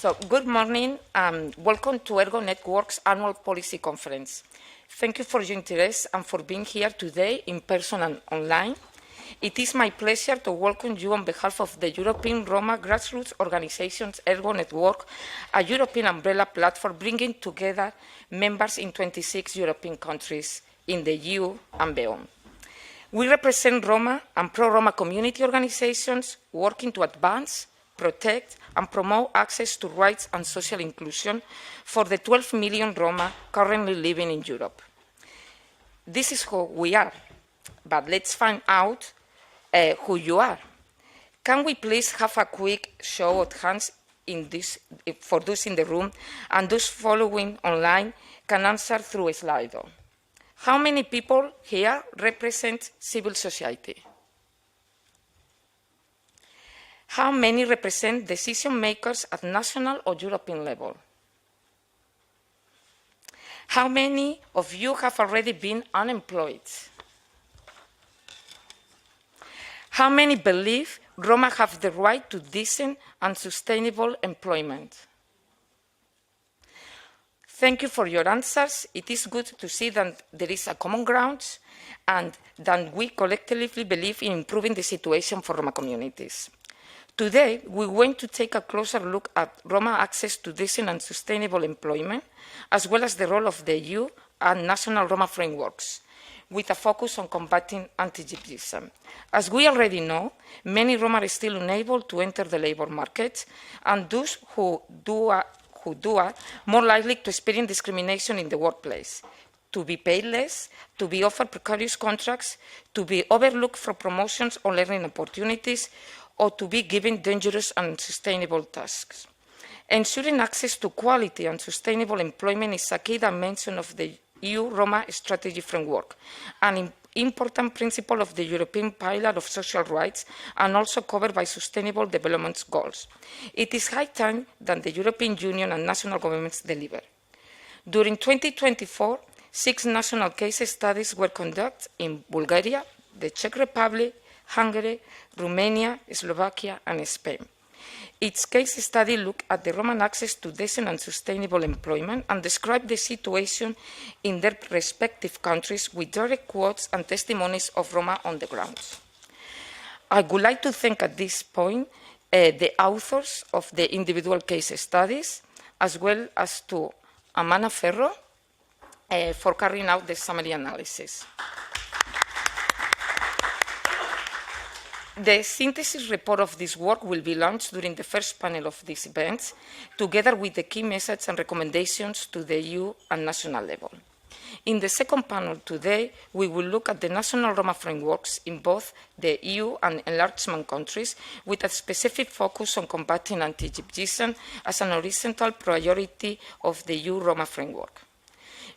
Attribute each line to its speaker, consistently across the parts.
Speaker 1: So, good morning and welcome to ERGO Network's annual policy conference. Thank you for your interest and for being here today in person and online. It is my pleasure to welcome you on behalf of the European Roma grassroots organization's ERGO Network, a European umbrella platform bringing together members in 26 European countries in the EU and beyond. We represent Roma and pro-Roma community organizations working to advance, protect, and promote access to rights and social inclusion for the 12 million Roma currently living in Europe. This is who we are, but let's find out who you are. Can we please have a quick show of hands for those in the room, and those following online can answer through a Slido. How many people here represent civil society? How many represent decision makers at national or European level? How many of you have already been unemployed? How many believe Roma have the right to decent and sustainable employment? Thank you for your answers. It is good to see that there is a common ground and that we collectively believe in improving the situation for Roma communities. Today, we want to take a closer look at Roma access to decent and sustainable employment, as well as the role of the EU and national Roma frameworks, with a focus on combating antigypsyism. As we already know, many Roma are still unable to enter the labor market, and those who do are more likely to experience discrimination in the workplace, to be paid less, to be offered precarious contracts, to be overlooked for promotions or learning opportunities, or to be given dangerous and unsustainable tasks. Ensuring access to quality and sustainable employment is a key dimension of the EU Roma strategy framework, an important principle of the European Pillar of Social Rights and also covered by Sustainable Development Goals. It is high time that the European Union and national governments deliver. During 2024, 6 national case studies were conducted in Bulgaria, the Czech Republic, Hungary, Romania, Slovakia, and Spain. Each case study looked at the Roman access to decent and sustainable employment and described the situation in their respective countries with direct quotes and testimonies of Roma on the ground. I would like to thank at this point the authors of the individual case studies, as well as to Amana Ferro for carrying out the summary analysis. The synthesis report of this work will be launched during the first panel of this event, together with the key messages and recommendations to the EU and national level. In the second panel today, we will look at the national Roma frameworks in both the EU and enlargement countries, with a specific focus on combating anti-Gypsyism as an horizontal priority of the EU Roma framework.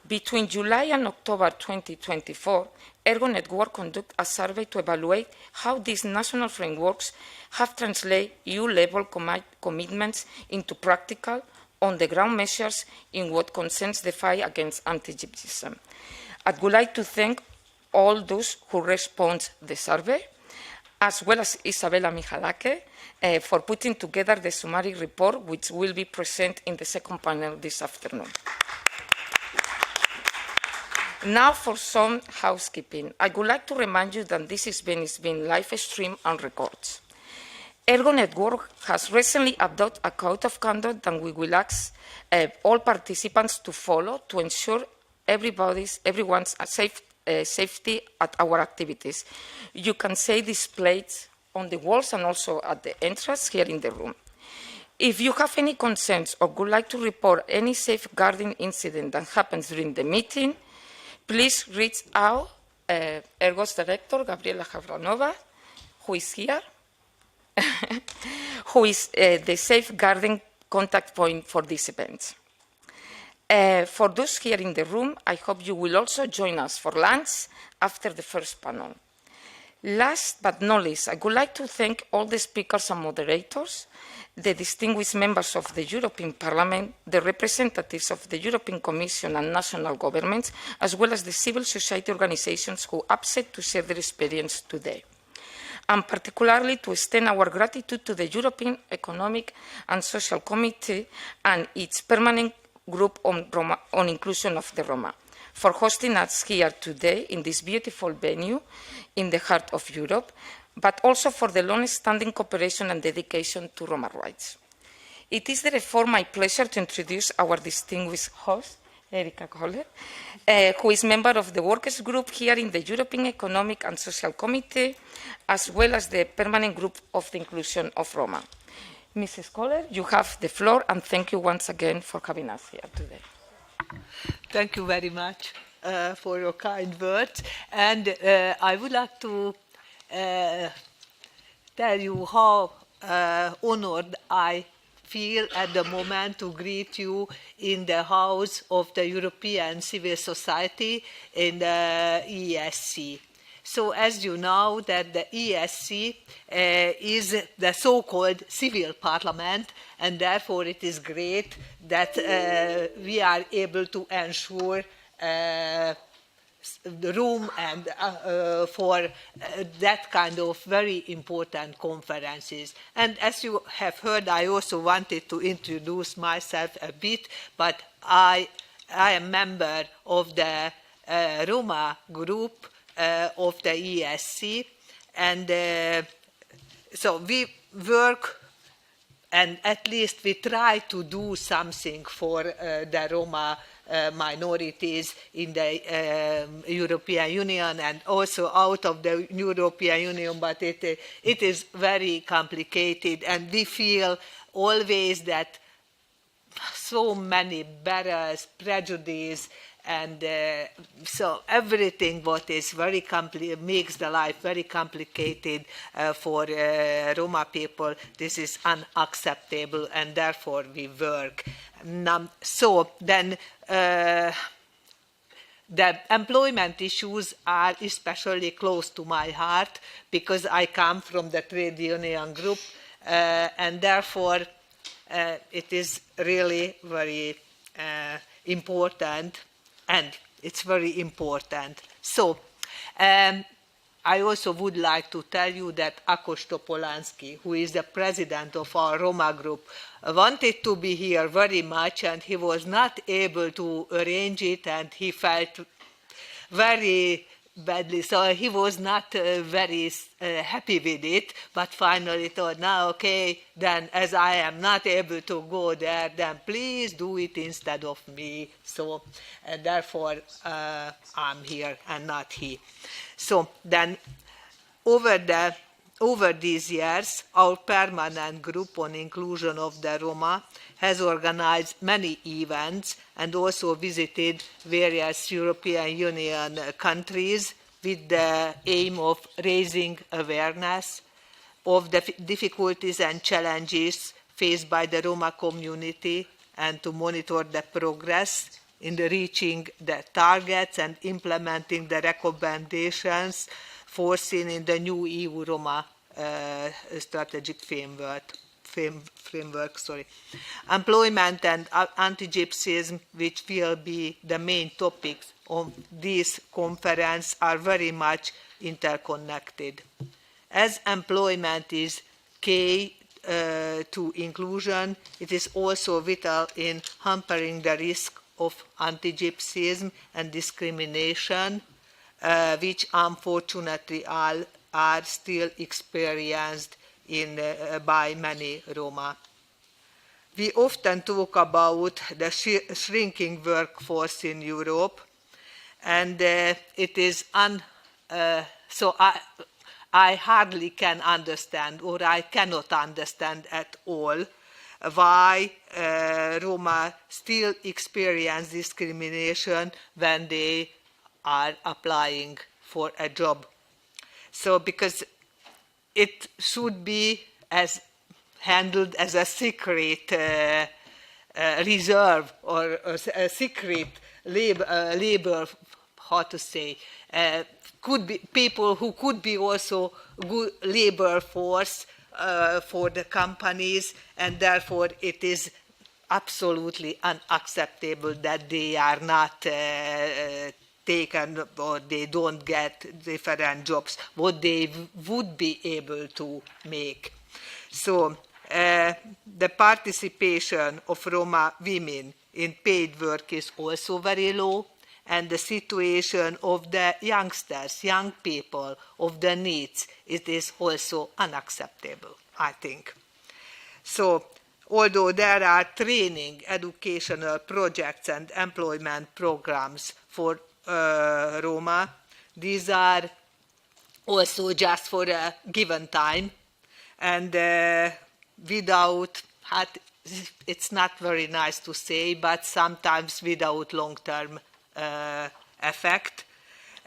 Speaker 1: Between July and October 2024, ERGO Network conducted a survey to evaluate how these national frameworks have translated EU-level commitments into practical, on-the-ground measures in what concerns the fight against anti-Gypsyism. I would like to thank all those who responded to the survey, as well as Isabella Michalake, for putting together the summary report, which will be presented in the second panel this afternoon. Now for some housekeeping. I would like to remind you that this event is being live streamed and recorded. ERGO Network has recently adopted a code of conduct that we will ask all participants to follow to ensure everyone's safety at our activities. You can see displayed on the walls and also at the entrance here in the room. If you have any concerns or would like to report any safeguarding incident that happens during the meeting, please reach out ERGO's director, Gabriela Javranova, who is here, who is the safeguarding contact point for this event. For those here in the room, I hope you will also join us for lunch after the first panel. Last but not least, I would like to thank all the speakers and moderators, the distinguished members of the European Parliament, the representatives of the European Commission and national governments, as well as the civil society organizations who accepted to share their experience today. and particularly to extend our gratitude to the European Economic and Social Committee and its permanent group on inclusion of the Roma for hosting us here today in this beautiful venue in the heart of Europe, but also for the long-standing cooperation and dedication to Roma rights. It is therefore my pleasure to introduce our distinguished host, Erika Kohler, who is member of the workers group here in the European Economic and Social Committee, as well as the permanent group of the inclusion of Roma. Mrs. Kohler, you have the floor, and thank you once again for having us here today.
Speaker 2: Thank you very much for your kind words. And I would like to tell you how honored I feel at the moment to greet you in the House of the European Civil Society in the ESC. So as you know, that the ESC is the so-called civil parliament, and therefore it is great that we are able to ensure the room and for that kind of very important conferences. And as you have heard, I also wanted to introduce myself a bit, but I am member of the Roma group of the ESC, and so we work, and at least we try to do something for the Roma minorities in the European Union and also out of the European Union, but it is very complicated, and we feel always that so many barriers, prejudice, and so everything what is very makes the life very complicated for Roma people. This is unacceptable, and therefore we work. So then the employment issues are especially close to my heart because I come from the trade union group, and therefore it is really very important. And it's very important. So I also would like to tell you that Akos Topolansky, who is the president of our Roma group, wanted to be here very much, and he was not able to arrange it, and he felt very badly. So he was not very happy with it, but finally thought, now, okay, then as I am not able to go there, then please do it instead of me. So therefore I'm here and not he. So then over these years, our permanent group on inclusion of the Roma has organized many events and also visited various European Union countries with the aim of raising awareness of the difficulties and challenges faced by the Roma community and to monitor the progress in reaching the targets and implementing the recommendations foreseen in the new EU Roma strategic framework. Employment and anti-gypsyism, which will be the main topics of this conference, are very much interconnected. As employment is key to inclusion, it is also vital in hampering the risk of anti-gypsyism and discrimination, which unfortunately are still experienced by many Roma. We often talk about the shrinking workforce in Europe, and it is so I hardly can understand, or I cannot understand at all, why Roma still experience discrimination when they are applying for a job. So because it should be handled as a secret reserve or a secret labor, how to say, could be people who could be also good labor force for the companies, and therefore it is absolutely unacceptable that they are not taken or they don't get different jobs, what they would be able to make. So the participation of Roma women in paid work is also very low, and the situation of the youngsters, young people, of the needs, it is also unacceptable, I think. So, although there are training, educational projects and employment programs for Roma, these are also just for a given time, and without, it's not very nice to say, but sometimes without long-term effect,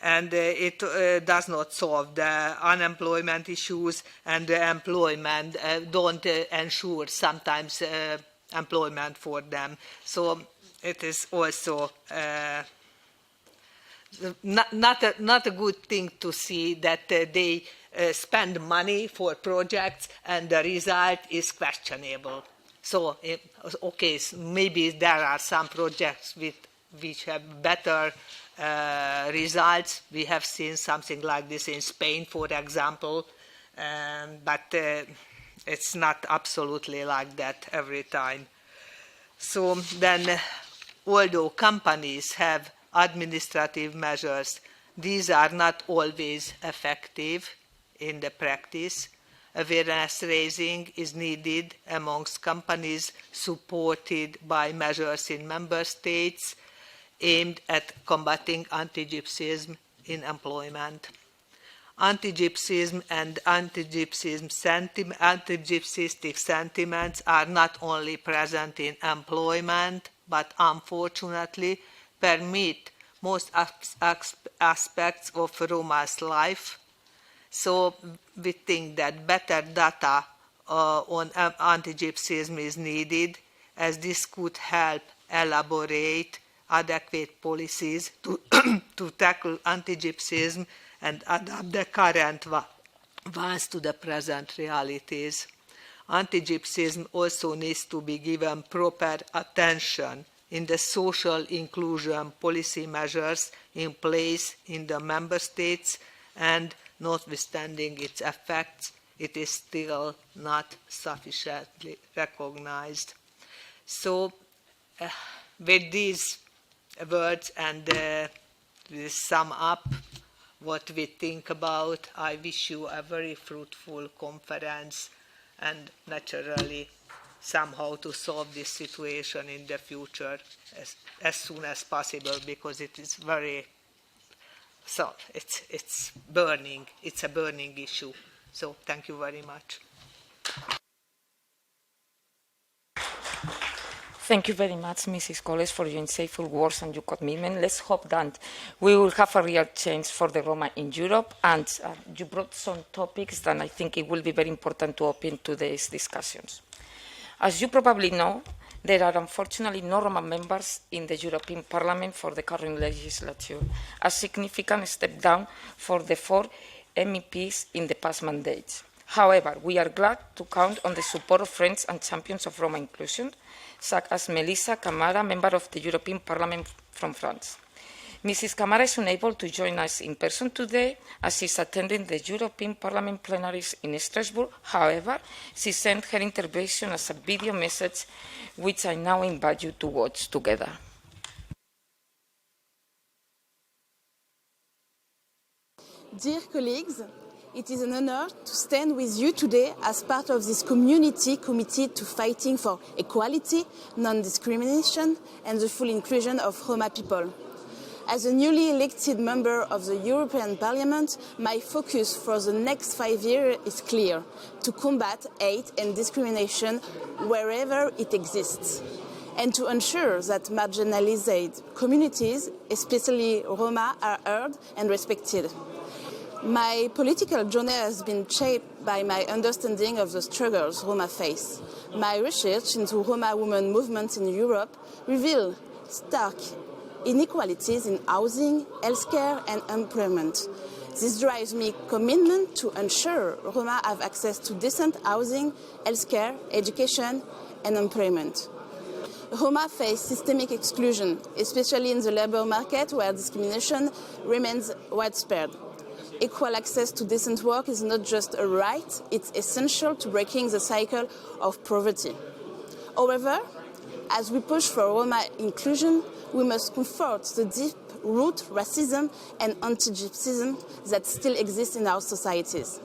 Speaker 2: and it does not solve the unemployment issues, and the employment don't ensure sometimes employment for them. So it is also not a good thing to see that they spend money for projects and the result is questionable. So, okay, maybe there are some projects which have better results. We have seen something like this in Spain, for example, but it's not absolutely like that every time. So then, although companies have administrative measures, these are not always effective in the practice. Awareness raising is needed amongst companies supported by measures in member states aimed at combating anti-gypsyism in employment. Anti-gypsyism and anti-gypsyistic sentiments are not only present in employment, but unfortunately permeate most aspects of Roma's life. So we think that better data on anti-gypsyism is needed, as this could help elaborate adequate policies to, to tackle anti-gypsyism and adapt the current ones to the present realities. Anti-gypsyism also needs to be given proper attention in the social inclusion policy measures in place in the member states, and notwithstanding its effects, it is still not sufficiently recognized. So, with these words and we sum up what we think about, I wish you a very fruitful conference and naturally somehow to solve this situation in the future as soon as possible, because it is very, so it's burning, it's a burning issue. So thank you very much.
Speaker 1: Thank you very much, Mrs. Coles, for your insightful words and your commitment. Let's hope that we will have a real change for the Roma in Europe. And you brought some topics that I think it will be very important to open today's discussions. As you probably know, there are unfortunately no Roma members in the European Parliament for the current legislature, a significant step down for the 4 MEPs in the past mandates. However, we are glad to count on the support of friends and champions of Roma inclusion, such as Melissa Camara, member of the European Parliament from France. Mrs. Camara is unable to join us in person today as she is attending the European Parliament plenaries in Strasbourg. However, she sent her intervention as a video message, which I now invite you to watch together.
Speaker 3: Dear colleagues, it is an honor to stand with you today as part of this community committed to fighting for equality, non-discrimination, and the full inclusion of Roma people. As a newly elected member of the European Parliament, my focus for the next 5 years is clear: to combat hate and discrimination wherever it exists, and to ensure that marginalized communities, especially Roma, are heard and respected. My political journey has been shaped by my understanding of the struggles Roma face. My research into Roma women movements in Europe revealed stark inequalities in housing, healthcare, and employment. This drives me commitment to ensure Roma have access to decent housing, healthcare, education, and employment. Roma face systemic exclusion, especially in the labor market where discrimination remains widespread. Equal access to decent work is not just a right, it's essential to breaking the cycle of poverty. However, as we push for Roma inclusion, we must confront the deep-root racism and antigypsyism that still exist in our societies.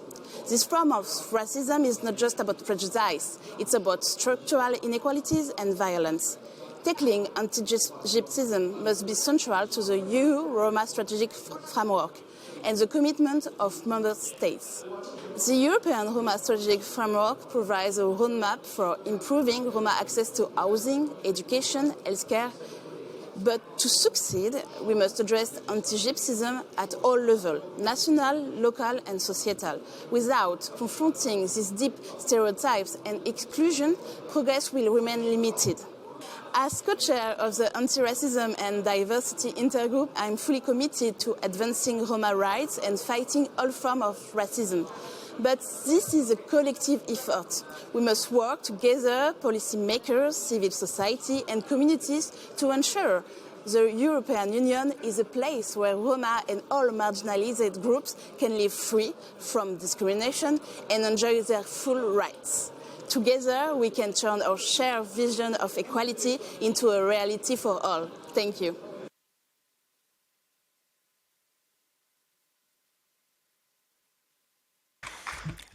Speaker 3: This form of racism is not just about prejudice, it's about structural inequalities and violence. Tackling anti-Gypsyism must be central to the EU Roma strategic framework and the commitment of member states. The European Roma strategic framework provides a roadmap for improving Roma access to housing, education, healthcare. But to succeed, we must address anti-Gypsyism at all levels, national, local and societal. Without confronting these deep stereotypes and exclusion, progress will remain limited. As co-chair of the Anti-Racism and Diversity Intergroup, I am fully committed to advancing Roma rights and fighting all forms of racism. But this is a collective effort. We must work together, policymakers, civil society and communities to ensure the European Union is a place where Roma and all marginalized groups can live free from discrimination and enjoy their full rights. Together, we can turn our shared vision of equality into a reality for all. Thank you.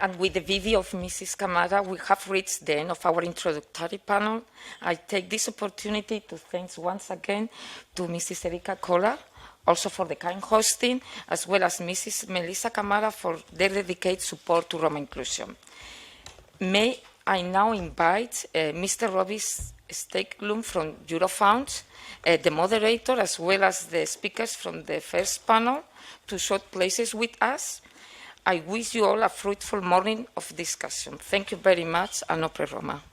Speaker 1: And with the video of Mrs. Camara, we have reached the end of our introductory panel. I take this opportunity to thank once again to Mrs. Erika Kola, also for the kind hosting, as well as Mrs. Melissa Camara for their dedicated support to Roma inclusion. May I now invite Mr. Robbie Steglum from Eurofound, the moderator, as well as the speakers from the first panel, to swap places with us. I wish you all a fruitful morning of discussion. Thank you very much, and Opre Roma.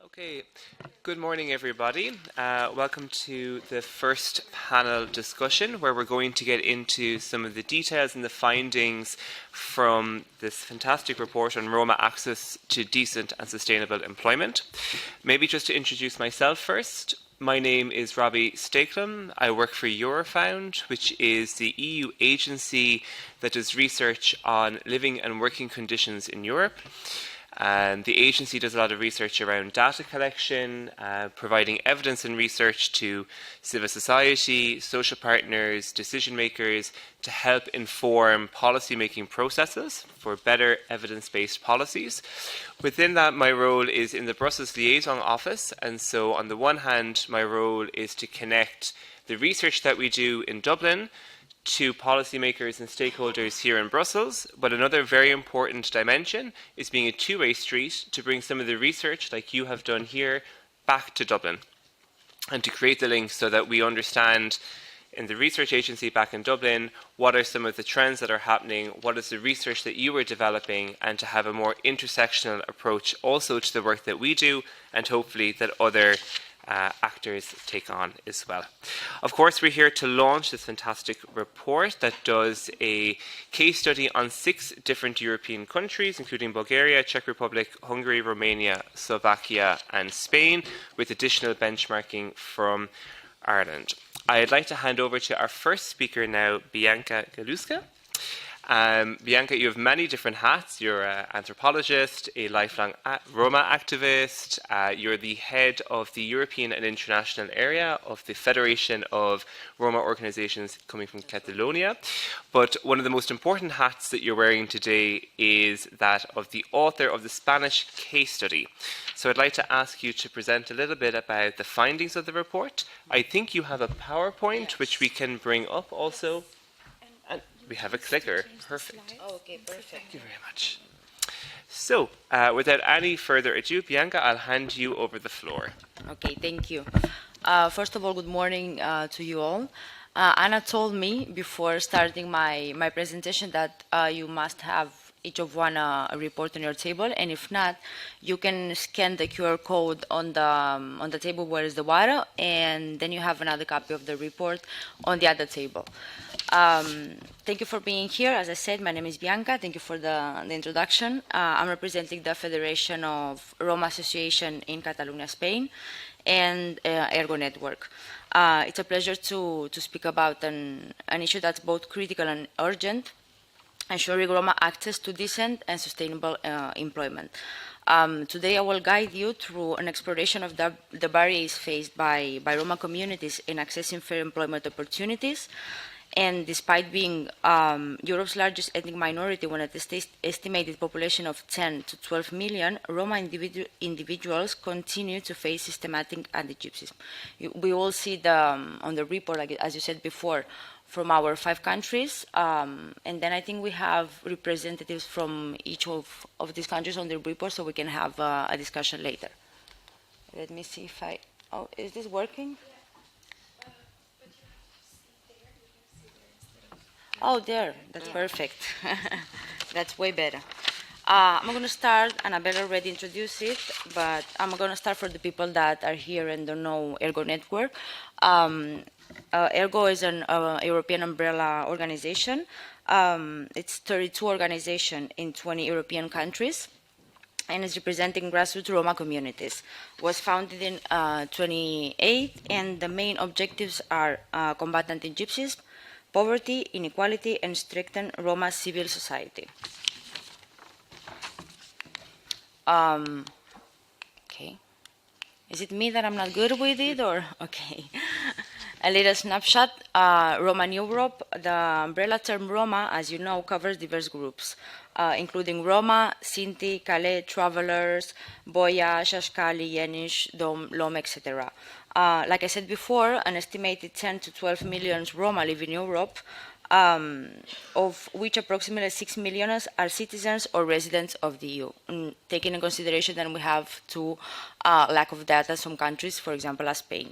Speaker 4: Okay, good morning everybody. Welcome to the first panel discussion where we're going to get into some of the details and the findings from this fantastic report on Roma access to decent and sustainable employment. Maybe just to introduce myself first. My name is Robbie Steglum. I work for Eurofound, which is the EU agency that does research on living and working conditions in Europe. And the agency does a lot of research around data collection, providing evidence and research to civil society, social partners, decision makers to help inform policy-making processes for better evidence-based policies. Within that, my role is in the Brussels Liaison Office, and so on the one hand, my role is to connect the research that we do in Dublin to policymakers and stakeholders here in Brussels, but another very important dimension is being a two-way street to bring some of the research, like you have done here, back to Dublin, and to create the links so that we understand in the research agency back in Dublin what are some of the trends that are happening, what is the research that you are developing, and to have a more intersectional approach also to the work that we do, and hopefully that other actors take on as well. Of course, we're here to launch this fantastic report that does a case study on 6 different European countries, including Bulgaria, Czech Republic, Hungary, Romania, Slovakia, and Spain, with additional benchmarking from Ireland. I'd like to hand over to our first speaker now, Bianca Galuska. Bianca, you have many different hats. You're an anthropologist, a lifelong Roma activist. You're the head of the European and International Area of the Federation of Roma Organizations coming from Catalonia. But one of the most important hats that you're wearing today is that of the author of the Spanish case study. So I'd like to ask you to present a little bit about the findings of the report. I think you have a PowerPoint, which we can bring up also. We have a clicker. Perfect.
Speaker 5: Oh, okay, perfect.
Speaker 4: Thank you very much. So, without any further ado, Bianca, I'll hand you over the floor.
Speaker 5: Okay, thank you. First of all, good morning to you all. Anna told me before starting my presentation that you must have each of one a report on your table, and if not, you can scan the QR code on the table where is the water, and then you have another copy of the report on the other table. Thank you for being here. As I said, my name is Bianca. Thank you for the introduction. I'm representing the Federation of Roma Association in Catalonia, Spain, and ERGO Network. It's a pleasure to speak about an issue that's both critical and urgent, ensuring Roma access to decent and sustainable employment. Today I will guide you through an exploration of the barriers faced by Roma communities in accessing fair employment opportunities. And despite being Europe's largest ethnic minority with an estimated population of 10 to 12 million, Roma individuals continue to face systematic anti-gypsyism. We all see on the report, like, as you said before, from our 5 countries, and then I think we have representatives from each of these countries on the report, so we can have a discussion later. Let me see if is this working? Oh, there, that's perfect. That's way better. I'm going to start, and I better already introduce it, but I'm going to start for the people that are here and don't know ERGO Network. ERGO is an European umbrella organization. It's 32 organizations in 20 European countries, and is representing grassroots Roma communities. Was founded in 2008, and the main objectives are combat anti-gypsyism, poverty, inequality, and strengthen Roma civil society. Okay. Is it me that I'm not good with it, or? Okay. A little snapshot. Roma in Europe, the umbrella term Roma, as you know, covers diverse groups, including Roma, Sinti, Calais, travelers, Boya, Shashkali, Yenish, Dom, Lom, etc. Like I said before, an estimated 10 to 12 million Roma live in Europe, of which approximately 6 million are citizens or residents of the EU. Taking in consideration that we have lack of data in some countries, for example, as Spain.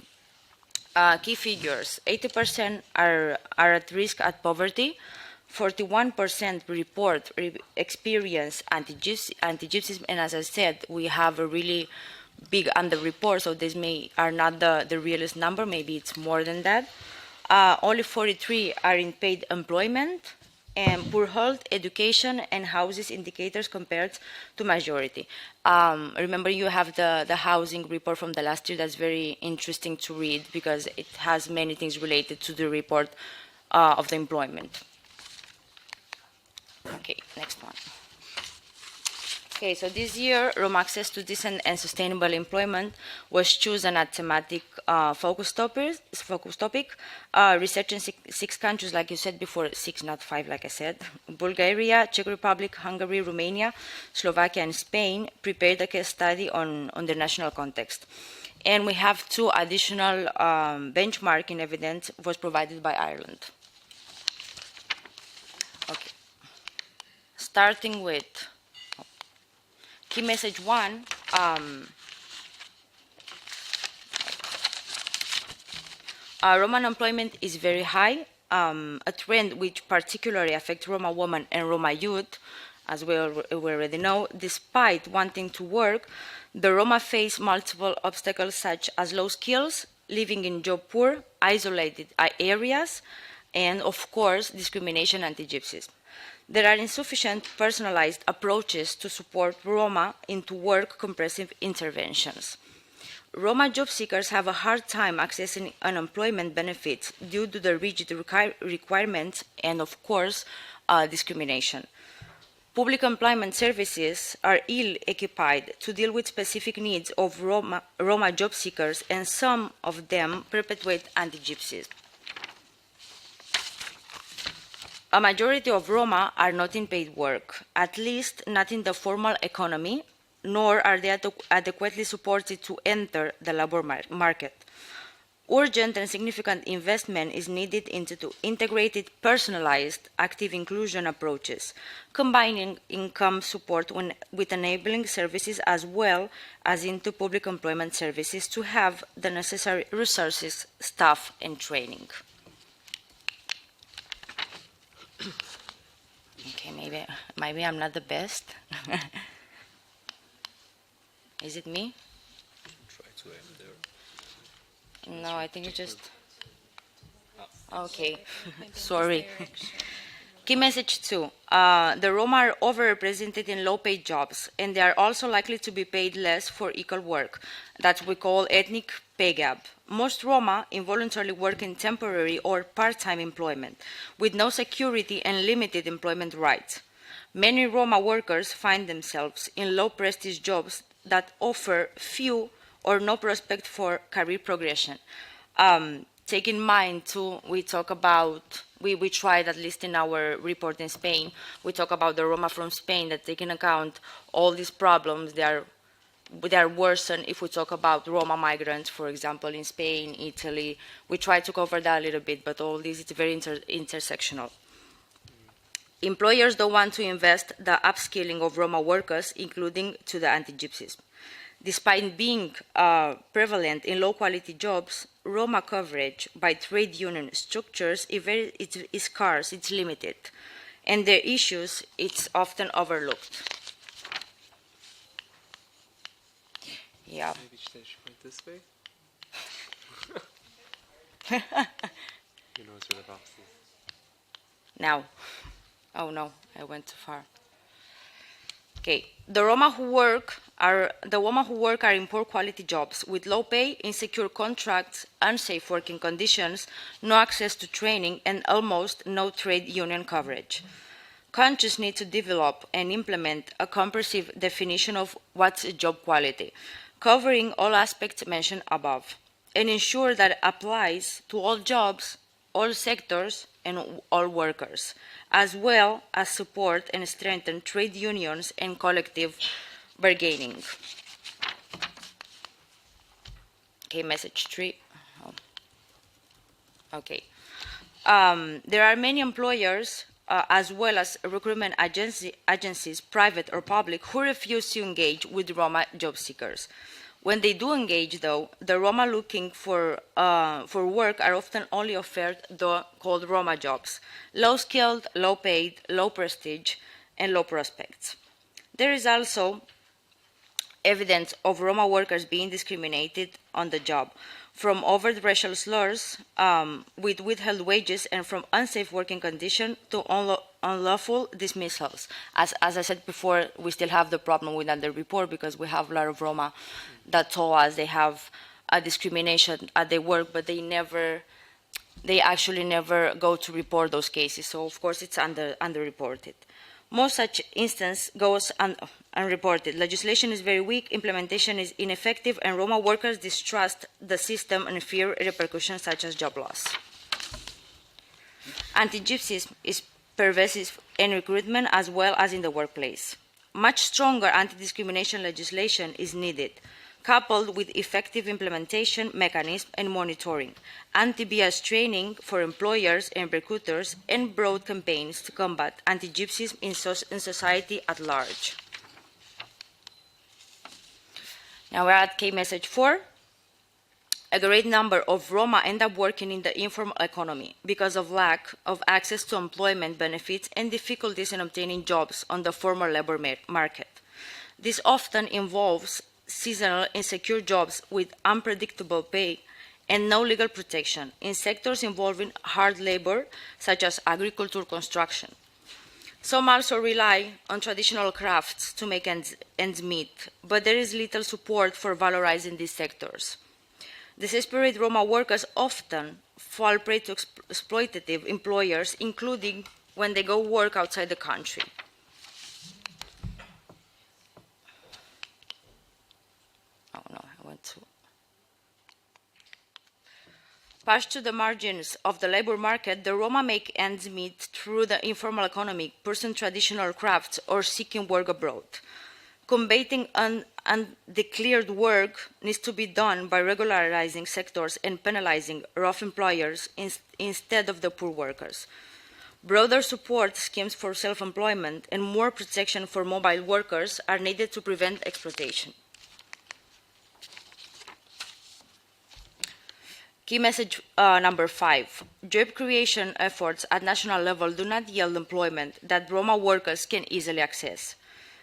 Speaker 5: Key figures: 80% are at risk at poverty, 41% report experience anti-gypsyism, and as I said, we have a really big underreport, so this are not the realest number, maybe it's more than that. Only 43 are in paid employment, and poor health, education, and houses indicators compared to majority. Remember, you have the housing report from the last year. That's very interesting to read because it has many things related to the report of the employment. Okay, next one. Okay, so this year, Roma access to decent and sustainable employment was chosen as thematic focus topic. Research in 6 countries, like you said before, 6, not 5, like I said. Bulgaria, Czech Republic, Hungary, Romania, Slovakia, and Spain prepared a case study on the national context. And we have 2 additional benchmarking evidence was provided by Ireland. Okay. Starting with key message 1, Roma unemployment is very high, a trend which particularly affects Roma women and Roma youth, as we already know. Despite wanting to work, the Roma face multiple obstacles such as low skills, living in job-poor, isolated areas, and of course, discrimination and anti-gypsyism. There are insufficient personalized approaches to support Roma into work-compressive interventions. Roma job seekers have a hard time accessing unemployment benefits due to the rigid requirements and, of course, discrimination. Public employment services are ill-equipped to deal with specific needs of Roma job seekers, and some of them perpetuate anti-gypsyism. A majority of Roma are not in paid work, at least not in the formal economy, nor are they adequately supported to enter the labor market. Urgent and significant investment is needed into integrated, personalized, active inclusion approaches, combining income support with enabling services as well as into public employment services to have the necessary resources, staff, and training. Okay, maybe I'm not the best. Is it me?
Speaker 4: Try to aim there.
Speaker 5: No, I think it's just... Okay, sorry. Key message 2. The Roma are overrepresented in low-paid jobs, and they are also likely to be paid less for equal work. That we call ethnic pay gap. Most Roma involuntarily work in temporary or part-time employment, with no security and limited employment rights. Many Roma workers find themselves in low-prestige jobs that offer few or no prospect for career progression. Take in mind, too, we talk about, we tried, at least in our report in Spain, we talk about the Roma from Spain that take into account all these problems. They are worsened if we talk about Roma migrants, for example, in Spain, Italy. We try to cover that a little bit, but all this is very intersectional. Employers don't want to invest the upskilling of Roma workers, including to the anti-gypsyism. Despite being prevalent in low-quality jobs, Roma coverage by trade union structures is scarce, it's limited, and their issues, it's often overlooked. Yeah.
Speaker 4: Maybe should point this way? You know where the box is.
Speaker 5: Now. Oh no, I went too far. Okay, the Roma who work are in poor quality jobs with low pay, insecure contracts, unsafe working conditions, no access to training, and almost no trade union coverage. Countries need to develop and implement a comprehensive definition of what's job quality, covering all aspects mentioned above, and ensure that it applies to all jobs, all sectors, and all workers, as well as support and strengthen trade unions and collective bargaining. Okay, message 3. Oh. Okay. There are many employers, as well as recruitment agencies, private or public, who refuse to engage with Roma job seekers. When they do engage, though, the Roma looking for work are often only offered the called Roma jobs, low-skilled, low-paid, low prestige, and low prospects. There is also evidence of Roma workers being discriminated on the job, from overt racial slurs with withheld wages and from unsafe working conditions to unlawful dismissals. As I said before, we still have the problem with that report because we have a lot of Roma that told us they have a discrimination at their work, but they actually never go to report those cases. So of course it's underreported. Most such instance goes unreported. Legislation is very weak, implementation is ineffective, and Roma workers distrust the system and fear repercussions such as job loss. Anti-gypsyism is pervasive in recruitment as well as in the workplace. Much stronger anti-discrimination legislation is needed, coupled with effective implementation mechanisms and monitoring, anti-bias training for employers and recruiters, and broad campaigns to combat anti-gypsyism in society at large. Now we're at key message 4. A great number of Roma end up working in the informal economy because of lack of access to employment benefits and difficulties in obtaining jobs on the formal labor market. This often involves seasonal insecure jobs with unpredictable pay and no legal protection in sectors involving hard labor such as agriculture construction. Some also rely on traditional crafts to make ends meet, but there is little support for valorizing these sectors. Desperate Roma workers often fall prey to exploitative employers, including when they go work outside the country. Oh no, I went to. Pushed to the margins of the labor market, the Roma make ends meet through the informal economy, pursuing traditional crafts, or seeking work abroad. Combating undeclared work needs to be done by regularizing sectors and penalizing rough employers instead of the poor workers. Broader support schemes for self-employment and more protection for mobile workers are needed to prevent exploitation. Key message number 5. Job creation efforts at national level do not yield employment that Roma workers can easily access.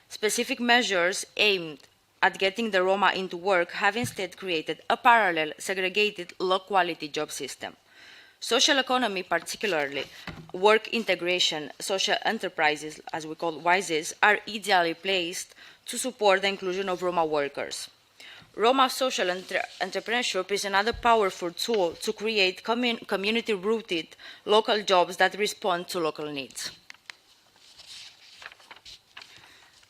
Speaker 5: Specific measures aimed at getting the Roma into work have instead created a parallel, segregated, low-quality job system. Social economy, particularly work integration, social enterprises, as we call WISEs, are ideally placed to support the inclusion of Roma workers. Roma social entrepreneurship is another powerful tool to create community-rooted local jobs that respond to local needs.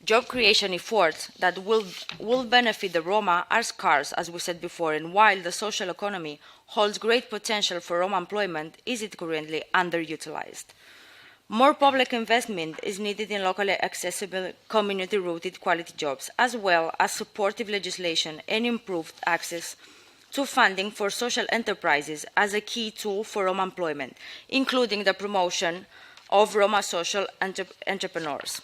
Speaker 5: Job creation efforts that will benefit the Roma are scarce, as we said before, and while the social economy holds great potential for Roma employment, is it currently underutilized? More public investment is needed in locally accessible, community-rooted quality jobs, as well as supportive legislation and improved access to funding for social enterprises as a key tool for Roma employment, including the promotion of Roma social entrepreneurs.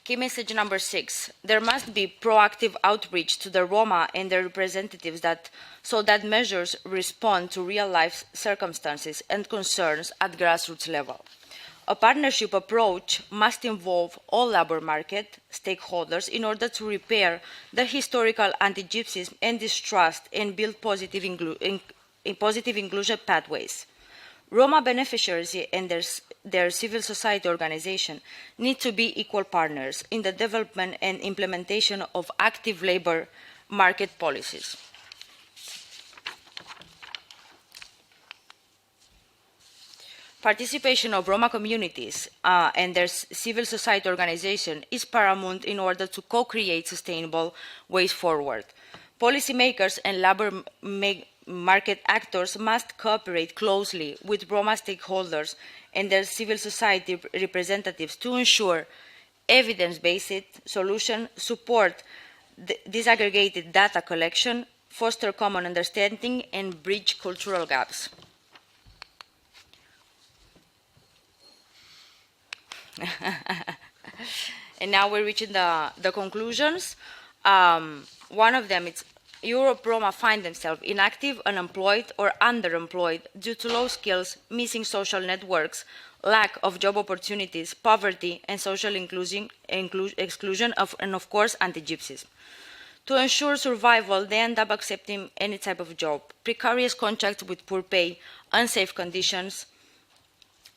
Speaker 5: Key message number 6. There must be proactive outreach to the Roma and their representatives so that measures respond to real-life circumstances and concerns at grassroots level. A partnership approach must involve all labor market stakeholders in order to repair the historical anti-gypsyism and distrust and build positive inclusion pathways. Roma beneficiaries and their civil society organization need to be equal partners in the development and implementation of active labor market policies. Participation of Roma communities and their civil society organization is paramount in order to co-create sustainable ways forward. Policymakers and labor market actors must cooperate closely with Roma stakeholders and their civil society representatives to ensure evidence-based solutions, support disaggregated data collection, foster common understanding, and bridge cultural gaps. And now we're reaching the conclusions. One of them is Europe Roma find themselves inactive, unemployed, or underemployed due to low skills, missing social networks, lack of job opportunities, poverty, and social exclusion, and of course, anti-gypsyism. To ensure survival, they end up accepting any type of job, precarious contracts with poor pay, unsafe conditions,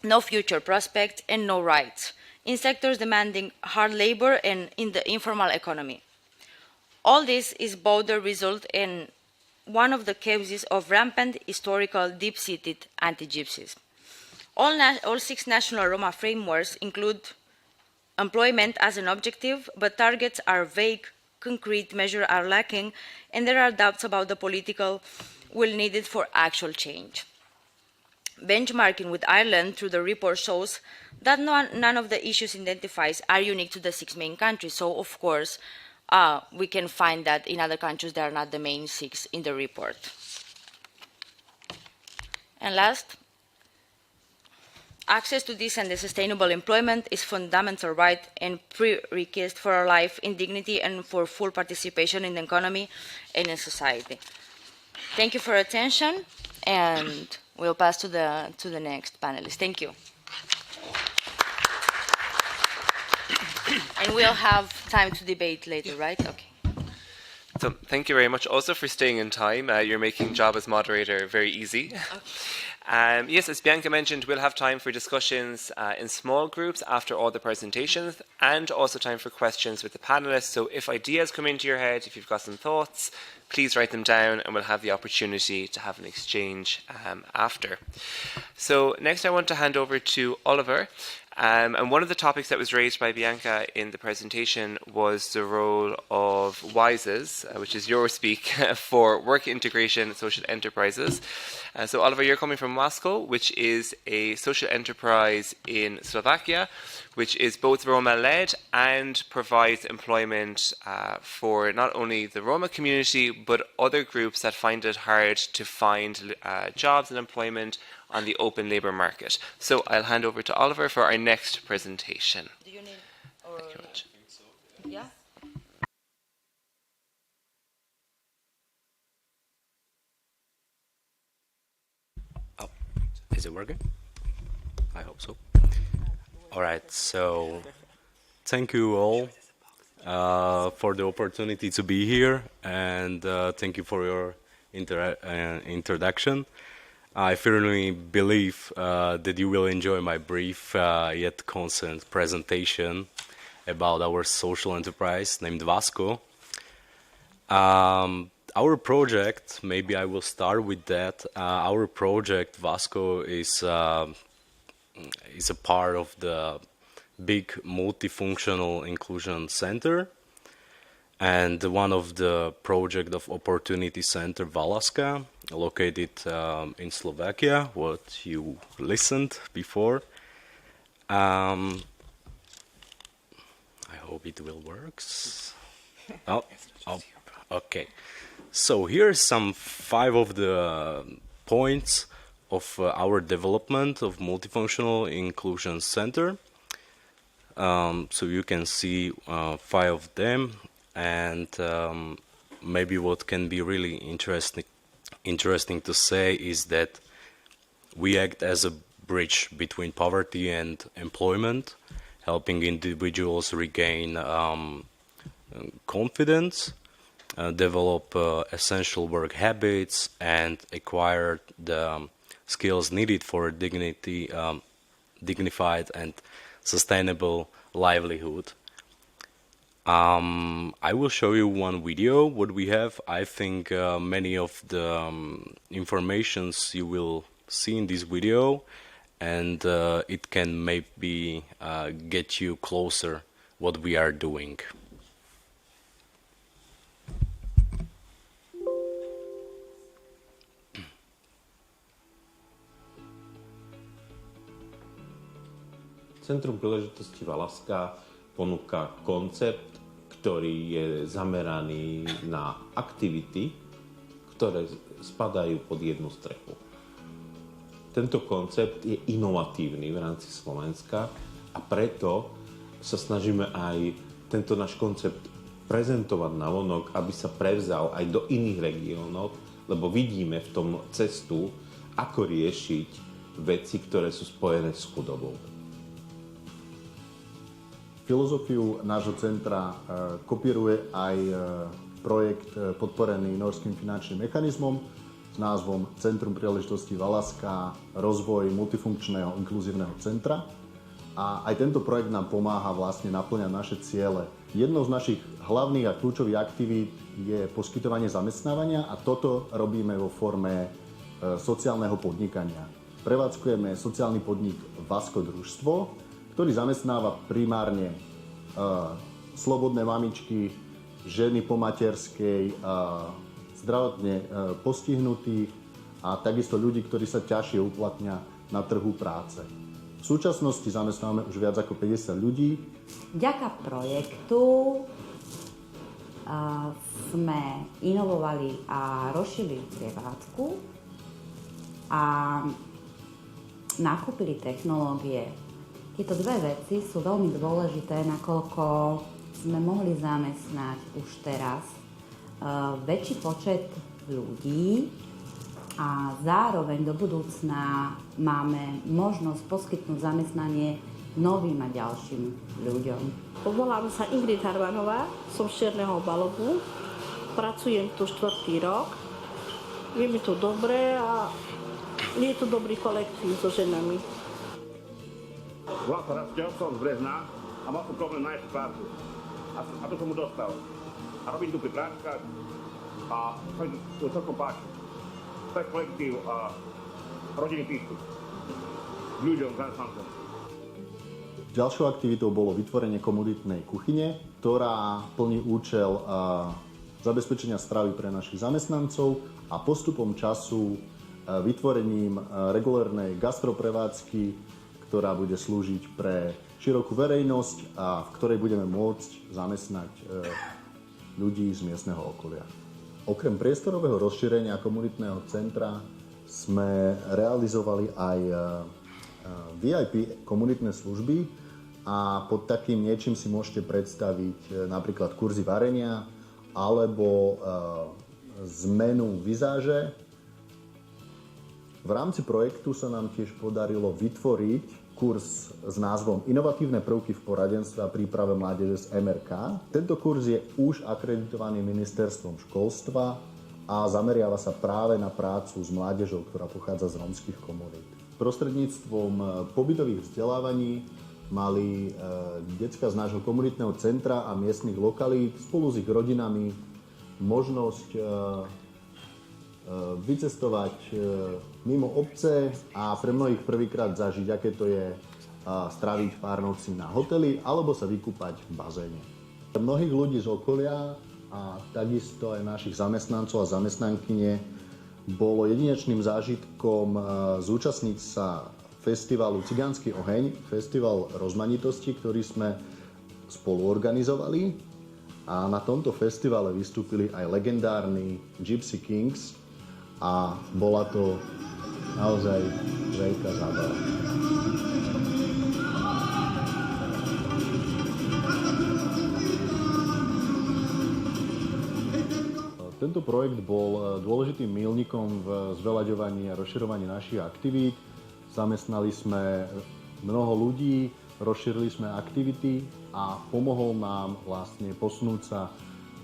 Speaker 5: no future prospects, and no rights, in sectors demanding hard labor and in the informal economy. All this is both the result and one of the causes of rampant, historical, deep-seated anti-gypsyism. All 6 national Roma frameworks include employment as an objective, but targets are vague, concrete measures are lacking, and there are doubts about the political will needed for actual change. Benchmarking with Ireland through the report shows that none of the issues identified are unique to the 6 main countries, so of course, we can find that in other countries they are not the main 6 in the report. And last, access to decent and sustainable employment is fundamental right and prerequisite for a life in dignity and for full participation in the economy and in society. Thank you for your attention, and we'll pass to the next panelist. Thank you. And we'll have time to debate later, right? Okay.
Speaker 4: So thank you very much also for staying in time. You're making job as moderator very easy. Yes, as Bianca mentioned, we'll have time for discussions in small groups after all the presentations, and also time for questions with the panelists. So if ideas come into your head, if you've got some thoughts, please write them down and we'll have the opportunity to have an exchange after. So next I want to hand over to Oliver. And one of the topics that was raised by Bianca in the presentation was the role of WISEs, which is your speak, for work integration social enterprises. So Oliver, you're coming from Moscow, which is a social enterprise in Slovakia, which is both Roma-led and provides employment for not only the Roma community, but other groups that find it hard to find jobs and employment on the open labour market. So I'll hand over to Oliver for our next presentation.
Speaker 5: Do you need?
Speaker 4: Thank you very much.
Speaker 5: Yeah.
Speaker 6: Oh, is it working? I hope so. All right, so thank you all for the opportunity to be here, and thank you for your introduction. I firmly believe that you will enjoy my brief yet constant presentation about our social enterprise named Vasco. Our project, maybe I will start with that. Our project Vasco is a part of the big multifunctional inclusion center, and one of the project of Opportunity Center Valaska, located in Slovakia, what you listened before. I hope it will work. Oh, okay. So here are some 5 of the points of our development of Multifunctional Inclusion Center. So you can see 5 of them, and maybe what can be really interesting to say is that we act as a bridge between poverty and employment, helping individuals regain confidence, develop essential work habits, and acquire the skills needed for dignified and sustainable livelihood. I will show you one video what we have. I think many of the informations you will see in this video, and it can maybe get you closer what we are doing.
Speaker 7: Centrum príležitosti Valaska ponúka koncept, ktorý je zameraný na aktivity, ktoré spadajú pod jednu strechu. Tento koncept je inovatívny v rámci Slovenska a preto sa snažíme aj tento náš koncept prezentovať navonok, aby sa prevzal aj do iných regiónov, lebo vidíme v tom cestu, ako riešiť veci, ktoré sú spojené s chudobou.
Speaker 8: Filozofiu nášho centra kopíruje aj projekt podporený norským finančným mechanizmom s názvom Centrum príležitosti Valaska, rozvoj multifunkčného inkluzívneho centra. A aj tento projekt nám pomáha vlastne naplňať naše ciele. Jednou z našich hlavných a kľúčových aktivít je poskytovanie zamestnávania a toto robíme vo forme sociálneho podnikania. Prevádzkujeme sociálny podnik Vasko družstvo, ktorý zamestnáva primárne slobodné mamičky, ženy po materskej, zdravotne postihnutých a takisto ľudí, ktorí sa ťažšie uplatnia na trhu práce. V súčasnosti zamestnávame už viac ako 50 ľudí.
Speaker 9: Vďaka projektu sme inovovali a rozšírili prevádzku a nakúpili technológie. Tieto dve veci sú veľmi dôležité, nakoľko sme mohli zamestnať už teraz väčší počet ľudí a zároveň do budúcna máme možnosť poskytnúť zamestnanie novým a ďalším ľuďom.
Speaker 10: Volám sa Ingrid Harvanová, som z Černého Balogu pracujem tu 4. rok. Je mi tu dobre a je tu dobrý kolektív so ženami.
Speaker 11: Vlastne som z Brezna a mal som problém nájsť prácu. A to som mu dostal. A robím tu pri práčkach a sa mi to celkom páči. To je kolektív a rodinný prístup k ľuďom, zamestnancom.
Speaker 8: Ďalšou aktivitou bolo vytvorenie komunitnej kuchyne, ktorá plní účel zabezpečenia stravy pre našich zamestnancov a postupom času vytvorením regulárnej gastroprevádzky, ktorá bude slúžiť pre širokú verejnosť a v ktorej budeme môcť zamestnať ľudí z miestneho okolia. Okrem priestorového rozšírenia komunitného centra sme realizovali aj VIP komunitné služby a pod takým niečím si môžete predstaviť napríklad kurzy varenia alebo zmenu vizáže. V rámci projektu sa nám tiež podarilo vytvoriť kurz s názvom Inovatívne prvky v poradenstve a príprave mládeže z MRK. Tento kurz je už akreditovaný ministerstvom školstva a zameriava sa práve na prácu s mládežou, ktorá pochádza z rómskych komunít. Prostredníctvom pobytových vzdelávaní mali decká z nášho komunitného centra a miestnych lokalít spolu s ich rodinami možnosť vycestovať mimo obce a pre mnohých prvýkrát zažiť, aké to je stráviť pár nocí na hoteli alebo sa vykúpať v bazéne. Mnohých ľudí z okolia a takisto aj našich zamestnancov a zamestnankyne bolo jedinečným zážitkom zúčastniť sa festivalu Cigánsky oheň, festival rozmanitosti, ktorý sme spolu organizovali. A na tomto festivale vystúpili aj legendárni Gypsy Kings a bola to naozaj veľká zábava. Tento projekt bol dôležitým míľnikom v zveľaďovaní a rozširovaní našich aktivít. Zamestnali sme mnoho ľudí, rozšírili sme aktivity a pomohol nám vlastne posunúť sa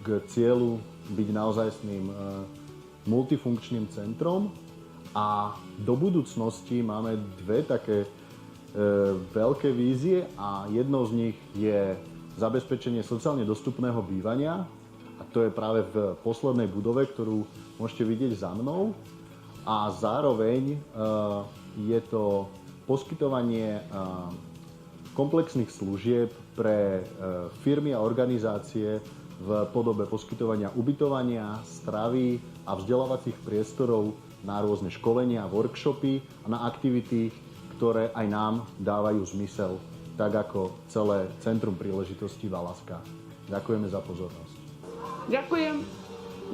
Speaker 8: k cieľu byť naozajstným multifunkčným centrom a do budúcnosti máme dve také veľké vízie a jednou z nich je zabezpečenie sociálne dostupného bývania a to je práve v poslednej budove, ktorú môžete vidieť za mnou a zároveň je to poskytovanie komplexných služieb pre firmy a organizácie v podobe poskytovania ubytovania, stravy a vzdelávacích priestorov na rôzne školenia, workshopy a na aktivity, ktoré aj nám dávajú zmysel, tak ako celé Centrum príležitosti Valaska. Ďakujeme za pozornosť.
Speaker 10: Ďakujem.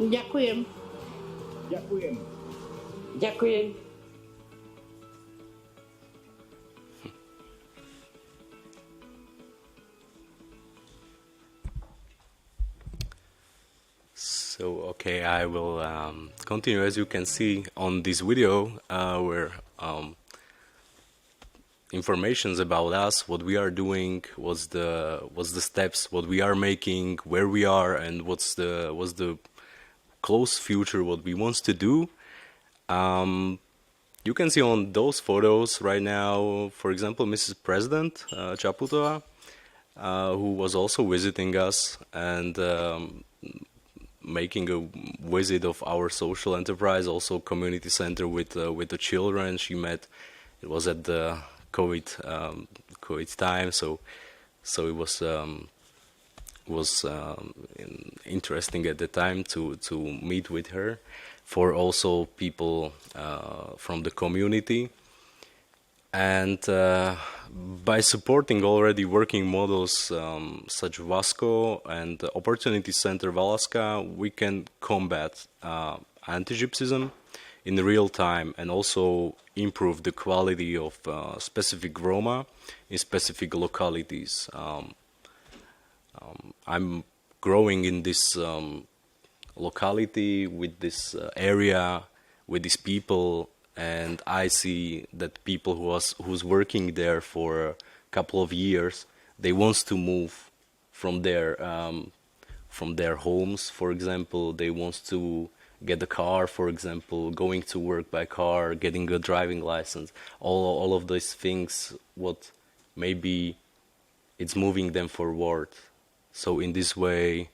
Speaker 10: Ďakujem.
Speaker 11: Ďakujem.
Speaker 1: Ďakujem.
Speaker 6: So, okay, I will continue. As you can see on this video, where informations about us, what we are doing, what's the steps, what we are making, where we are, and what's the close future, what we want to do. You can see on those photos right now, for example, Mrs. President Chaputova, who was also visiting us and making a visit of our social enterprise, also community center with the children. She met. It was at the COVID time, so it was interesting at the time to meet with her. For also people from the community, and by supporting already working models such Vasco and the Opportunity Center Valaska, we can combat antigypsyism in real time and also improve the quality of specific Roma in specific localities. I'm growing in this locality with this area, with these people, and I see that people who's working there for a couple of years, they want to move from their from their homes, for example. They want to get a car, for example, going to work by car, getting a driving license. All of those things, what maybe it's moving them forward. So in this way,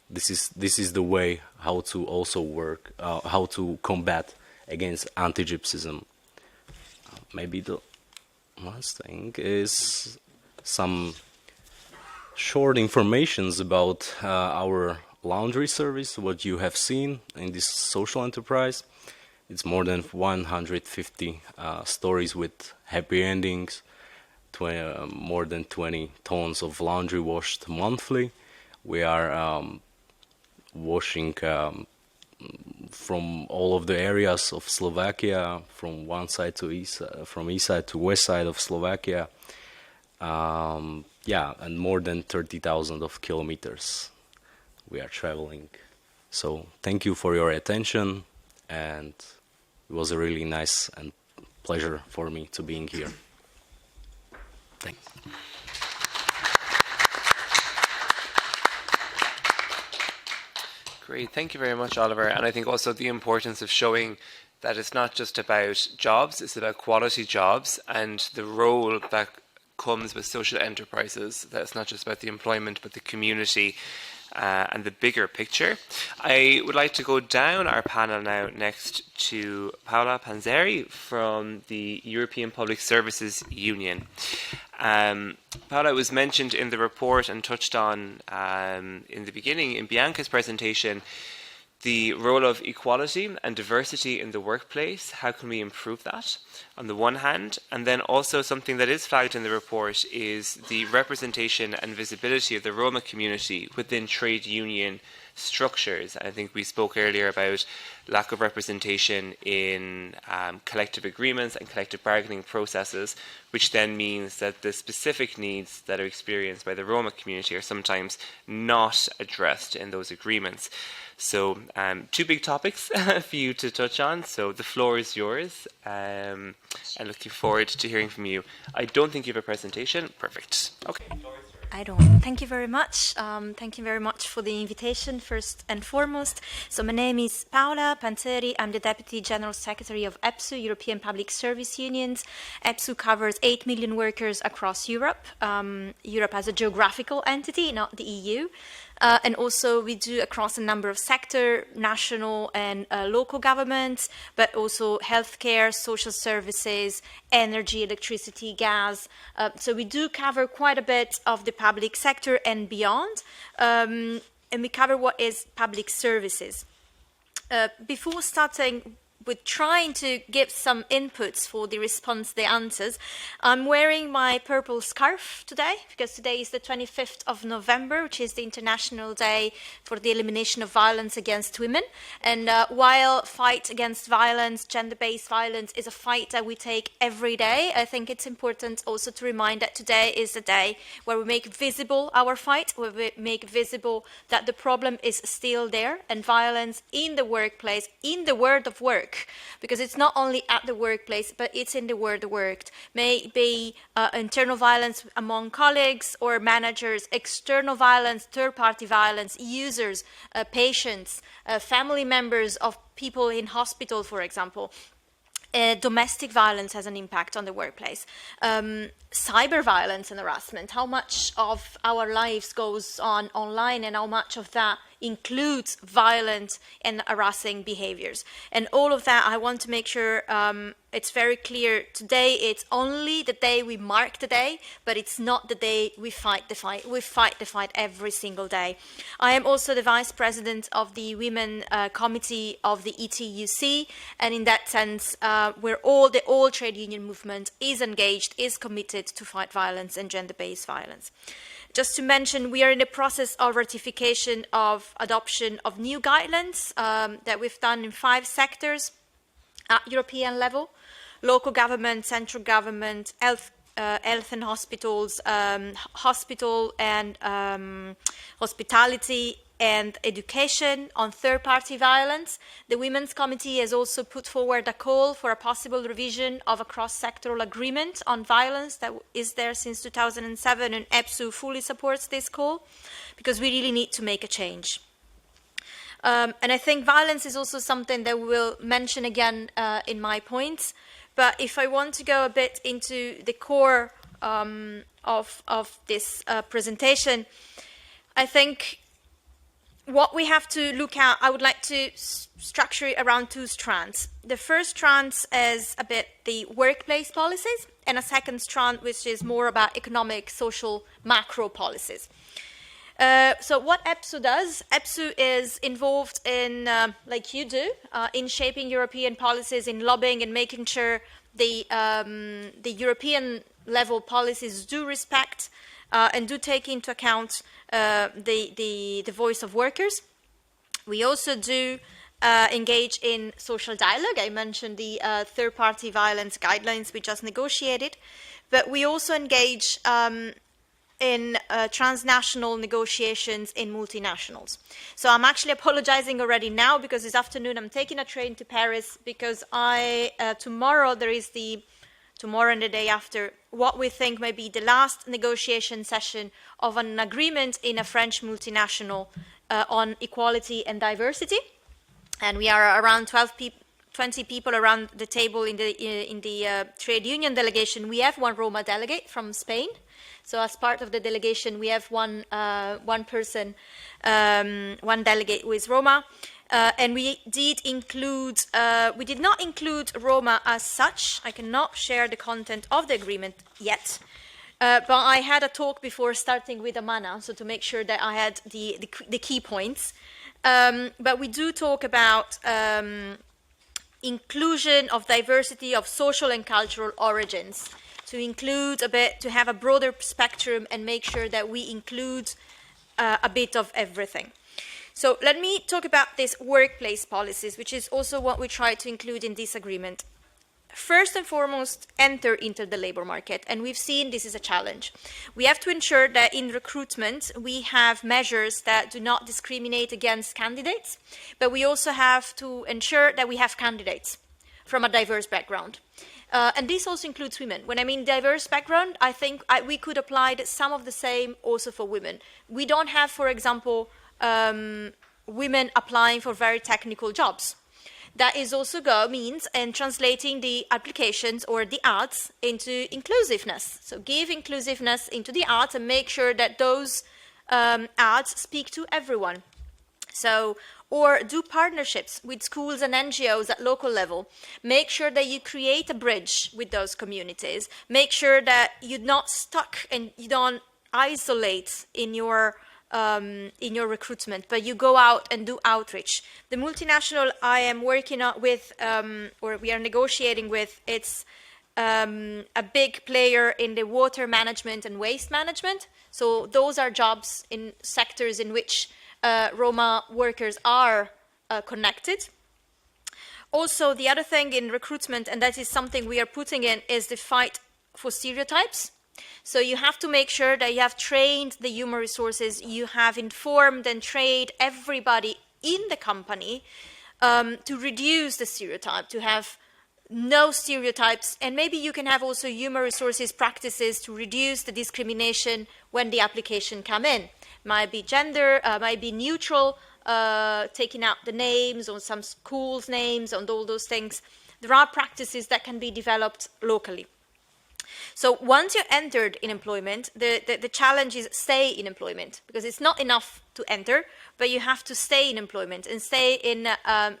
Speaker 6: this is the way how to also work, how to combat against anti-gypsyism. Maybe the last thing is some short informations about our laundry service, what you have seen in this social enterprise. It's more than 150 stories with happy endings, more than 20 tons of laundry washed monthly. We are washing from all of the areas of Slovakia, from one side to east, from east side to west side of Slovakia. Yeah, and more than 30,000 of kilometers we are traveling. So thank you for your attention, and it was a really nice and pleasure for me to being here. Thanks.
Speaker 4: Great, thank you very much, Oliver. And I think also the importance of showing that it's not just about jobs, it's about quality jobs and the role that comes with social enterprises, that it's not just about the employment but the community and the bigger picture. I would like to go down our panel now next to Paola Panzeri from the European Public Services Union. Paola was mentioned in the report and touched on in the beginning in Bianca's presentation the role of equality and diversity in the workplace. How can we improve that on the one hand? And then also something that is flagged in the report is the representation and visibility of the Roma community within trade union structures. I think we spoke earlier about lack of representation in collective agreements and collective bargaining processes, which then means that the specific needs that are experienced by the Roma community are sometimes not addressed in those agreements. So two big topics for you to touch on. So the floor is yours, and looking forward to hearing from you. I don't think you have a presentation. Perfect. Okay.
Speaker 12: I don't. Thank you very much. Thank you very much for the invitation, first and foremost. So my name is Paola Panzeri. I'm the Deputy General Secretary of EPSU, European Public Service Unions. EPSU covers 8 million workers across Europe. Europe as a geographical entity, not the EU. And also we do across a number of sectors, national and local governments, but also healthcare, social services, energy, electricity, gas. So we do cover quite a bit of the public sector and beyond. And we cover what is public services. Before starting with trying to give some inputs for the response, the answers, I'm wearing my purple scarf today because today is the 25th of November, which is the International Day for the Elimination of Violence Against Women. And while fight against violence, gender-based violence, is a fight that we take every day, I think it's important also to remind that today is the day where we make visible our fight, where we make visible that the problem is still there, and violence in the workplace, in the world of work, because it's not only at the workplace, but it's in the world worked. May it be internal violence among colleagues or managers, external violence, third-party violence, users, patients, family members of people in hospital, for example. Domestic violence has an impact on the workplace. Cyber violence and harassment, how much of our lives goes on online and how much of that includes violent and harassing behaviors. And all of that, I want to make sure it's very clear. Today, it's only the day we mark the day, but it's not the day we fight the fight. We fight the fight every single day. I am also the Vice President of the Women Committee of the ETUC, and in that sense, where the all trade union movement is engaged, is committed to fight violence and gender-based violence. Just to mention, we are in the process of ratification of adoption of new guidelines that we've done in 5 sectors at European level: local government, central government, health and hospitals, hospital and hospitality, and education on third-party violence. The Women's Committee has also put forward a call for a possible revision of a cross-sectoral agreement on violence that is there since 2007, and EPSU fully supports this call because we really need to make a change. And I think violence is also something that we'll mention again in my points. But if I want to go a bit into the core of this presentation, I think what we have to look at, I would like to structure it around two strands. The first strand is a bit the workplace policies, and a second strand which is more about economic, social, macro policies. So what EPSU does, EPSU is involved in, like you do, in shaping European policies, in lobbying and making sure the European level policies do respect and do take into account the voice of workers. We also do engage in social dialogue. I mentioned the third-party violence guidelines we just negotiated, but we also engage in transnational negotiations in multinationals. So I'm actually apologizing already now because this afternoon I'm taking a train to Paris because tomorrow there is tomorrow and the day after, what we think may be the last negotiation session of an agreement in a French multinational on equality and diversity. And we are around 20 people around the table in the trade union delegation. We have one Roma delegate from Spain. So as part of the delegation, we have one person, one delegate who is Roma. And we did not include Roma as such. I cannot share the content of the agreement yet. But I had a talk before starting with Amana, so to make sure that I had the key points. But we do talk about inclusion of diversity of social and cultural origins, to include a bit, to have a broader spectrum and make sure that we include a bit of everything. So let me talk about these workplace policies, which is also what we try to include in this agreement. First and foremost, enter into the labor market. And we've seen this is a challenge. We have to ensure that in recruitment, we have measures that do not discriminate against candidates, but we also have to ensure that we have candidates from a diverse background. And this also includes women. When I mean diverse background, I think we could apply some of the same also for women. We don't have, for example, women applying for very technical jobs. That is also means in translating the applications or the ads into inclusiveness. So give inclusiveness into the ads and make sure that those ads speak to everyone. So, or do partnerships with schools and NGOs at local level. Make sure that you create a bridge with those communities. Make sure that you're not stuck and you don't isolate in your recruitment, but you go out and do outreach. The multinational I am working with, or we are negotiating with, it's a big player in the water management and waste management. So those are jobs in sectors in which Roma workers are connected. Also, the other thing in recruitment, and that is something we are putting in, is the fight for stereotypes. So you have to make sure that you have trained the human resources, you have informed and trained everybody in the company to reduce the stereotype, to have no stereotypes, and maybe you can have also human resources practices to reduce the discrimination when the application come in. Might be gender, might be neutral, taking out the names on some schools' names, on all those things. There are practices that can be developed locally. So once you're entered in employment, the challenge is stay in employment, because it's not enough to enter, but you have to stay in employment, and stay in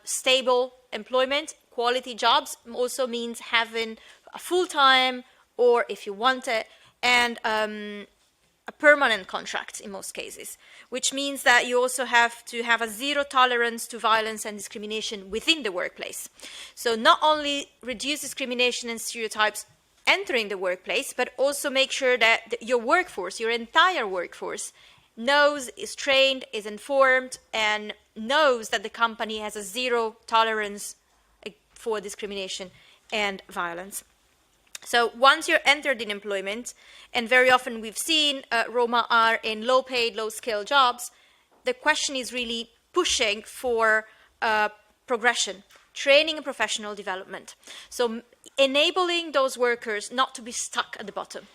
Speaker 12: stable employment. Quality jobs also means having a full-time, or if you want it, and a permanent contract in most cases, which means that you also have to have a zero tolerance to violence and discrimination within the workplace. So not only reduce discrimination and stereotypes entering the workplace, but also make sure that your workforce, your entire workforce, knows, is trained, is informed, and knows that the company has a zero tolerance for discrimination and violence. So once you're entered in employment, and very often we've seen Roma are in low-paid, low-skilled jobs, the question is really pushing for progression, training and professional development. So enabling those workers not to be stuck at the bottom,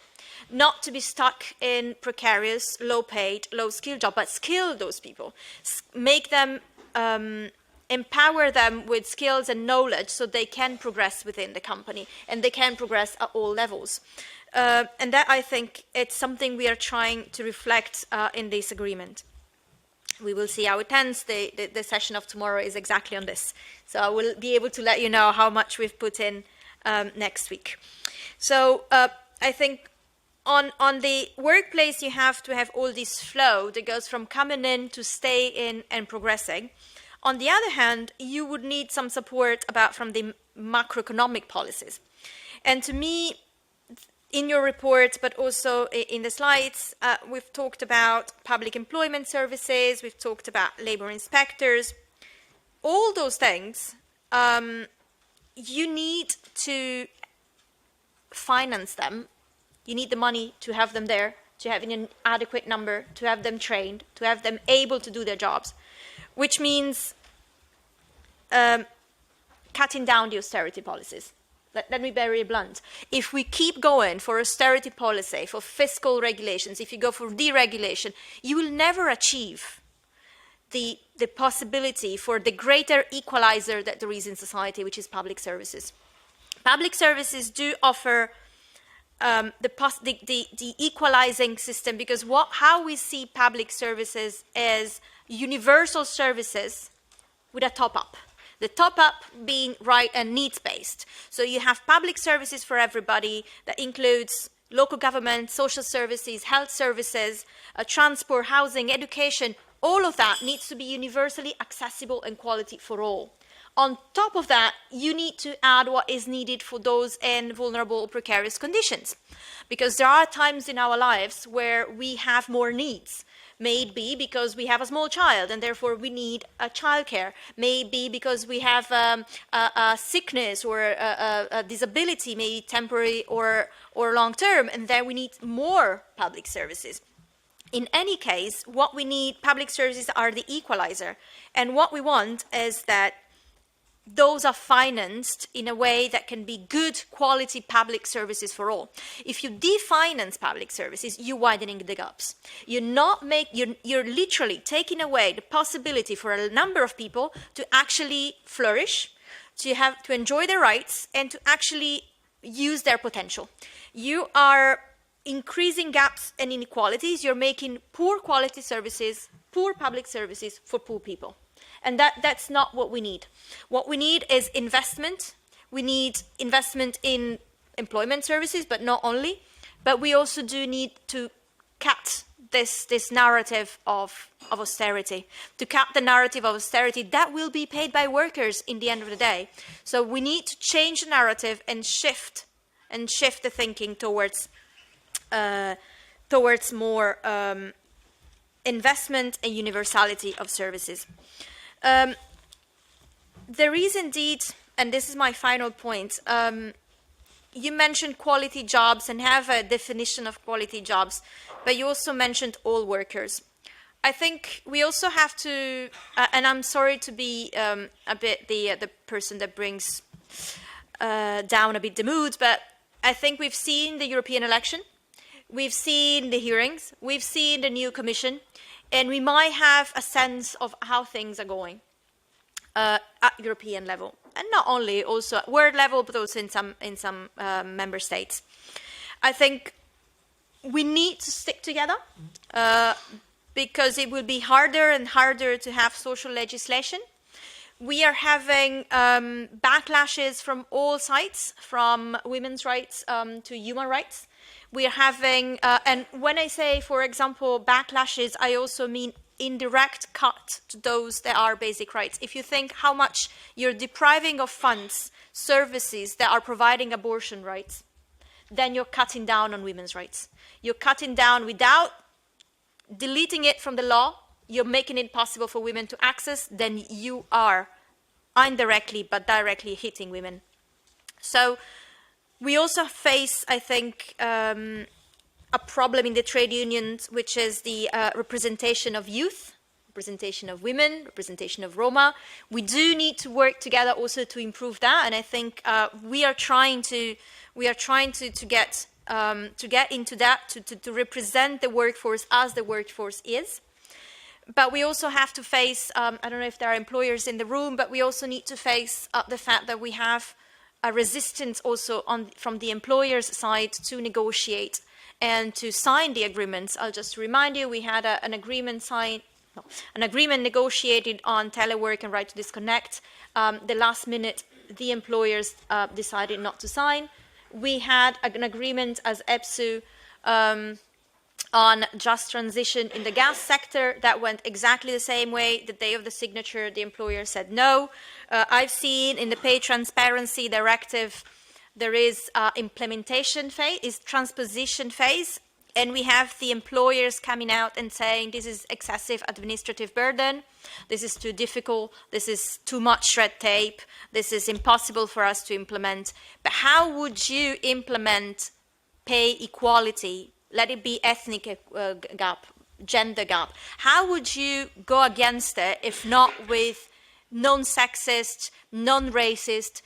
Speaker 12: not to be stuck in precarious, low-paid, low-skilled jobs, but skill those people, make them, empower them with skills and knowledge so they can progress within the company and they can progress at all levels. And that, I think, it's something we are trying to reflect in this agreement. We will see how it ends. The session of tomorrow is exactly on this. So I will be able to let you know how much we've put in next week. So I think on the workplace, you have to have all this flow that goes from coming in to stay in and progressing. On the other hand, you would need some support from the macroeconomic policies. And to me, in your report, but also in the slides, we've talked about public employment services, we've talked about labor inspectors. All those things, you need to finance them. You need the money to have them there, to have an adequate number, to have them trained, to have them able to do their jobs, which means cutting down the austerity policies. Let me be very blunt. If we keep going for austerity policy, for fiscal regulations, if you go for deregulation, you will never achieve the possibility for the greater equalizer that there is in society, which is public services. Public services do offer the equalizing system, because how we see public services as universal services with a top-up. The top-up being right and needs-based. So you have public services for everybody that includes local government, social services, health services, transport, housing, education. All of that needs to be universally accessible and quality for all. On top of that, you need to add what is needed for those in vulnerable, precarious conditions. Because there are times in our lives where we have more needs. Maybe because we have a small child and therefore we need a childcare. Maybe because we have a sickness or a disability, maybe temporary or long-term, and then we need more public services. In any case, what we need, public services are the equalizer. And what we want is that those are financed in a way that can be good quality public services for all. If you definance public services, you're widening the gaps. You're literally taking away the possibility for a number of people to actually flourish, to enjoy their rights, and to actually use their potential. You are increasing gaps and inequalities. You're making poor quality services, poor public services for poor people. And that's not what we need. What we need is investment. We need investment in employment services, but not only. But we also do need to cut this narrative of austerity, to cut the narrative of austerity that will be paid by workers in the end of the day. So we need to change the narrative and shift the thinking towards more investment and universality of services. There is indeed, and this is my final point, you mentioned quality jobs and have a definition of quality jobs, but you also mentioned all workers. I think we also have to, and I'm sorry to be a bit the person that brings down a bit the mood, but I think we've seen the European election, we've seen the hearings, we've seen the new Commission, and we might have a sense of how things are going at European level, and not only, also at world level, but also in some member states. I think we need to stick together because it will be harder and harder to have social legislation. We are having backlashes from all sides, from women's rights to human rights. We are having, and when I say, for example, backlashes, I also mean indirect cut to those that are basic rights. If you think how much you're depriving of funds, services that are providing abortion rights, then you're cutting down on women's rights. You're cutting down without deleting it from the law, you're making it possible for women to access, then you are indirectly but directly hitting women. So we also face, I think, a problem in the trade unions, which is the representation of youth, representation of women, representation of Roma. We do need to work together also to improve that, and I think we are trying to get into that, to represent the workforce as the workforce is. But we also have to face, I don't know if there are employers in the room, but we also need to face the fact that we have a resistance also from the employer's side to negotiate and to sign the agreements. I'll just remind you, we had an agreement negotiated on telework and right to disconnect. The last minute, the employers decided not to sign. We had an agreement as EPSU on just transition in the gas sector that went exactly the same way. The day of the signature, the employer said no. I've seen in the pay transparency directive, there is implementation phase, is transposition phase, and we have the employers coming out and saying this is excessive administrative burden, this is too difficult, this is too much red tape, this is impossible for us to implement. But how would you implement pay equality? Let it be ethnic gap, gender gap. How would you go against it if not with non-sexist, non-racist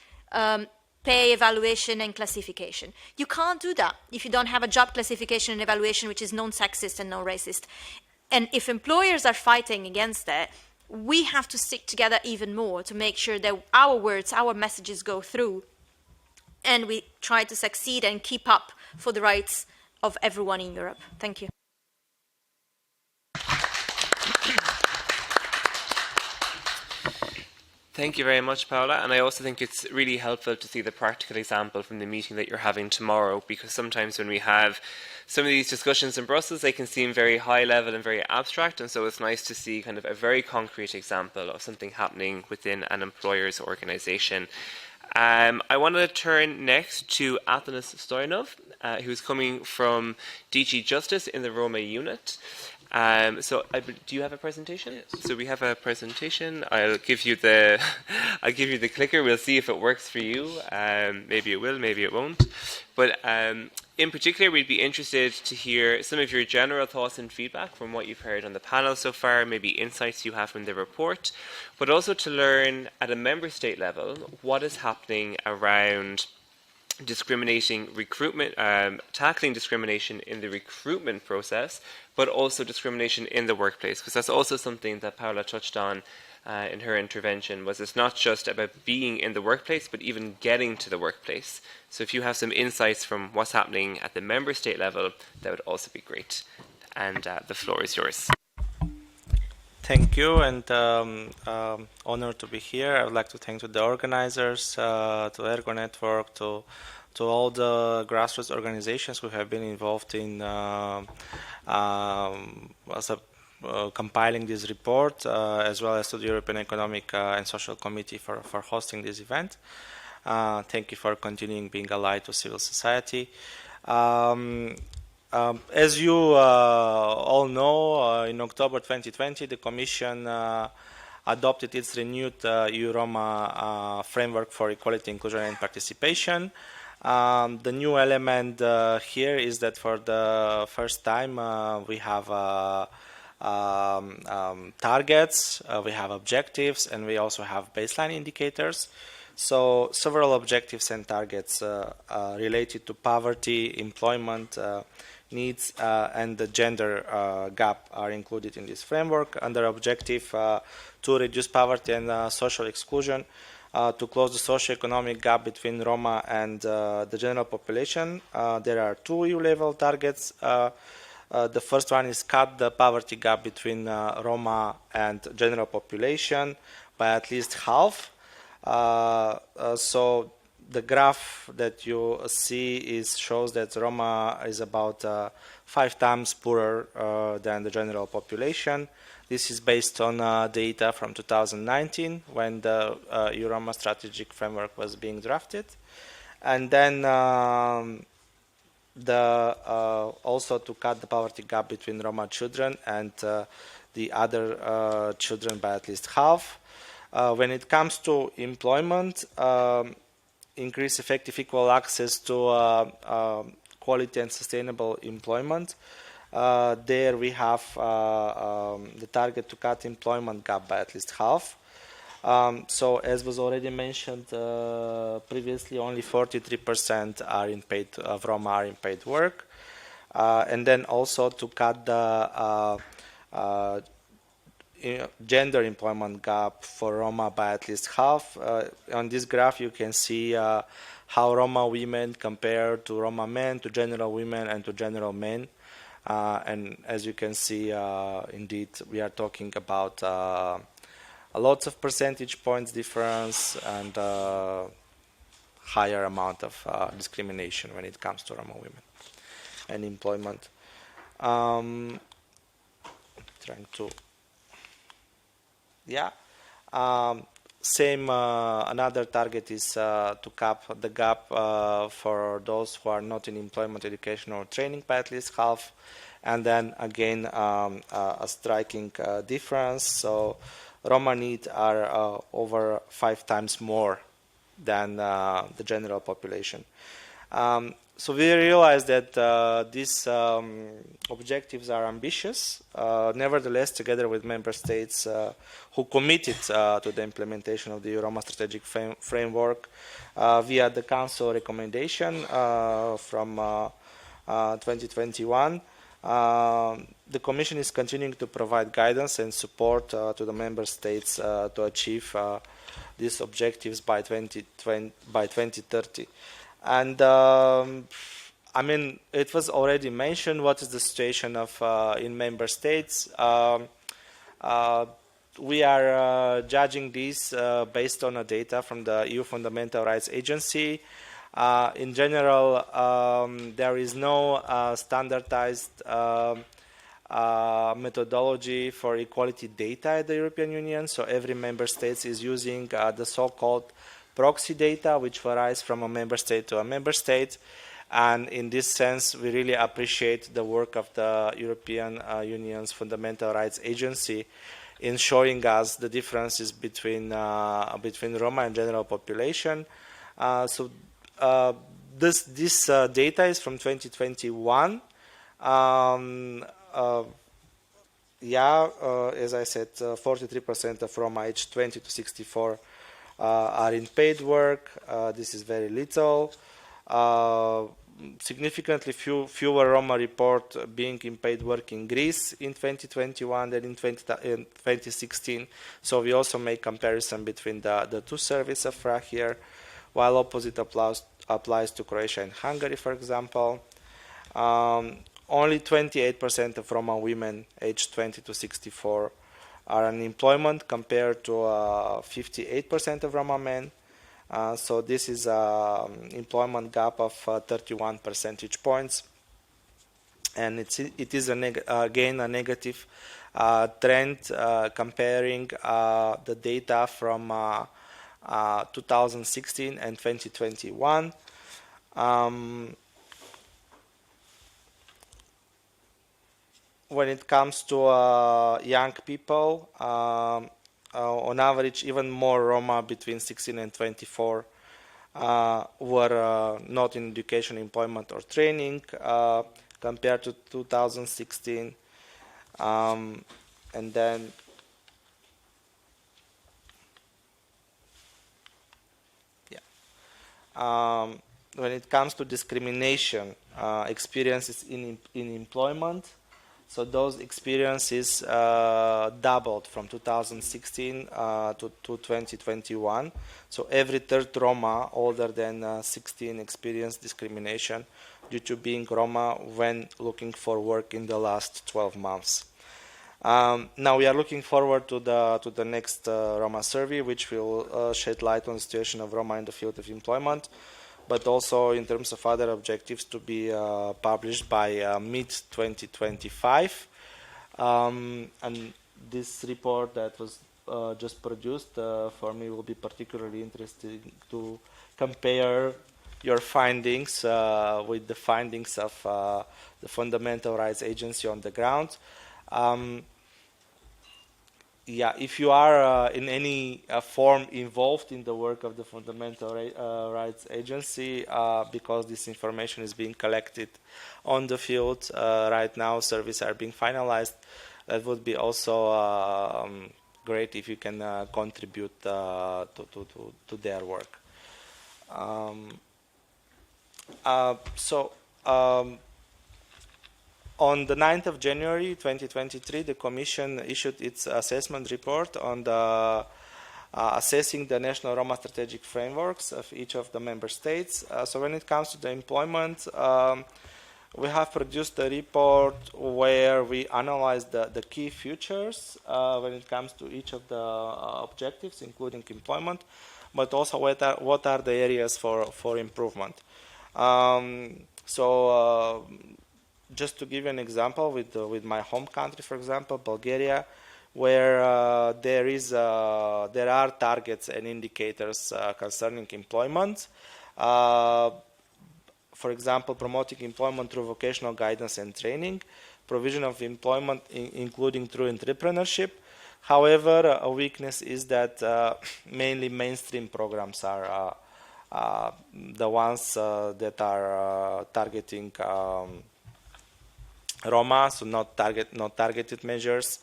Speaker 12: pay evaluation and classification? You can't do that if you don't have a job classification and evaluation which is non-sexist and non-racist. And if employers are fighting against it, we have to stick together even more to make sure that our words, our messages go through, and we try to succeed and keep up for the rights of everyone in Europe. Thank you.
Speaker 4: Thank you very much, Paola. And I also think it's really helpful to see the practical example from the meeting that you're having tomorrow, because sometimes when we have some of these discussions in Brussels, they can seem very high level and very abstract. And so it's nice to see kind of a very concrete example of something happening within an employer's organization. I want to turn next to Athanas Stoyanov, who's coming from DG Justice in the Roma unit. Do you have a presentation? Yes. So we have a presentation. I'll give you the clicker. We'll see if it works for you. Maybe it will, maybe it won't. But in particular, we'd be interested to hear some of your general thoughts and feedback from what you've heard on the panel so far, maybe insights you have from the report, but also to learn at a member state level what is happening around discriminating recruitment, tackling discrimination in the recruitment process, but also discrimination in the workplace, because that's also something that Paola touched on in her intervention. Was it's not just about being in the workplace, but even getting to the workplace. So if you have some insights from what's happening at the member state level, that would also be great. And the floor is yours.
Speaker 13: Thank you, and honored to be here. I would like to thank the organizers, to ERGO Network, to all the grassroots organizations who have been involved in compiling this report, as well as to the European Economic and Social Committee for hosting this event. Thank you for continuing being allied to civil society. As you all know, in October 2020, the Commission adopted its renewed EU-Roma framework for equality, inclusion and participation. The new element here is that for the first time we have targets, we have objectives, and we also have baseline indicators. So several objectives and targets related to poverty, employment, needs, and the gender gap are included in this framework. Under objective to reduce poverty and social exclusion, to close the socio-economic gap between Roma and the general population, there are two EU-level targets. The first one is cut the poverty gap between Roma and general population by at least half. So the graph that you see shows that Roma is about 5 times poorer than the general population. This is based on data from 2019 when the EU-Roma strategic framework was being drafted. And then also to cut the poverty gap between Roma children and the other children by at least half. When it comes to employment, increase effective equal access to quality and sustainable employment. There we have the target to cut employment gap by at least half. So as was already mentioned previously, only 43% are in paid of Roma are in paid work, and then also to cut the gender employment gap for Roma by at least half. On this graph, you can see how Roma women compare to Roma men, to general women, and to general men. And as you can see, indeed, we are talking about lots of percentage points difference and higher amount of discrimination when it comes to Roma women and employment. Trying to, yeah. Same, another target is to cap the gap for those who are not in employment, education, or training by at least half. And then again, a striking difference. So Roma needs are over 5 times more than the general population. So we realize that these objectives are ambitious. Nevertheless, together with member states who committed to the implementation of the Roma strategic framework via the Council recommendation from 2021, the Commission is continuing to provide guidance and support to the member states to achieve these objectives by 2030. And I mean, it was already mentioned what is the situation of in member states. We are judging this based on the data from the EU Fundamental Rights Agency. In general, there is no standardized methodology for equality data at the European Union. So every member state is using the so-called proxy data, which varies from a member state to a member state. And in this sense, we really appreciate the work of the European Union's Fundamental Rights Agency in showing us the differences between Roma and general population. So this data is from 2021. As I said, 43% of Roma aged 20 to 64 are in paid work. This is very little. Significantly fewer Roma report being in paid work in Greece in 2021 than in 2016. So we also make comparison between the two surveys of FRA here, while opposite applies to Croatia and Hungary, for example. Only 28% of Roma women aged 20 to 64 are in employment compared to 58% of Roma men. So this is an employment gap of 31 percentage points. And it is again a negative trend comparing the data from 2016 and 2021. When it comes to young people, on average, even more Roma between 16 and 24 were not in education, employment, or training compared to 2016. And then when it comes to discrimination experiences in employment, so those experiences doubled from 2016 to 2021. So every third Roma older than 16 experienced discrimination due to being Roma when looking for work in the last 12 months. Now we are looking forward to the next Roma survey, which will shed light on the situation of Roma in the field of employment, but also in terms of other objectives to be published by mid-2025. And this report that was just produced for me will be particularly interesting to compare your findings with the findings of the Fundamental Rights Agency on the ground. yeah, if you are in any form involved in the work of the Fundamental Rights Agency, because this information is being collected on the field right now, surveys are being finalized, that would be also great if you can contribute to their work. On the 9th of January 2023, the Commission issued its assessment report on the assessing the national Roma strategic frameworks of each of the member states. So when it comes to the employment, we have produced a report where we analyze the key features when it comes to each of the objectives, including employment, but also what are the areas for improvement. Just to give you an example, with my home country, for example, Bulgaria, where there are targets and indicators concerning employment. For example, promoting employment through vocational guidance and training, provision of employment including through entrepreneurship. However, a weakness is that mainly mainstream programs are the ones that are targeting Roma, so not targeted measures,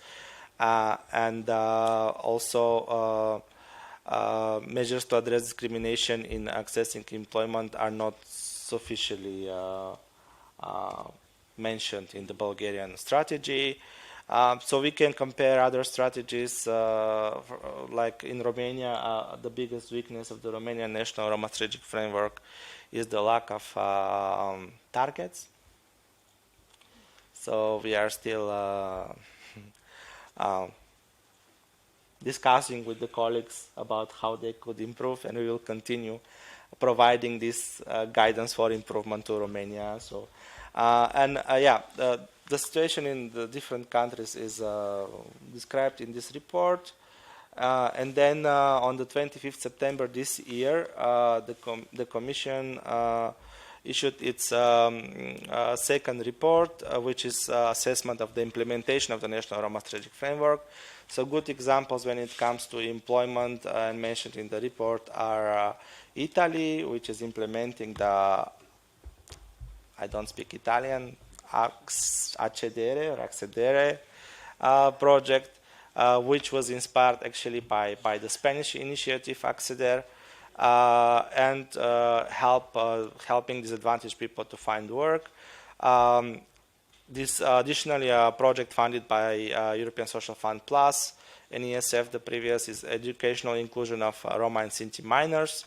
Speaker 13: and also measures to address discrimination in accessing employment are not sufficiently mentioned in the Bulgarian strategy. So we can compare other strategies, like in Romania, the biggest weakness of the Romanian National Roma Strategic Framework is the lack of targets. So we are still discussing with the colleagues about how they could improve, and we will continue providing this guidance for improvement to Romania. So, the situation in the different countries is described in this report. And then on the 25th September this year, the Commission issued its second report, which is assessment of the implementation of the National Roma Strategic Framework. So good examples when it comes to employment and mentioned in the report are Italy, which is implementing the, I don't speak Italian, Accedere project, which was inspired actually by the Spanish initiative Acceder, and helping disadvantaged people to find work. This additionally a project funded by European Social Fund Plus and ESF, the previous, is educational inclusion of Roma and Sinti minors,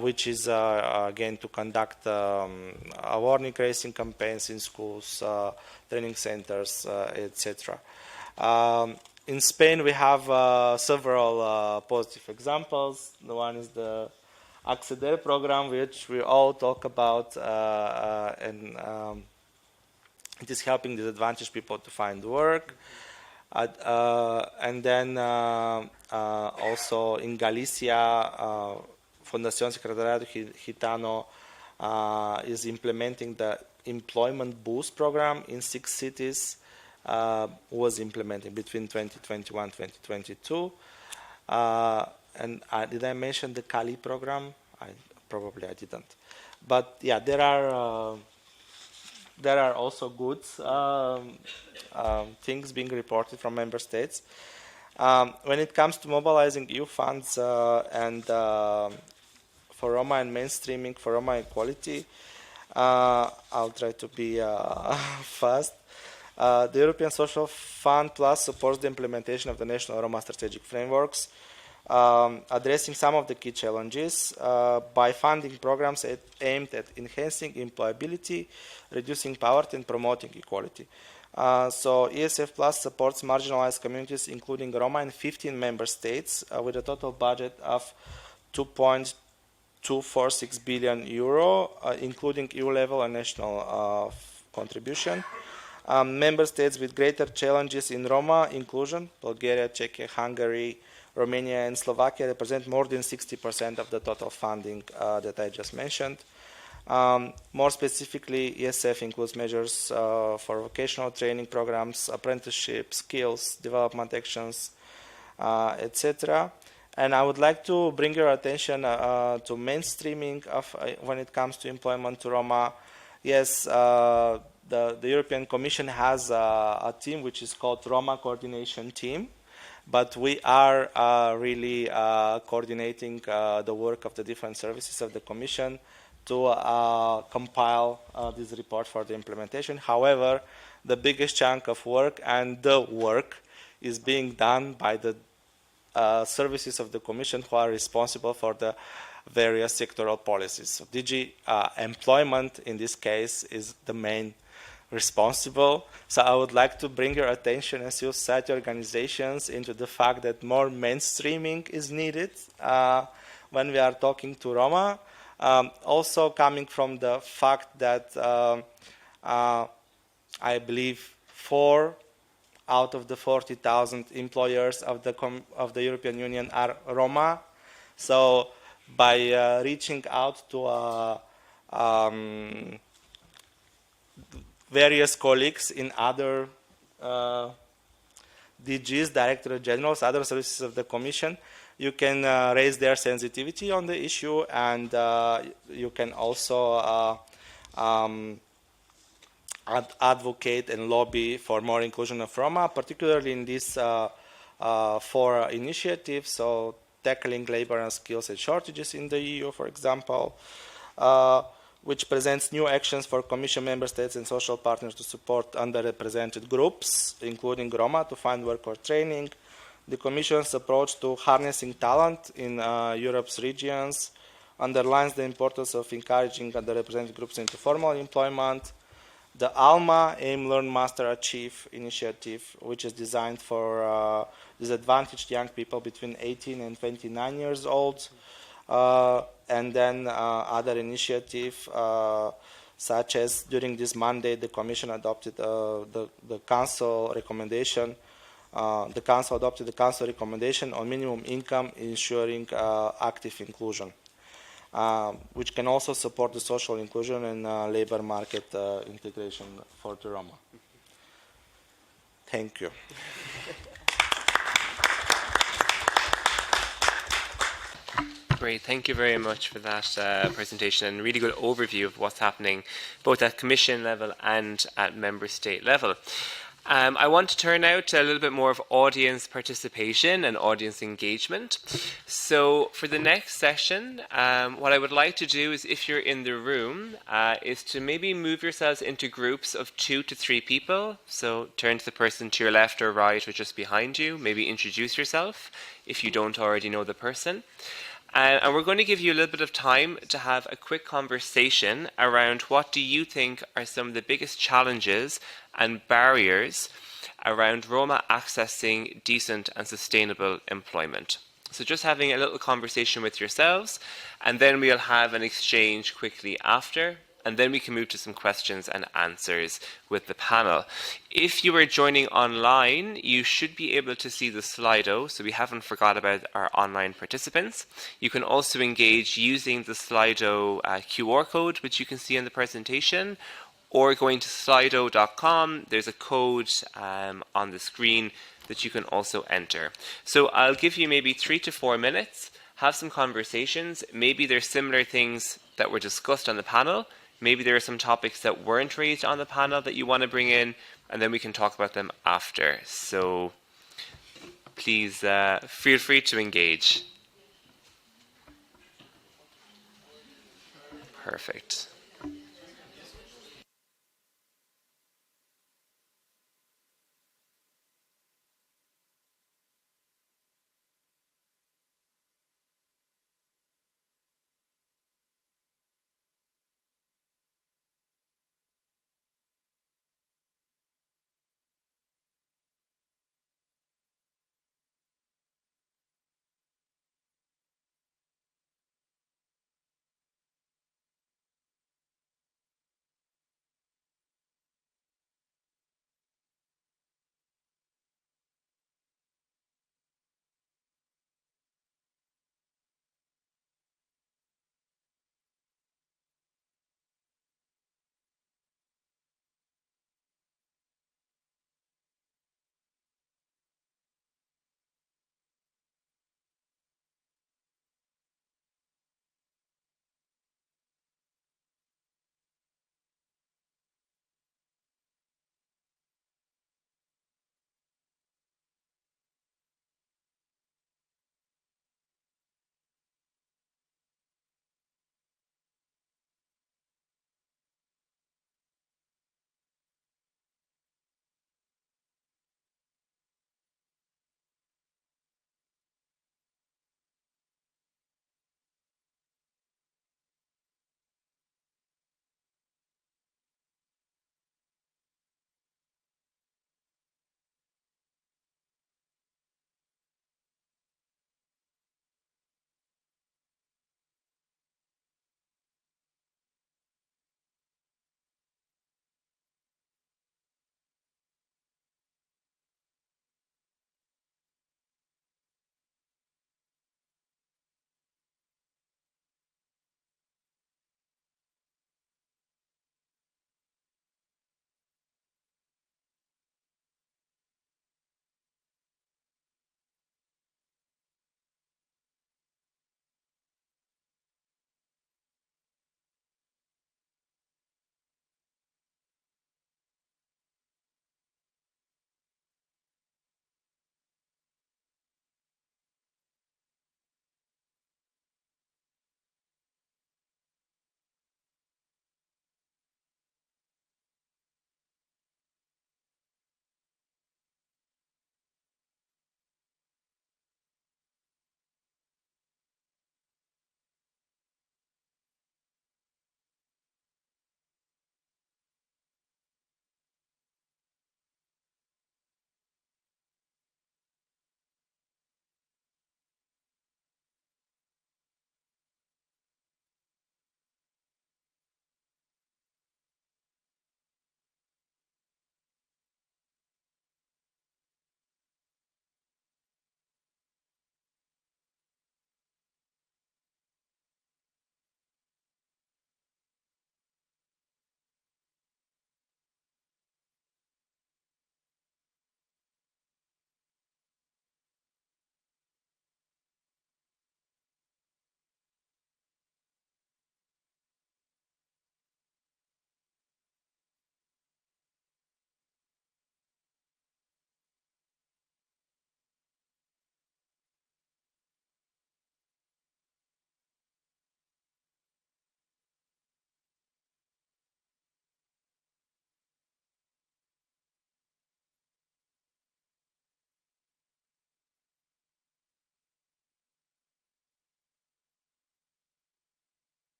Speaker 13: which is again to conduct awareness raising campaigns in schools, training centers, etc. In Spain, we have several positive examples. The one is the Acceder program, which we all talk about, and it is helping disadvantaged people to find work. And then also in Galicia, Fundación Secretariado Gitano is implementing the Employment Boost program in 6 cities. Was implemented between 2021 and 2022. And did I mention the Cali program? Probably I didn't. But yeah, there are also good things being reported from member states. When it comes to mobilizing EU funds and for Roma and mainstreaming for Roma equality, I'll try to be fast. The European Social Fund Plus supports the implementation of the National Roma Strategic Frameworks, addressing some of the key challenges by funding programs aimed at enhancing employability, reducing poverty, and promoting equality. So ESF Plus supports marginalized communities, including Roma, in 15 member states, with a total budget of €2.246 billion, including EU level and national contribution. Member states with greater challenges in Roma inclusion, Bulgaria, Czechia, Hungary, Romania, and Slovakia, represent more than 60% of the total funding that I just mentioned. More specifically, ESF includes measures for vocational training programs, apprenticeship, skills, development actions, etc. And I would like to bring your attention to mainstreaming of when it comes to employment to Roma. Yes, the European Commission has a team which is called Roma Coordination Team, but we are really coordinating the work of the different services of the Commission to compile this report for the implementation. However, the biggest chunk of work and the work is being done by the services of the Commission who are responsible for the various sectoral policies. So DG Employment, in this case, is the main responsible. So I would like to bring your attention as you set organizations into the fact that more mainstreaming is needed when we are talking to Roma. Also coming from the fact that I believe 4 out of the 40,000 employers of the European Union are Roma. So by reaching out to various colleagues in other DGs, Directorate Generals, other services of the Commission, you can raise their sensitivity on the issue, and you can also advocate and lobby for more inclusion of Roma, particularly in these 4 initiatives, so tackling labor and skills and shortages in the EU, for example, which presents new actions for Commission member states and social partners to support underrepresented groups, including Roma, to find work or training. The Commission's approach to harnessing talent in Europe's regions underlines the importance of encouraging underrepresented groups into formal employment. The ALMA, Aim, Learn, Master, Achieve initiative, which is designed for disadvantaged young people between 18 and 29 years old. And then other initiatives, such as during this Monday, the Commission adopted the Council recommendation. The Council adopted the Council recommendation on minimum income ensuring active inclusion, which can also support the social inclusion and labor market integration for the Roma. Thank you.
Speaker 4: Great, thank you very much for that presentation and really good overview of what's happening both at Commission level and at Member State level. I want to turn now to a little bit more of audience participation and audience engagement. So for the next session, what I would like to do is, if you're in the room, is to maybe move yourselves into groups of 2 to 3 people. So turn to the person to your left or right or just behind you. Maybe introduce yourself if you don't already know the person. And we're going to give you a little bit of time to have a quick conversation around what do you think are some of the biggest challenges and barriers around Roma accessing decent and sustainable employment. So just having a little conversation with yourselves, and then we'll have an exchange quickly after, and then we can move to some questions and answers with the panel. If you are joining online, you should be able to see the Slido, so we haven't forgot about our online participants. You can also engage using the Slido QR code, which you can see in the presentation, or going to slido.com. There's a code on the screen that you can also enter. So I'll give you maybe 3 to 4 minutes, have some conversations. Maybe there's similar things that were discussed on the panel. Maybe there are some topics that weren't raised on the panel that you want to bring in, and then we can talk about them after. So please feel free to engage. Perfect.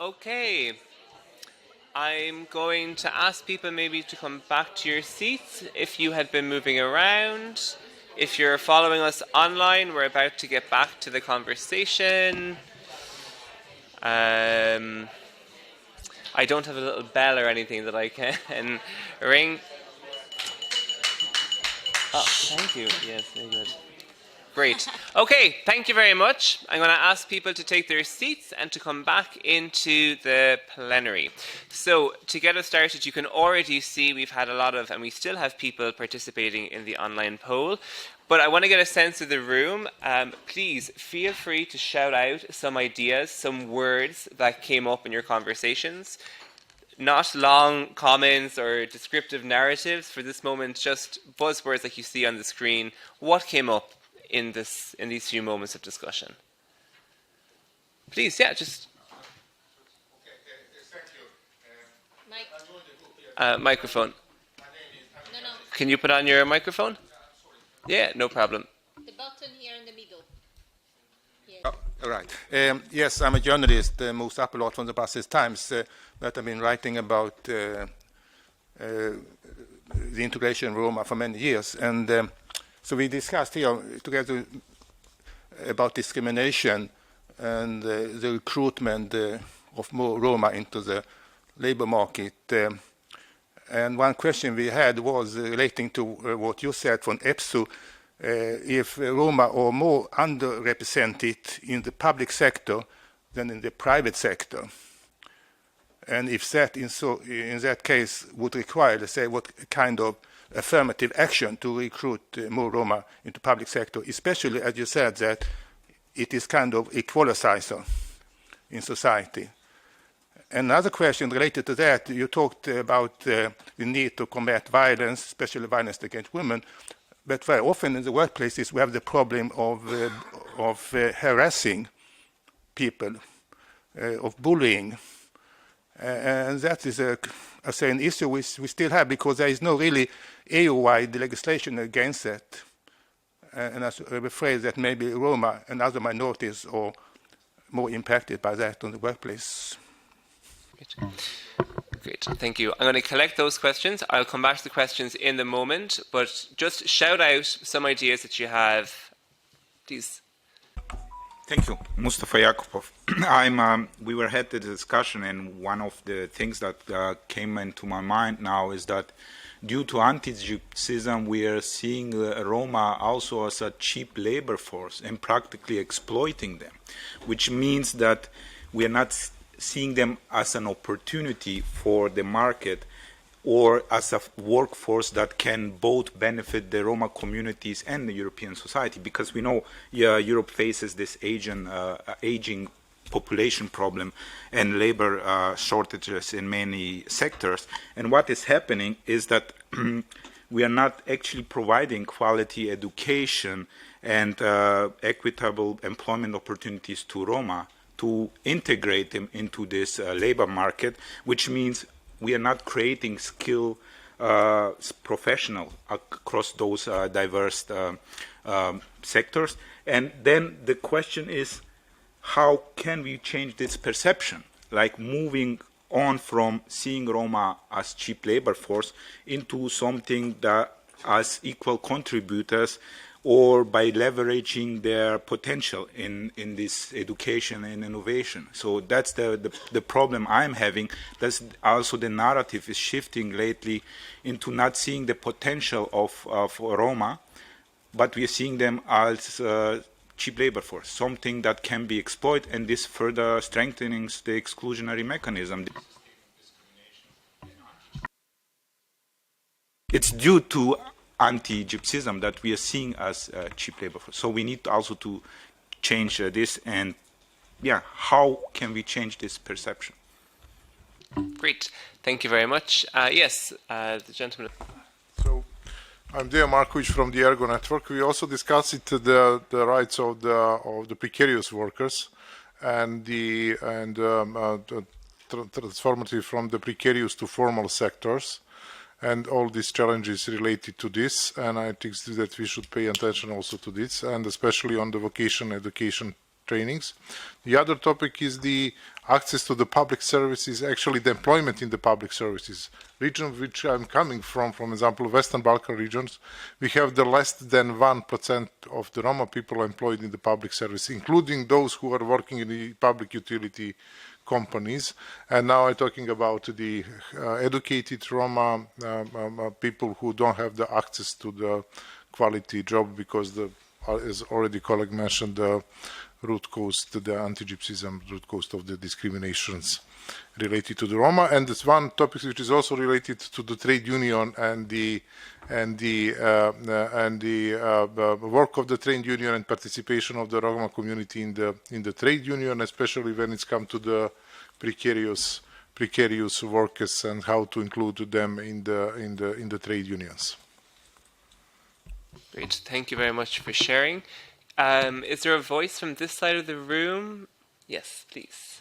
Speaker 4: Okay. I'm going to ask people maybe to come back to your seats if you had been moving around. If you're following us online, we're about to get back to the conversation. I don't have a little bell or anything that I can ring. Oh, thank you. Yes, very good. Great. Okay, thank you very much. I'm going to ask people to take their seats and to come back into the plenary. So, to get us started, you can already see we've had a lot of, and we still have people participating in the online poll. But I want to get a sense of the room. Please feel free to shout out some ideas, some words that came up in your conversations. Not long comments or descriptive narratives for this moment, just buzzwords like you see on the screen. What came up in these few moments of discussion? Please, yeah, just microphone. Can you put on your microphone? Yeah, no problem.
Speaker 12: The button here in the middle.
Speaker 14: All right. Yes, I'm a journalist, moved up a lot from the Brussels Times, that I've been writing about the integration of Roma for many years. And so we discussed here together about discrimination and the recruitment of more Roma into the labor market. And one question we had was relating to what you said from EPSU, if Roma are more underrepresented in the public sector than in the private sector. And if that in that case would require, let's say, what kind of affirmative action to recruit more Roma into public sector, especially as you said that it is kind of equalizer in society. Another question related to that, you talked about the need to combat violence, especially violence against women, but very often in the workplaces we have the problem of harassing people, of bullying. And that is an issue we still have because there is no really EU-wide legislation against that. And I'm afraid that maybe Roma and other minorities are more impacted by that on the workplace.
Speaker 4: Great, thank you. I'm going to collect those questions. I'll come back to the questions in the moment, but just shout out some ideas that you have, please.
Speaker 15: Thank you, Mustafa Yakupov. We were had the discussion, and one of the things that came into my mind now is that due to antigypsyism, we are seeing Roma also as a cheap labor force and practically exploiting them, which means that we are not seeing them as an opportunity for the market or as a workforce that can both benefit the Roma communities and the European society, because we know Europe faces this aging population problem and labor shortages in many sectors. And what is happening is that we are not actually providing quality education and equitable employment opportunities to Roma to integrate them into this labor market, which means we are not creating skilled professionals across those diverse sectors. And then the question is, how can we change this perception? Like moving on from seeing Roma as cheap labor force into something that as equal contributors, or by leveraging their potential in this education and innovation. So that's the problem I'm having. That's also the narrative is shifting lately into not seeing the potential of Roma, but we are seeing them as cheap labor force, something that can be exploited, and this further strengthens the exclusionary mechanism. It's due to anti-gypsyism that we are seeing as cheap labor force. So we need also to change this, and how can we change this perception?
Speaker 4: Great, thank you very much. Yes, the gentleman.
Speaker 16: So, I'm Dejan Markovic from the ERGO Network. We also discussed the rights of the precarious workers and the transformative from the precarious to formal sectors, and all these challenges related to this. And I think that we should pay attention also to this, and especially on the vocational education trainings. The other topic is the access to the public services, actually the employment in the public services. Region which I'm coming from example, Western Balkan regions, we have the less than 1% of the Roma people employed in the public service, including those who are working in the public utility companies. And now I'm talking about the educated Roma people who don't have the access to the quality job because as already colleague mentioned, the root cause to the anti-gypsyism, root cause of the discriminations related to the Roma. And this one topic which is also related to the trade union and the work of the trade union and participation of the Roma community in the trade union, especially when it's come to the precarious workers and how to include them in the trade unions.
Speaker 4: Great, thank you very much for sharing. Is there a voice from this side of the room? Yes, please.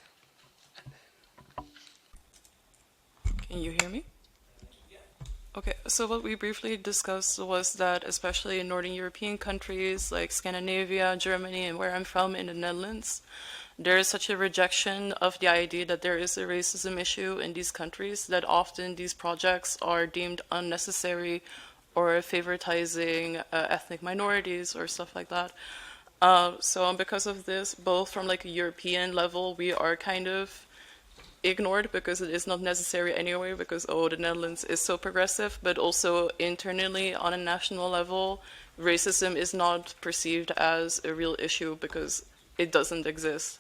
Speaker 17: Can you hear me? Okay, so what we briefly discussed was that especially in Northern European countries like Scandinavia, Germany, and where I'm from in the Netherlands, there is such a rejection of the idea that there is a racism issue in these countries that often these projects are deemed unnecessary or favoritizing ethnic minorities or stuff like that. So because of this, both from like a European level, we are kind of ignored because it is not necessary anyway because, oh, the Netherlands is so progressive, but also internally on a national level, racism is not perceived as a real issue because it doesn't exist.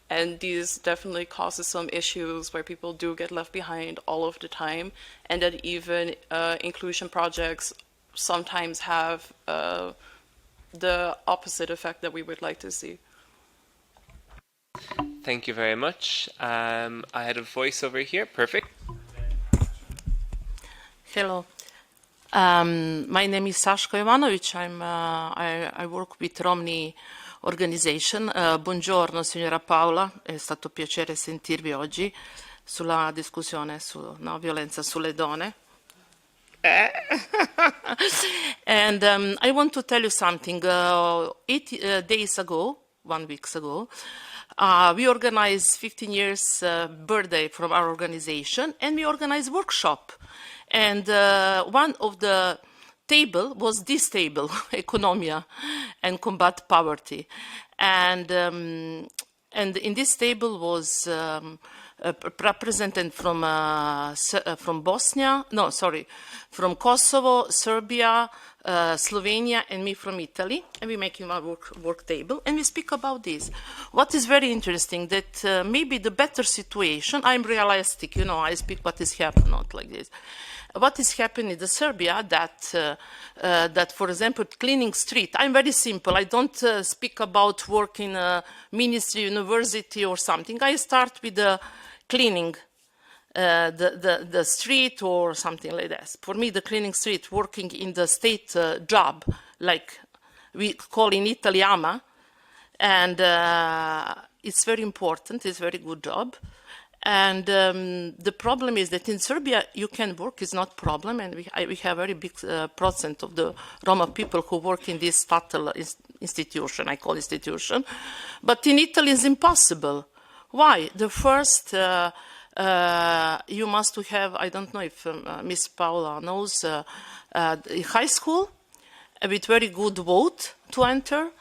Speaker 17: And these definitely causes some issues where people do get left behind all of the time, and that even inclusion projects sometimes have the opposite effect that we would like to see.
Speaker 4: Thank you very much. I had a voice over here. Perfect.
Speaker 18: Hello. My name is Saško Jovanović. I work with Romni organization. Buongiorno signora Paola, è stato piacere sentirvi oggi sulla discussione sulla violenza sulle donne. And I want to tell you something. 8 days ago, 1 week ago, we organized 15 years birthday from our organization, and we organized workshop. And one of the table was this table, Economia and Combat Poverty. And in this table was represented from from Kosovo, Serbia, Slovenia, and me from Italy, and we make a work table, and we speak about this. What is very interesting that maybe the better situation, I'm realistic, you know, I speak what is happening, not like this. What is happening in Serbia that, for example, cleaning street, I'm very simple. I don't speak about work in a ministry, university or something. I start with the cleaning the street or something like that. For me, the cleaning street, working in the state job, like we call in Italy AMA, and it's very important, it's a very good job. And the problem is that in Serbia, you can work, is not problem, and we have a very big percent of the Roma people who work in this fatal institution, I call institution. But in Italy, it's impossible. Why? The first, you must have, I don't know if Miss Paula knows, high school with very good vote to enter.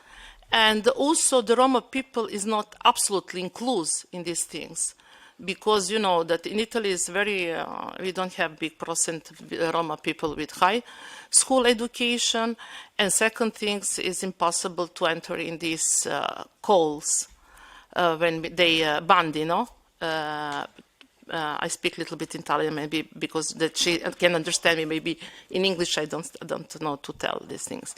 Speaker 18: And also the Roma people is not absolutely inclusive in these things. Because you know that in Italy is very, we don't have big percent of Roma people with high school education, and second things is impossible to enter in these calls when they bandi, no? I speak a little bit Italian maybe because that she can understand me. Maybe in English I don't know to tell these things.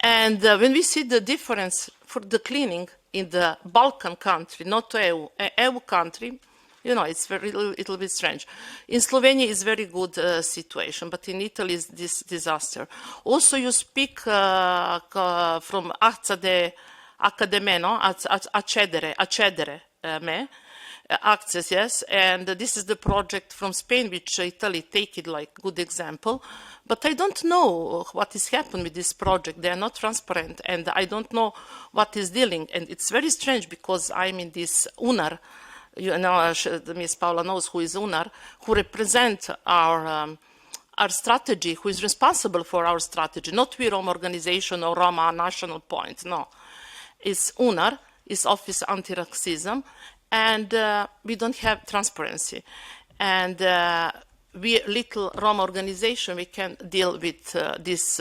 Speaker 18: And when we see the difference for the cleaning in the Balkan country, not EU country. You know, it's very little bit strange. In Slovenia, it's very good situation, but in Italy, it's this disaster. Also, you speak from accedere me. access, yes, and this is the project from Spain, which Italy take it like good example. But I don't know what is happening with this project. They are not transparent, and I don't know what is dealing. And it's very strange because I'm in this UNAR. You know, Ms. Paula knows who is UNAR, who represent our strategy, who is responsible for our strategy, not we Roma organization or Roma national point, no. It's UNAR, it's Office Anti-Racism, and we don't have transparency. And we, little Roma organization, we can deal with this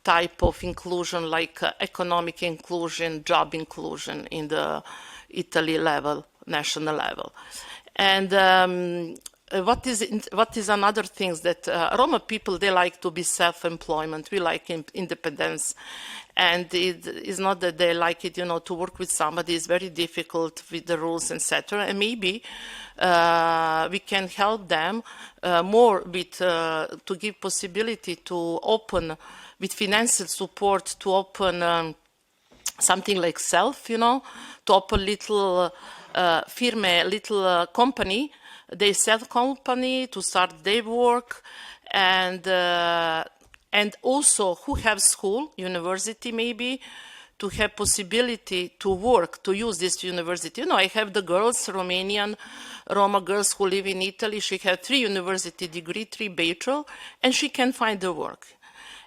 Speaker 18: type of inclusion, like economic inclusion, job inclusion in the Italy level, national level. And what is another thing that Roma people, they like to be self-employment. We like independence. And it is not that they like it, you know, to work with somebody is very difficult with the rules, etc. And maybe we can help them more with to give possibility to open with financial support to open something like CERV, you know, to open little firme, little company. They CERV company to start their work, and also who have school, university maybe, to have possibility to work, to use this university. You know, I have the girls, Romanian, Roma girls who live in Italy. She has 3 university degree, 3 bachelor, and she can find the work.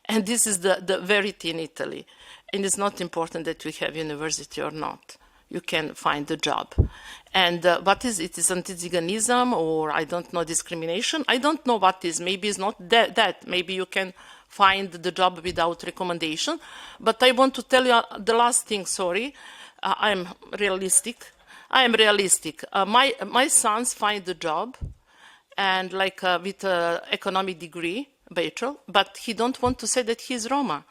Speaker 18: And this is the verity in Italy. And it's not important that we have university or not. You can find the job. And what is it? Is antigypsyism or I don't know, discrimination? I don't know what is. Maybe it's not that. Maybe you can find the job without recommendation. But I want to tell you the last thing, sorry. I'm realistic. I am realistic. My sons find the job and like with economic degree, bachelor, but he don't want to say that he's Roma.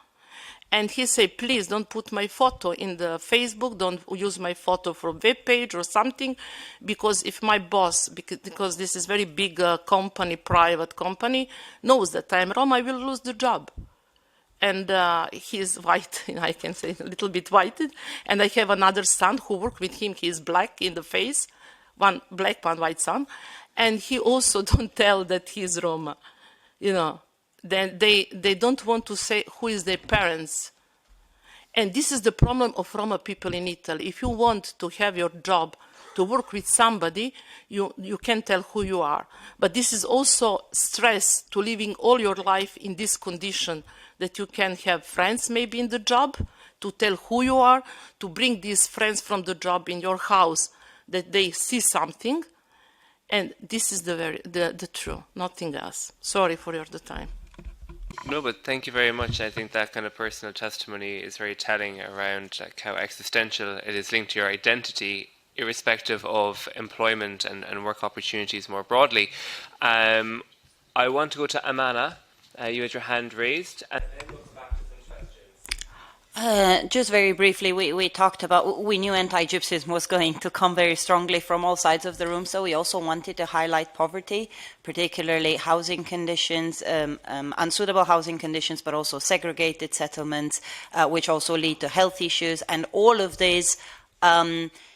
Speaker 18: And he say, please don't put my photo in the Facebook, don't use my photo for web page or something, because if my boss, because this is very big company, private company, knows that I'm Roma, I will lose the job. And he's white, I can say a little bit whited. And I have another son who worked with him, he's black in the face, one black, one white son. And he also don't tell that he's Roma, you know. Then they don't want to say who is their parents. And this is the problem of Roma people in Italy. If you want to have your job, to work with somebody, you can tell who you are. But this is also stress to living all your life in this condition, that you can have friends maybe in the job, to tell who you are, to bring these friends from the job in your house, that they see something. And this is the truth, nothing else. Sorry for your time.
Speaker 4: No, but thank you very much. I think that kind of personal testimony is very telling around like how existential it is linked to your identity, irrespective of employment and work opportunities more broadly. I want to go to Amana. You had your hand raised. And then we'll go back to some questions.
Speaker 19: Just very briefly, we talked about, we knew anti-gypsyism was going to come very strongly from all sides of the room, so we also wanted to highlight poverty, particularly housing conditions, unsuitable housing conditions, but also segregated settlements, which also lead to health issues, and all of these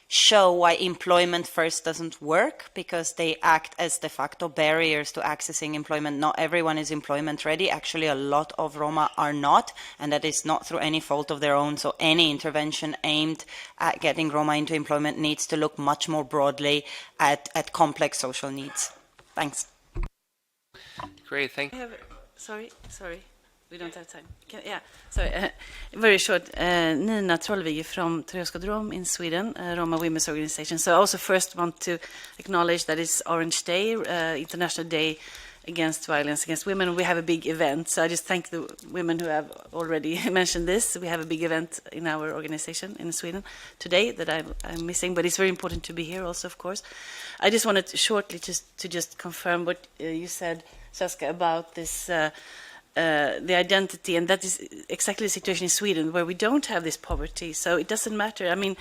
Speaker 19: show why employment first doesn't work, because they act as de facto barriers to accessing employment. Not everyone is employment ready. Actually, a lot of Roma are not, and that is not through any fault of their own. So any intervention aimed at getting Roma into employment needs to look much more broadly at complex social needs. Thanks.
Speaker 4: Great, thank you.
Speaker 20: Sorry. We don't have time. Very short. Nina Trollvig from Troskadrom in Sweden, Roma Women's Organization. So I also first want to acknowledge that it's Orange Day, International Day Against Violence Against Women. We have a big event. So I just thank the women who have already mentioned this. We have a big event in our organization in Sweden today that I'm missing, but it's very important to be here also, of course. I just wanted to shortly just confirm what you said, Saska, about this the identity, and that is exactly the situation in Sweden, where we don't have this poverty. So it doesn't matter. I mean,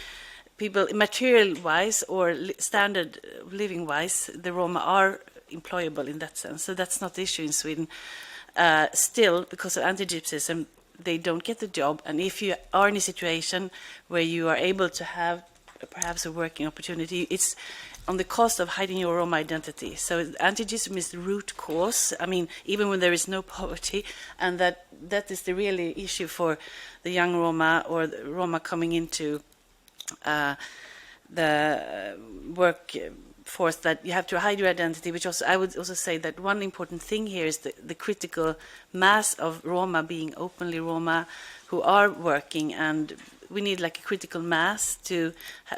Speaker 20: people, material-wise or standard living-wise, the Roma are employable in that sense. So that's not the issue in Sweden. Still, because of anti-gypsyism, they don't get the job. And if you are in a situation where you are able to have perhaps a working opportunity, it's on the cost of hiding your Roma identity. So antigypsyism is the root cause, I mean, even when there is no poverty, and that is the really issue for the young Roma or the Roma coming into the workforce, that you have to hide your identity, which also, I would also say that one important thing here is the critical mass of Roma being openly Roma who are working, and we need like a critical mass to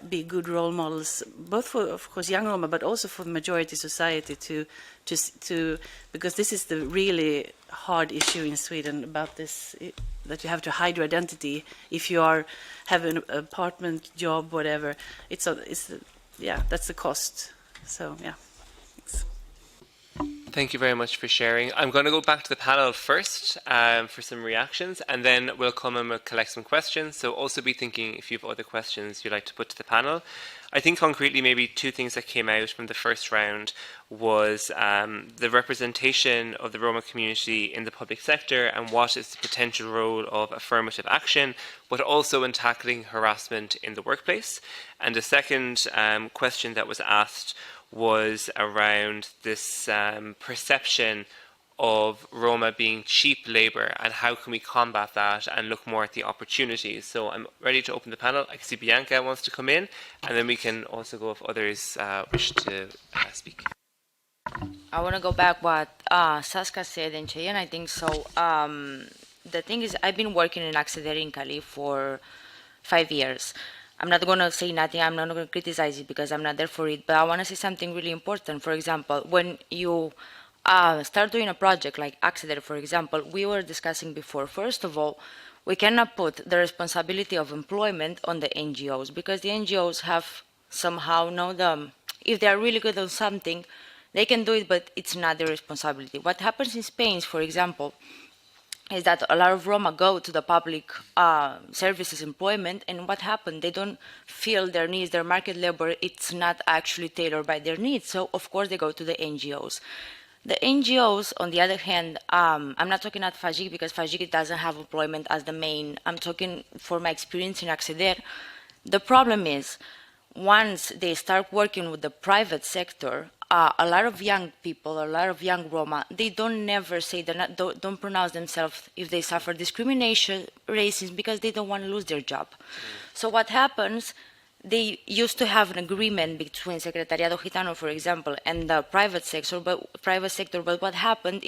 Speaker 20: be good role models, both for, of course, young Roma, but also for the majority society to because this is the really hard issue in Sweden about this, that you have to hide your identity if you have an apartment, job, whatever. Yeah, that's the cost. So yeah.
Speaker 4: Thank you very much for sharing. I'm going to go back to the panel first for some reactions, and then we'll come and we'll collect some questions. So also be thinking if you have other questions you'd like to put to the panel. I think concretely maybe two things that came out from the first round was the representation of the Roma community in the public sector and what is the potential role of affirmative action, but also in tackling harassment in the workplace. And the second question that was asked was around this perception of Roma being cheap labour and how can we combat that and look more at the opportunities. So I'm ready to open the panel. I can see Bianca wants to come in, and then we can also go if others wish to speak.
Speaker 5: I want to go back what Saska said and Cheyenne, I think so. The thing is, I've been working in Acceder in Cali for 5 years. I'm not going to say nothing, I'm not going to criticize it because I'm not there for it, but I want to say something really important. For example, when you start doing a project like Acceder, for example, we were discussing before, first of all, we cannot put the responsibility of employment on the NGOs because the NGOs have somehow if they are really good on something, they can do it, but it's not their responsibility. What happens in Spain, for example, is that a lot of Roma go to the public services employment, and what happened? They don't feel their needs, their market labor, it's not actually tailored by their needs, so of course they go to the NGOs. The NGOs, on the other hand, I'm not talking about Fajik because Fajik doesn't have employment as the main, I'm talking for my experience in Acceder. The problem is, once they start working with the private sector, a lot of young people, a lot of young Roma, they don't don't pronounce themselves if they suffer discrimination, racism, because they don't want to lose their job. So what happens, they used to have an agreement between Secretariado Gitano, for example, and the private sector, but what happened,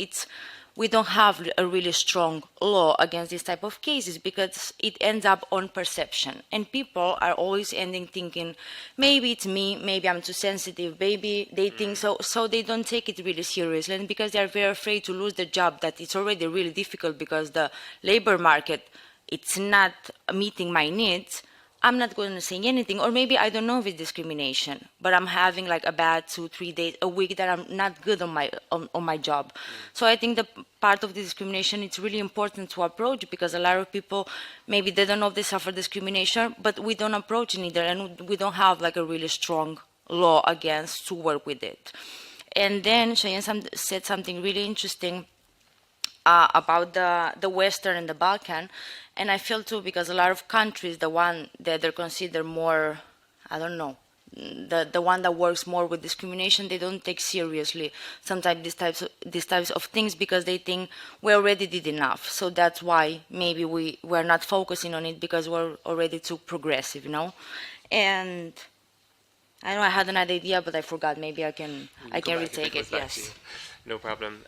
Speaker 5: we don't have a really strong law against this type of cases because it ends up on perception. And people are always ending thinking, maybe it's me, maybe I'm too sensitive, maybe they think so, so they don't take it really seriously. And because they're very afraid to lose their job, that it's already really difficult because the labor market, it's not meeting my needs, I'm not going to say anything, or maybe I don't know if it's discrimination, but I'm having like a bad 2-3 days, a week that I'm not good on my job. So I think the part of the discrimination, it's really important to approach because a lot of people, maybe they don't know if they suffer discrimination, but we don't approach it either, and we don't have like a really strong law against to work with it. And then Cheyenne said something really interesting about the Western and the Balkan. And I feel too, because a lot of countries, the one that they're considered more, I don't know, the one that works more with discrimination, they don't take seriously sometimes these types of things because they think we already did enough. So that's why maybe we're not focusing on it because we're already too progressive, you know? And I know I had another idea, but I forgot. Maybe I can retake it, yes.
Speaker 4: No problem.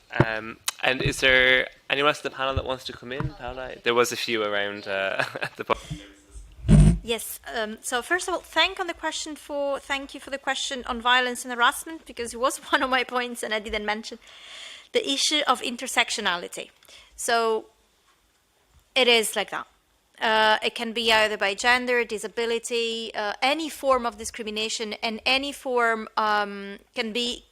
Speaker 4: And is there anyone else in the panel that wants to come in, Paula? There was a few around the public.
Speaker 12: Yes. So first of all, thank you for the question on violence and harassment, because it was one of my points and I didn't mention the issue of intersectionality. So it is like that. It can be either by gender, disability, any form of discrimination, and any form can be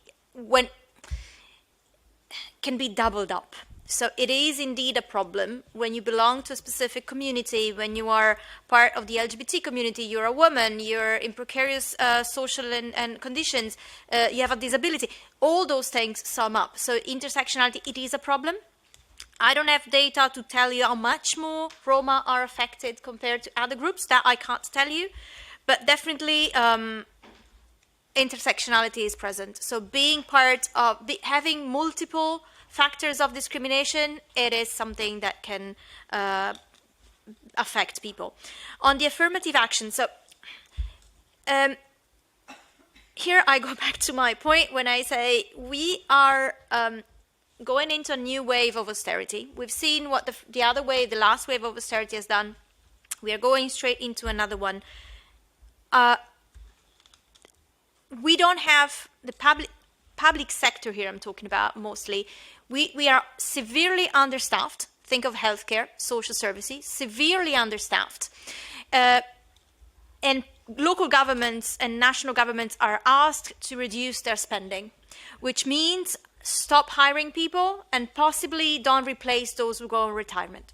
Speaker 12: doubled up. So it is indeed a problem when you belong to a specific community, when you are part of the LGBT community, you're a woman, you're in precarious social and conditions, you have a disability. All those things sum up. So intersectionality, it is a problem. I don't have data to tell you how much more Roma are affected compared to other groups. That I can't tell you. But definitely intersectionality is present. So being part of, having multiple factors of discrimination, it is something that can affect people. On the affirmative action, so here I go back to my point when I say we are going into a new wave of austerity. We've seen what the other wave, the last wave of austerity has done. We are going straight into another one. We don't have the public sector here I'm talking about mostly. We are severely understaffed. Think of healthcare, social services, severely understaffed. And local governments and national governments are asked to reduce their spending, which means stop hiring people and possibly don't replace those who go on retirement.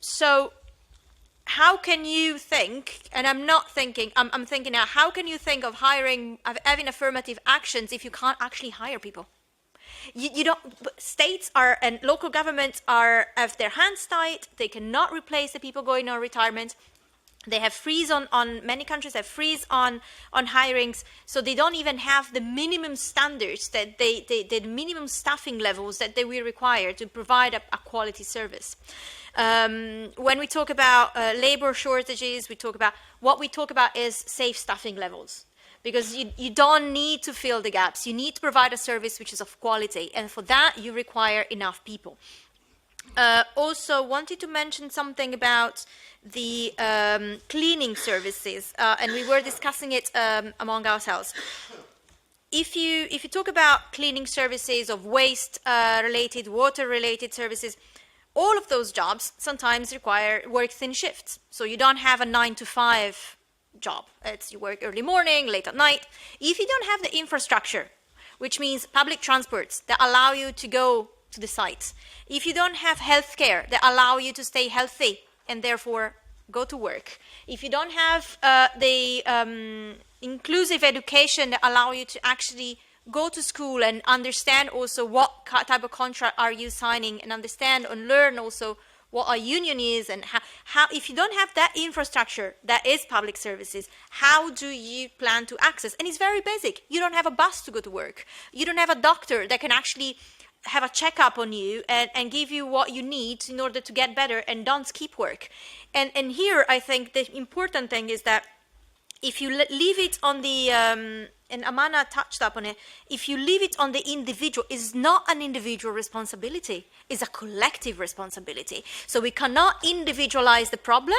Speaker 12: So how can you think, and I'm not thinking, I'm thinking now, how can you think of having affirmative actions if you can't actually hire people? You don't, states are, and local governments have their hands tied, they cannot replace the people going on retirement. They have freeze on many countries have freeze on hirings, so they don't even have the minimum standards that the minimum staffing levels that they will require to provide a quality service. When we talk about labor shortages, what we talk about is safe staffing levels, because you don't need to fill the gaps. You need to provide a service which is of quality, and for that you require enough people. Also wanted to mention something about the cleaning services, and we were discussing it among ourselves. If you talk about cleaning services of waste related, water related services, all of those jobs sometimes require work in shifts. So you don't have a 9 to 5 job. You work early morning, late at night. If you don't have the infrastructure, which means public transports that allow you to go to the sites, if you don't have healthcare that allow you to stay healthy and therefore go to work, if you don't have the inclusive education that allow you to actually go to school and understand also what type of contract are you signing, and understand and learn also what a union is, and how if you don't have that infrastructure that is public services, how do you plan to access? And it's very basic. You don't have a bus to go to work. You don't have a doctor that can actually have a checkup on you and give you what you need in order to get better and don't skip work. And here I think the important thing is that if you leave it on the, and Amana touched upon it, if you leave it on the individual, it's not an individual responsibility, it's a collective responsibility. So we cannot individualize the problem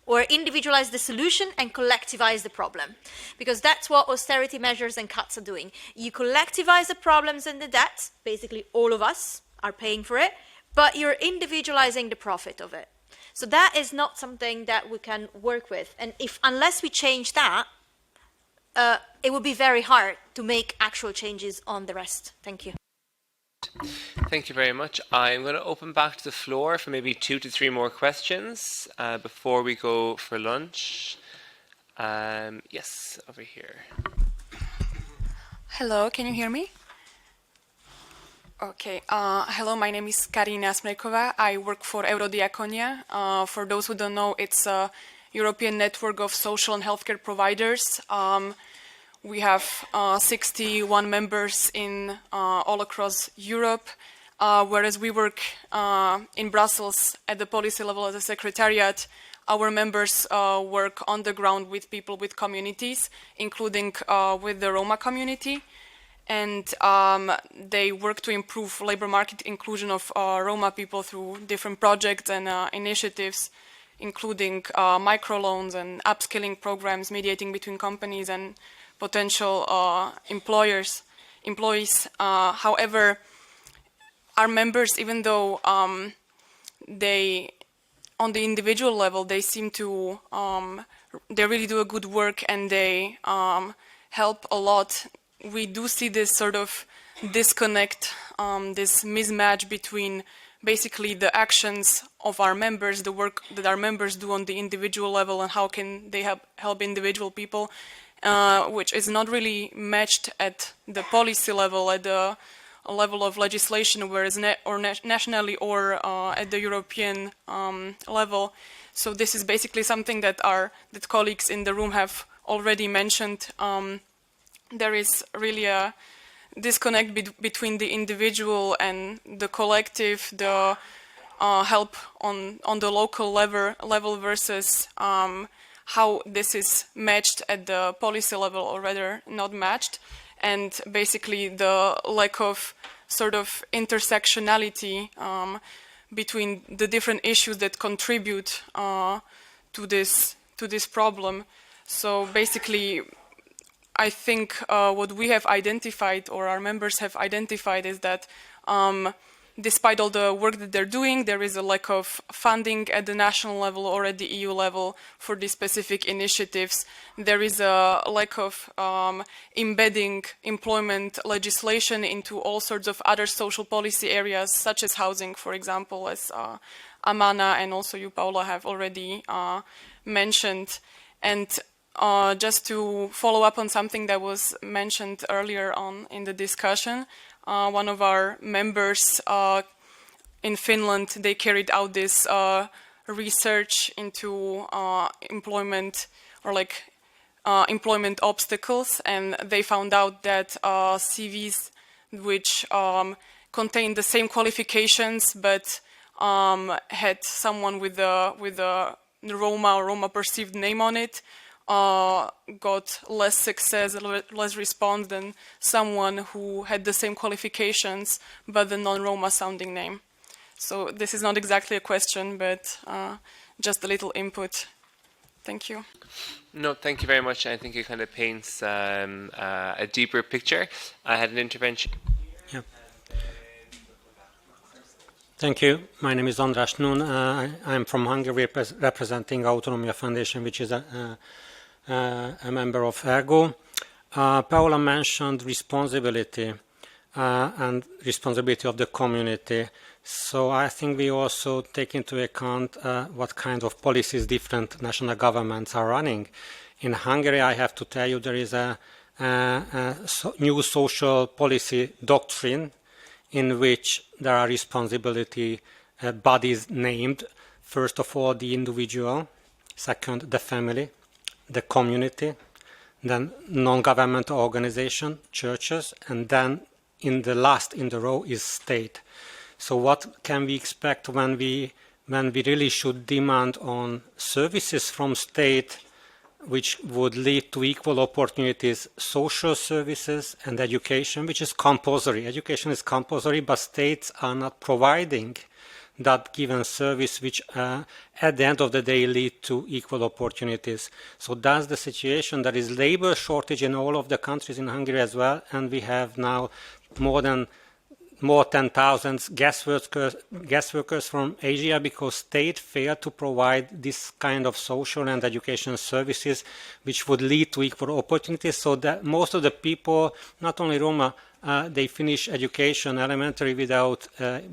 Speaker 12: or individualize the solution and collectivize the problem, because that's what austerity measures and cuts are doing. You collectivize the problems and the debts, basically all of us are paying for it, but you're individualizing the profit of it. So that is not something that we can work with. And unless we change that, it would be very hard to make actual changes on the rest. Thank you.
Speaker 4: Thank you very much. I'm going to open back to the floor for maybe 2 to 3 more questions before we go for lunch. Yes, over here.
Speaker 21: Hello, can you hear me? Okay. Hello, my name is Karina Smrekova. I work for Eurodiakonia. For those who don't know, it's a European network of social and healthcare providers. We have 61 members in all across Europe, whereas we work in Brussels at the policy level as a secretariat. Our members work on the ground with people with communities, including with the Roma community. And they work to improve labor market inclusion of Roma people through different projects and initiatives, including microloans and upskilling programs, mediating between companies and potential employees. However, our members, even though they, on the individual level, they seem to, they really do a good work and they help a lot. We do see this sort of disconnect, this mismatch between basically the actions of our members, the work that our members do on the individual level, and how can they help individual people, which is not really matched at the policy level, at the level of legislation, whereas nationally or at the European level. So this is basically something that colleagues in the room have already mentioned, there is really a disconnect between the individual and the collective, the help on the local level versus how this is matched at the policy level, or rather not matched, and basically the lack of sort of intersectionality between the different issues that contribute to this problem. So basically, I think what we have identified, or our members have identified, is that despite all the work that they're doing, there is a lack of funding at the national level or at the EU level for these specific initiatives. There is a lack of embedding employment legislation into all sorts of other social policy areas, such as housing, for example, as Amana and also you, Paula, have already mentioned. And just to follow up on something that was mentioned earlier on in the discussion, one of our members in Finland, they carried out this research into employment, or like employment obstacles, and they found out that CVs which contained the same qualifications but had someone with a Roma or Roma perceived name on it got less success, less response than someone who had the same qualifications but the non-Roma sounding name. So this is not exactly a question, but just a little input. Thank you.
Speaker 4: No, thank you very much. I think it kind of paints a deeper picture. I had an intervention.
Speaker 2: Yeah. Thank you. My name is András Nun. I'm from Hungary, representing Autonomia Foundation, which is a member of ERGO. Paula mentioned responsibility and responsibility of the community. So I think we also take into account what kind of policies different national governments are running. In Hungary, I have to tell you, there is a new social policy doctrine in which there are responsibility bodies named. First of all, the individual. Second, the family. The community, then non-governmental organization, churches, and then in the last in the row is state. So what can we expect when we really should demand on services from state which would lead to equal opportunities, social services and education, which is compulsory. Education is compulsory, but states are not providing that given service which at the end of the day lead to equal opportunities. So that's the situation. There is labor shortage in all of the countries, in Hungary as well, and we have now more 10,000 guest workers from Asia because state failed to provide this kind of social and education services which would lead to equal opportunities, so that most of the people, not only Roma, they finish education elementary without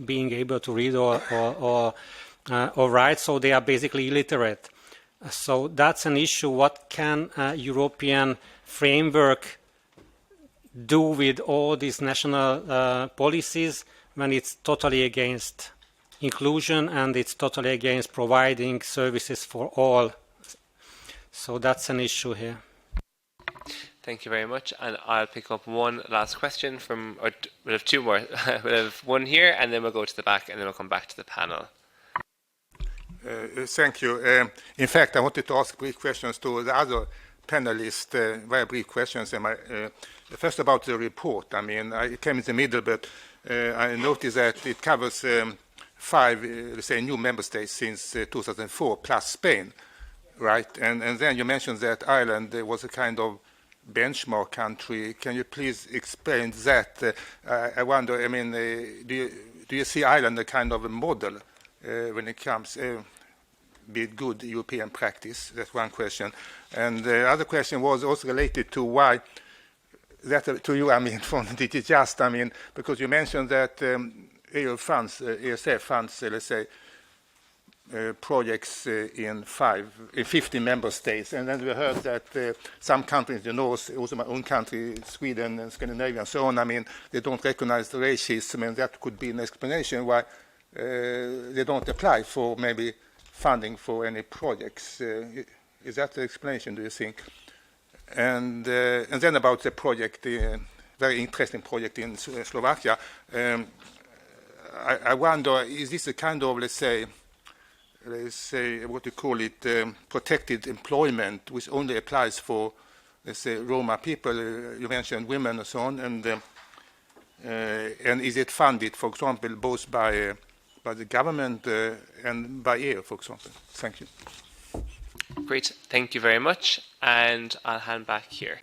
Speaker 2: being able to read or write, so they are basically illiterate. So that's an issue. What can a European framework do with all these national policies when it's totally against inclusion and it's totally against providing services for all? So that's an issue here.
Speaker 4: Thank you very much, and I'll pick up one last question from, or we'll have two more. We'll have one here, and then we'll go to the back, and then we'll come back to the panel.
Speaker 14: Thank you. In fact, I wanted to ask brief questions to the other panelists, very brief questions. First about the report. I mean, I came in the middle, but I noticed that it covers 5, let's say, new member states since 2004, plus Spain, right? And then you mentioned that Ireland was a kind of benchmark country. Can you please explain that? I wonder, I mean, do you see Ireland a kind of a model when it comes, be it good European practice? That's one question. And the other question was also related to why, that to you, I mean, from DG Just, I mean, because you mentioned that EU funds, ESF funds, let's say, projects in 50 member states, and then we heard that some countries, you know, also my own country, Sweden and Scandinavia and so on, I mean, they don't recognize the racism, and that could be an explanation why they don't apply for maybe funding for any projects. Is that the explanation, do you think? And then about the project, very interesting project in Slovakia. I wonder, is this a kind of, let's say, what you call it, protected employment, which only applies for, let's say, Roma people, you mentioned women and so on, and is it funded, for example, both by the government and by EU, for example? Thank you.
Speaker 4: Great, thank you very much, and I'll hand back here.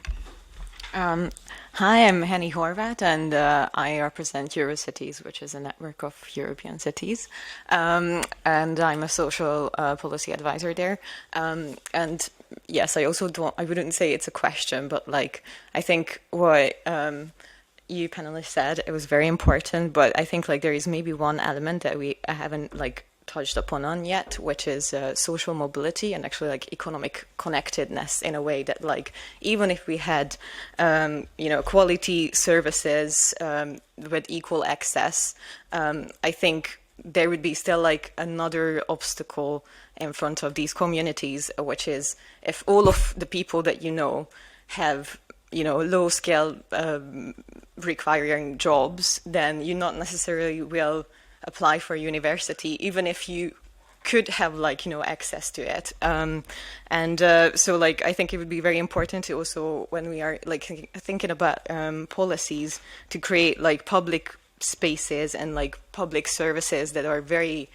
Speaker 3: Hi, I'm Henny Horvat, and I represent Eurocities, which is a network of European cities. And I'm a social policy advisor there. And yes, I wouldn't say it's a question, but like, I think what you panelists said, it was very important, but I think like there is maybe one element that I haven't like touched upon yet, which is social mobility and actually like economic connectedness in a way that like even if we had quality services with equal access, I think there would be still like another obstacle in front of these communities, which is if all of the people that have low skill requiring jobs, then you not necessarily will apply for university, even if you could have access to it. So like I think it would be very important to also, when we are like thinking about policies, to create like public spaces and like public services that are very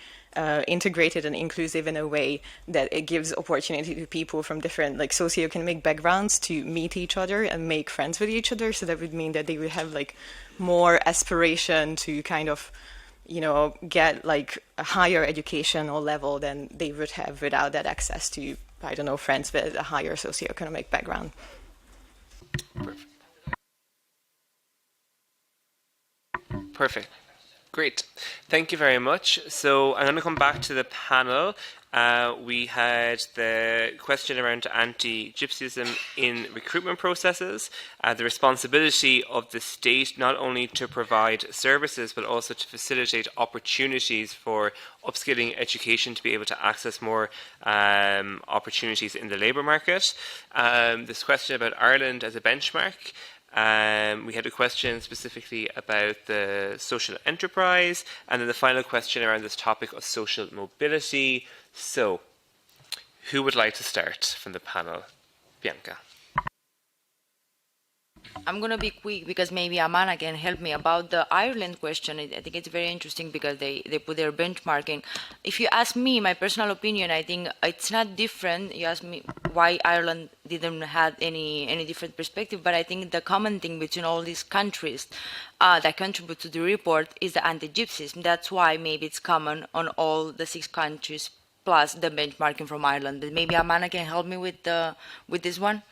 Speaker 3: integrated and inclusive in a way that it gives opportunity to people from different like socioeconomic backgrounds to meet each other and make friends with each other. So that would mean that they would have like more aspiration to kind of get like a higher educational level than they would have without that access to, I don't know, friends with a higher socioeconomic background.
Speaker 4: Perfect. Great. Thank you very much. So I'm going to come back to the panel. We had the question around anti-gypsyism in recruitment processes, the responsibility of the state not only to provide services but also to facilitate opportunities for upskilling education to be able to access more opportunities in the labour market. This question about Ireland as a benchmark. We had a question specifically about the social enterprise, and then the final question around this topic of social mobility. So, who would like to start from the panel? Bianca.
Speaker 5: I'm going to be quick because maybe Amana can help me about the Ireland question. I think it's very interesting because they put their benchmarking. If you ask me, my personal opinion, I think it's not different. You ask me why Ireland didn't have any different perspective, but I think the common thing between all these countries that contribute to the report is the anti-gypsyism. That's why maybe it's common on all the 6 countries plus the benchmarking from Ireland. But maybe Amana can help me with this one.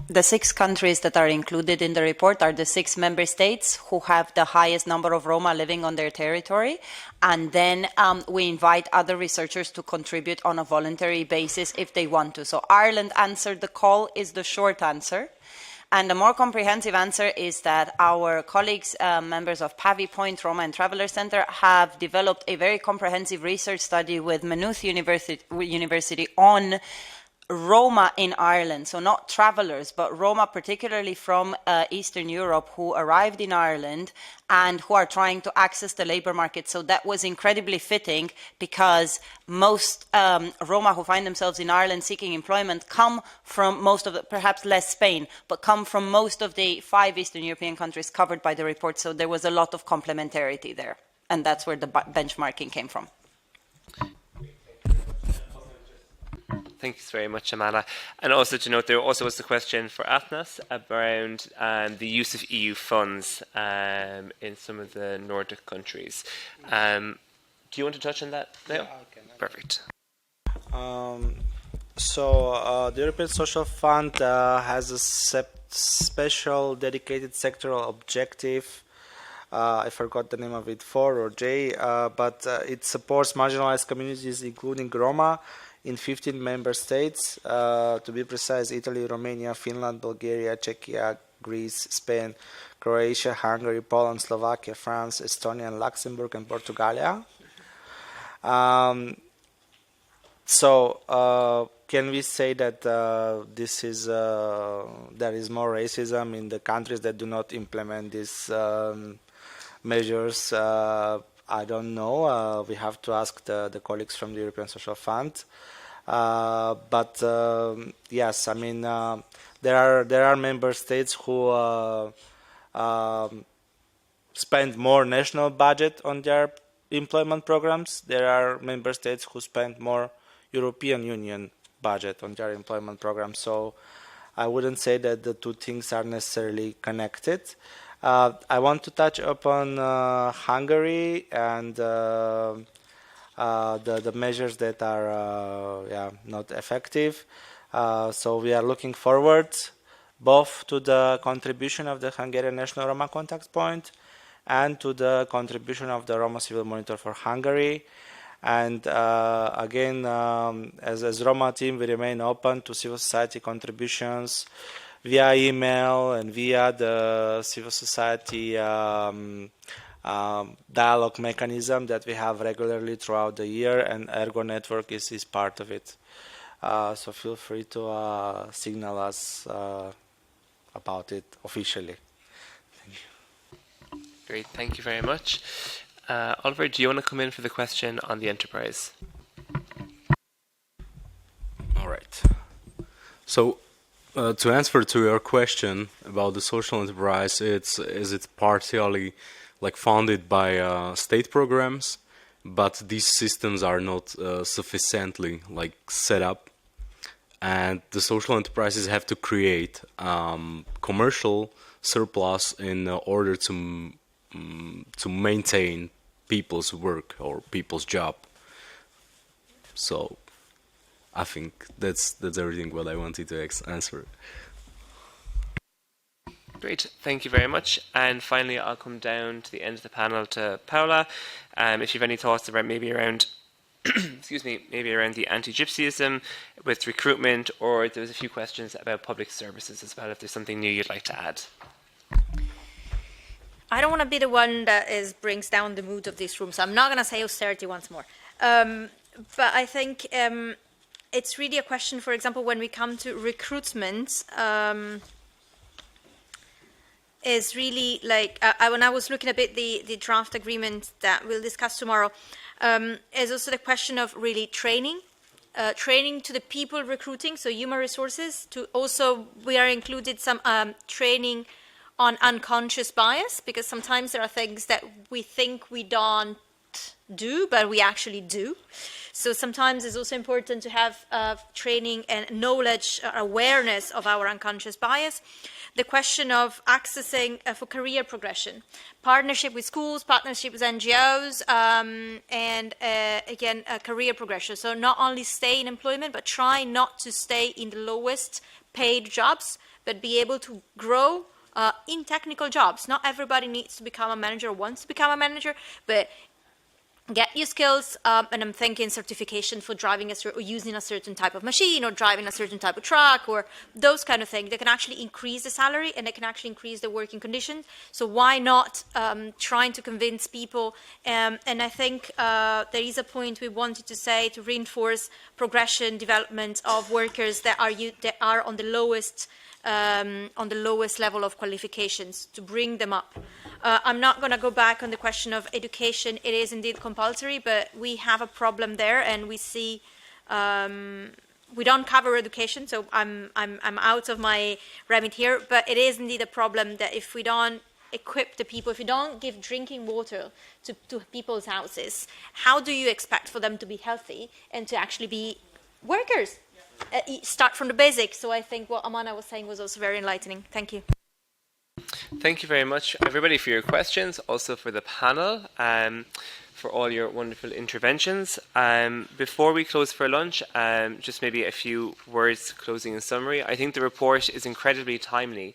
Speaker 19: The 6 countries that are included in the report are the 6 member states who have the highest number of Roma living on their territory. And then we invite other researchers to contribute on a voluntary basis if they want to. So Ireland answered the call is the short answer. And the more comprehensive answer is that our colleagues, members of Pavy Point, Roma and Traveller Centre, have developed a very comprehensive research study with Maynooth University on Roma in Ireland, so not travellers, but Roma particularly from Eastern Europe who arrived in Ireland and who are trying to access the labour market. So that was incredibly fitting because most Roma who find themselves in Ireland seeking employment come from most of the, perhaps less Spain, but come from most of the 5 Eastern European countries covered by the report. So there was a lot of complementarity there. And that's where the benchmarking came from.
Speaker 4: Thanks very much, Amana. And also to note, there also was the question for Athnas around the use of EU funds in some of the Nordic countries. Do you want to touch on that now?
Speaker 13: Yeah, I can.
Speaker 4: Perfect.
Speaker 13: So the European Social Fund has a special dedicated sectoral objective. I forgot the name of it, 4 or J, but it supports marginalized communities, including Roma, in 15 member states, to be precise, Italy, Romania, Finland, Bulgaria, Czechia, Greece, Spain, Croatia, Hungary, Poland, Slovakia, France, Estonia, and Luxembourg, and Portugal. can we say that this is there is more racism in the countries that do not implement these measures? I don't know. We have to ask the colleagues from the European Social Fund. But yes, I mean there are member states who spend more national budget on their employment programs. There are member states who spend more European Union budget on their employment programs. So I wouldn't say that the two things are necessarily connected. I want to touch upon Hungary and the measures that are not effective. So we are looking forward both to the contribution of the Hungarian National Roma Contact Point and to the contribution of the Roma Civil Monitor for Hungary. And again, as Roma team, we remain open to civil society contributions via email and via the civil society dialogue mechanism that we have regularly throughout the year, and ERGO Network is part of it. So feel free to signal us about it officially. Thank you.
Speaker 4: Great, thank you very much. Oliver, do you want to come in for the question on the enterprise?
Speaker 6: All right. So to answer to your question about the social enterprise, it's partially like funded by state programs, but these systems are not sufficiently like set up, and the social enterprises have to create commercial surplus in order to maintain people's work or people's job. So I think that's everything what I wanted to answer.
Speaker 4: Great, thank you very much. And finally, I'll come down to the end of the panel to Paula. If you have any thoughts about maybe around, excuse me, maybe around the anti-gypsyism with recruitment, or there was a few questions about public services as well, if there's something new you'd like to add.
Speaker 12: I don't want to be the one that brings down the mood of this room, so I'm not going to say austerity once more. But I think it's really a question, for example, when we come to recruitment, is really like, when I was looking a bit the draft agreement that we'll discuss tomorrow, is also the question of really training to the people recruiting, so human resources, to also, we are included some training on unconscious bias, because sometimes there are things that we think we don't do, but we actually do. So sometimes it's also important to have training and knowledge, awareness of our unconscious bias. The question of accessing for career progression, partnership with schools, partnership with NGOs, and again, career progression. So not only stay in employment, but try not to stay in the lowest paid jobs, but be able to grow in technical jobs. Not everybody needs to become a manager or wants to become a manager, but get your skills, and I'm thinking certification for driving or using a certain type of machine, or driving a certain type of truck, or those kind of things. They can actually increase the salary, and they can actually increase the working conditions. So why not trying to convince people? And I think there is a point we wanted to say to reinforce progression, development of workers that are on the lowest level of qualifications, to bring them up. I'm not going to go back on the question of education. It is indeed compulsory, but we have a problem there, and we see we don't cover education, so I'm out of my remit here. But it is indeed a problem that if we don't equip the people, if you don't give drinking water to people's houses, how do you expect for them to be healthy and to actually be workers? Start from the basics. So I think what Amana was saying was also very enlightening. Thank you.
Speaker 4: Thank you very much, everybody, for your questions, also for the panel, for all your wonderful interventions. Before we close for lunch, just maybe a few words closing in summary. I think the report is incredibly timely.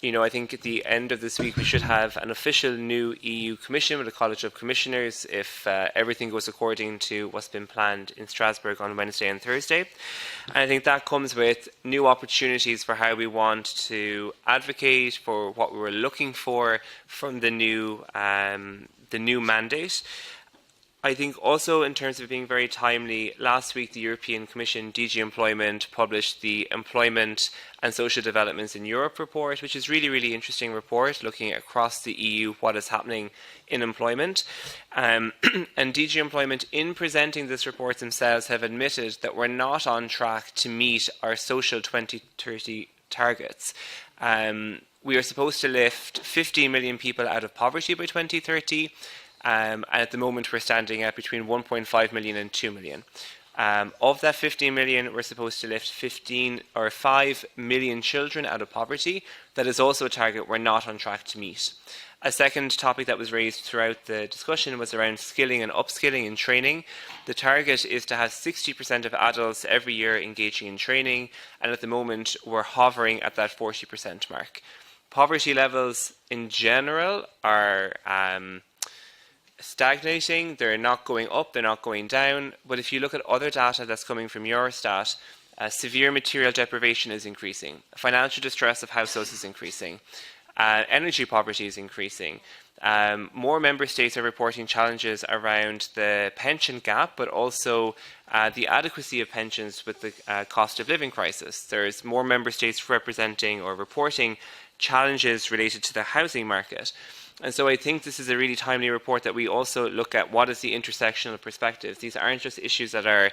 Speaker 4: I think at the end of this week we should have an official new EU Commission with a College of Commissioners if everything goes according to what's been planned in Strasbourg on Wednesday and Thursday. And I think that comes with new opportunities for how we want to advocate for what we were looking for from the new mandate. I think also in terms of being very timely, last week the European Commission DG Employment published the Employment and Social Developments in Europe report, which is really, really interesting report looking across the EU what is happening in employment. And DG Employment, in presenting this report themselves, have admitted that we're not on track to meet our social 2030 targets. We are supposed to lift 15 million people out of poverty by 2030. And at the moment, we're standing at between 1.5 million and 2 million. Of that 15 million, we're supposed to lift 5 million children out of poverty. That is also a target we're not on track to meet. A second topic that was raised throughout the discussion was around skilling and upskilling and training. The target is to have 60% of adults every year engaging in training, and at the moment, we're hovering at that 40% mark. Poverty levels in general are stagnating. They're not going up, they're not going down. But if you look at other data that's coming from Eurostat, severe material deprivation is increasing. Financial distress of households is increasing. Energy poverty is increasing. More member states are reporting challenges around the pension gap, but also the adequacy of pensions with the cost of living crisis. There's more member states representing or reporting challenges related to the housing market. And so I think this is a really timely report that we also look at what is the intersectional perspectives. These aren't just issues that are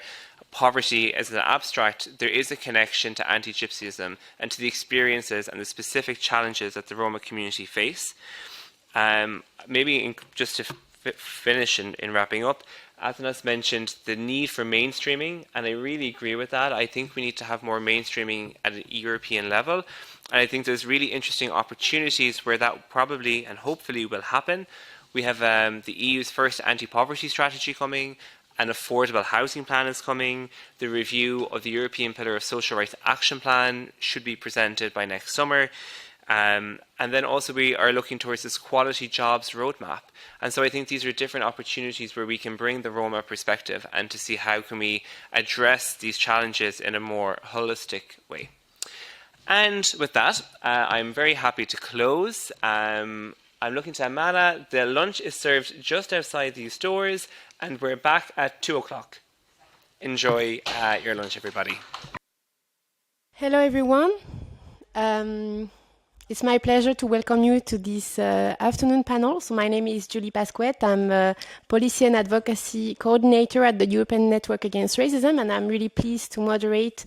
Speaker 4: poverty as an abstract. There is a connection to anti-gypsyism and to the experiences and the specific challenges that the Roma community face. Just to finish in wrapping up, Athanas mentioned the need for mainstreaming, and I really agree with that. I think we need to have more mainstreaming at a European level. And I think there's really interesting opportunities where that probably and hopefully will happen. We have the EU's first anti-poverty strategy coming, an affordable housing plan is coming, the review of the European Pillar of Social Rights Action Plan should be presented by next summer. And then also we are looking towards this quality jobs roadmap. And so I think these are different opportunities where we can bring the Roma perspective and to see how can we address these challenges in a more holistic way. And with that, I'm very happy to close. I'm looking to Amana. The lunch is served just outside these doors, and we're back at 2 o'clock. Enjoy your lunch, everybody.
Speaker 7: Hello, everyone. It's my pleasure to welcome you to this afternoon panel. So my name is Julie Pasquette. I'm a policy and advocacy coordinator at the European Network Against Racism, and I'm really pleased to moderate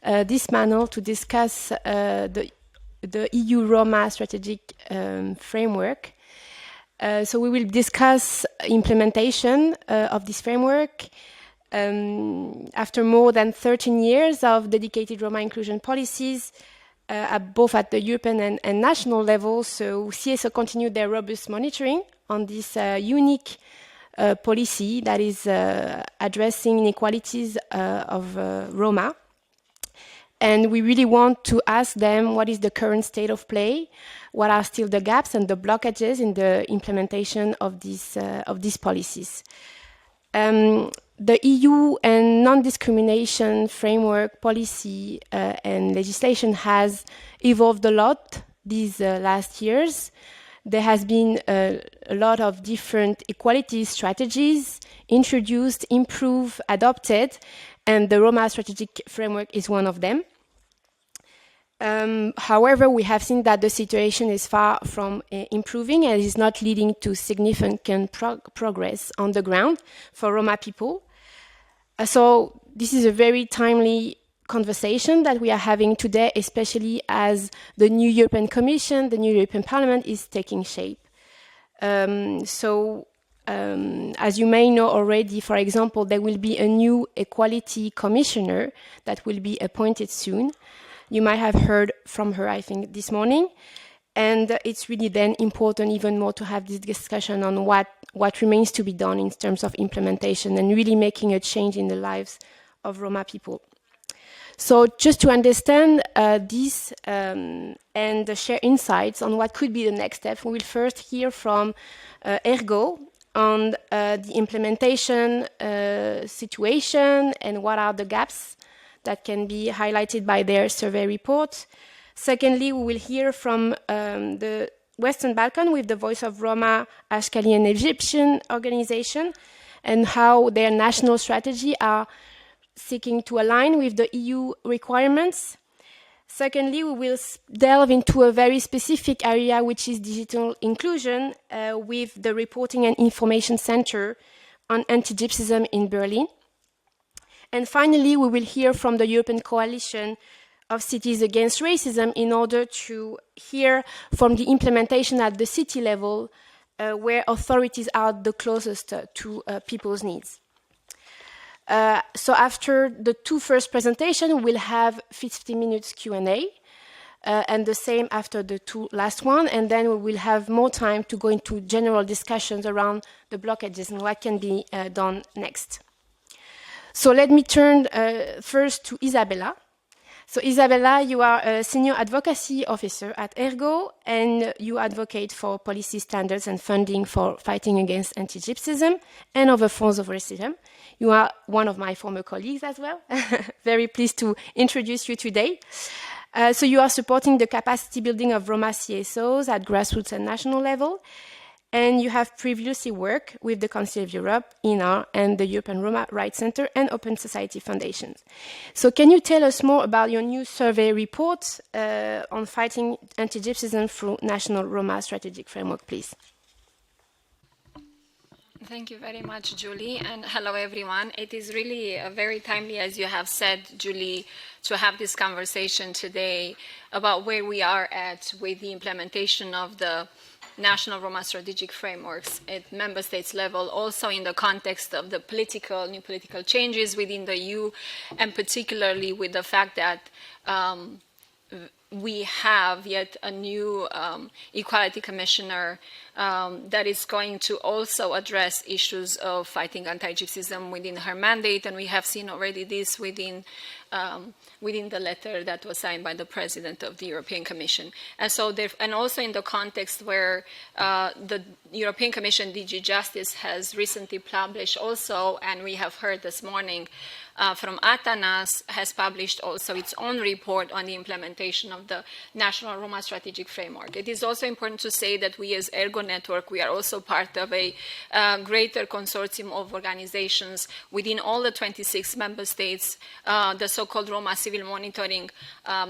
Speaker 7: this panel to discuss the EU Roma strategic framework. So we will discuss implementation of this framework after more than 13 years of dedicated Roma inclusion policies, both at the European and national level. So CSO continued their robust monitoring on this unique policy that is addressing inequalities of Roma. And we really want to ask them what is the current state of play, what are still the gaps and the blockages in the implementation of these policies. The EU and non-discrimination framework policy and legislation has evolved a lot these last years. There has been a lot of different equality strategies introduced, improved, adopted, and the Roma strategic framework is one of them. However, we have seen that the situation is far from improving and is not leading to significant progress on the ground for Roma people. So this is a very timely conversation that we are having today, especially as the new European Commission, the new European Parliament is taking shape. As you may know already, for example, there will be a new equality commissioner that will be appointed soon. You might have heard from her, I think, this morning. And it's really then important even more to have this discussion on what remains to be done in terms of implementation and really making a change in the lives of Roma people. So just to understand this and share insights on what could be the next step, we will first hear from ERGO on the implementation situation and what are the gaps that can be highlighted by their survey report. Secondly, we will hear from the Western Balkan with the Voice of Roma, Ashkali and Egyptian organization. and how their national strategy are seeking to align with the EU requirements. Secondly, we will delve into a very specific area, which is digital inclusion, with the Reporting and Information Center on Anti-Gypsyism in Berlin. And finally, we will hear from the European Coalition of Cities Against Racism in order to hear from the implementation at the city level, where authorities are the closest to people's needs. So after the two first presentations, we'll have 50 minutes Q&A, and the same after the two last one, and then we will have more time to go into general discussions around the blockages and what can be done next. So let me turn first to Isabella. So Isabella, you are a senior advocacy officer at ERGO, and you advocate for policy standards and funding for fighting against anti-Gypsyism and other forms of racism. You are one of my former colleagues as well. Very pleased to introduce you today. So you are supporting the capacity building of Roma CSOs at grassroots and national level. And you have previously worked with the Council of Europe, INAR, and the European Roma Rights Center and Open Society Foundation. So can you tell us more about your new survey report on fighting anti-Gypsyism through National Roma Strategic Framework, please?
Speaker 9: Thank you very much, Julie, and hello, everyone. It is really very timely, as you have said, Julie, to have this conversation today about where we are at with the implementation of the National Roma Strategic Frameworks at member states level, also in the context of the new political changes within the EU, and particularly with the fact that we have yet a new equality commissioner that is going to also address issues of fighting anti-Gypsyism within her mandate, and we have seen already this within the letter that was signed by the President of the European Commission. And so, and also in the context where the European Commission DG Justice has recently published also, and we have heard this morning from Atanas, has published also its own report on the implementation of the National Roma Strategic Framework. It is also important to say that we as ERGO Network, we are also part of a greater consortium of organizations within all the 26 member states, the so-called Roma Civil Monitoring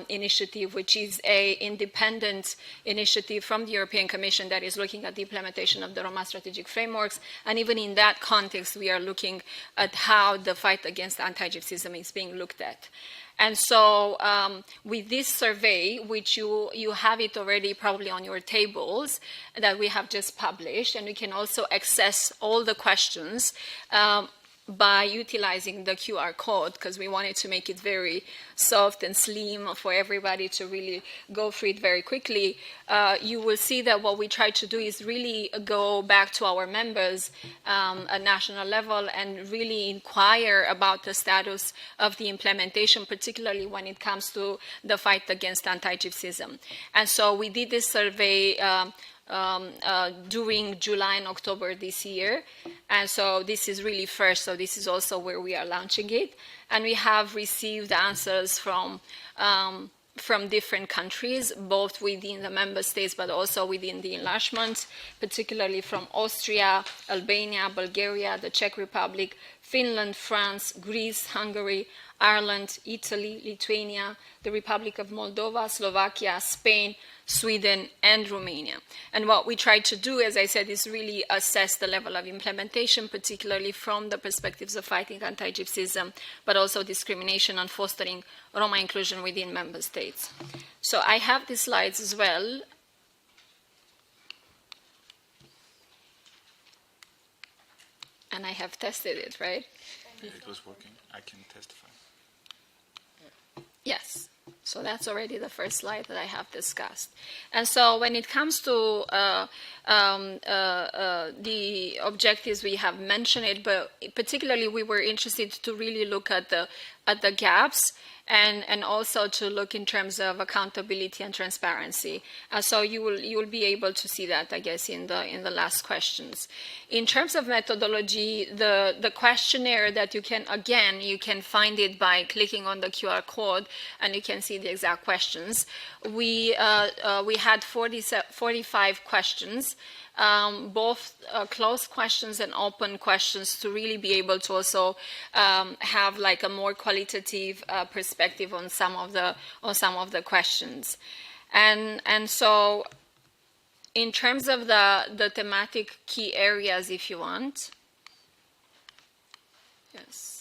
Speaker 9: Initiative, which is an independent initiative from the European Commission that is looking at the implementation of the Roma Strategic Frameworks. And even in that context, we are looking at how the fight against anti-Gypsyism is being looked at. And so with this survey, which you have it already probably on your tables that we have just published, and we can also access all the questions by utilizing the QR code, because we wanted to make it very soft and slim for everybody to really go through it very quickly. You will see that what we try to do is really go back to our members at national level and really inquire about the status of the implementation, particularly when it comes to the fight against anti-Gypsyism. And so we did this survey during July and October this year. And so this is really first, so this is also where we are launching it. And we have received answers from different countries, both within the member states, but also within the enlargement, particularly from Austria, Albania, Bulgaria, the Czech Republic, Finland, France, Greece, Hungary, Ireland, Italy, Lithuania, the Republic of Moldova, Slovakia, Spain, Sweden, and Romania. And what we try to do, as I said, is really assess the level of implementation, particularly from the perspectives of fighting anti-Gypsyism, but also discrimination and fostering Roma inclusion within member states. So I have these slides as well. And I have tested it, right?
Speaker 15: It was working. I can testify.
Speaker 9: Yes. So that's already the first slide that I have discussed. And so when it comes to the objectives, we have mentioned it, but particularly we were interested to really look at the gaps and also to look in terms of accountability and transparency. So you will be able to see that, I guess, in the last questions. In terms of methodology, the questionnaire that you can find it by clicking on the QR code, and you can see the exact questions. We had 45 questions questions, both closed questions and open questions, to really be able to also have like a more qualitative perspective on some of the questions. And so in terms of the thematic key areas, if you want. Yes.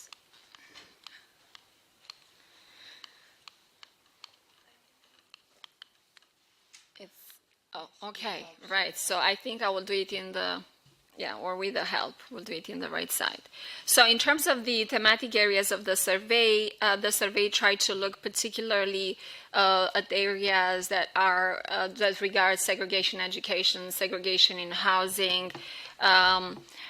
Speaker 9: Oh, okay, right. So I think I will do it in the, or with the help, we'll do it in the right side. So in terms of the thematic areas of the survey tried to look particularly at areas that are, that regard segregation education, segregation in housing,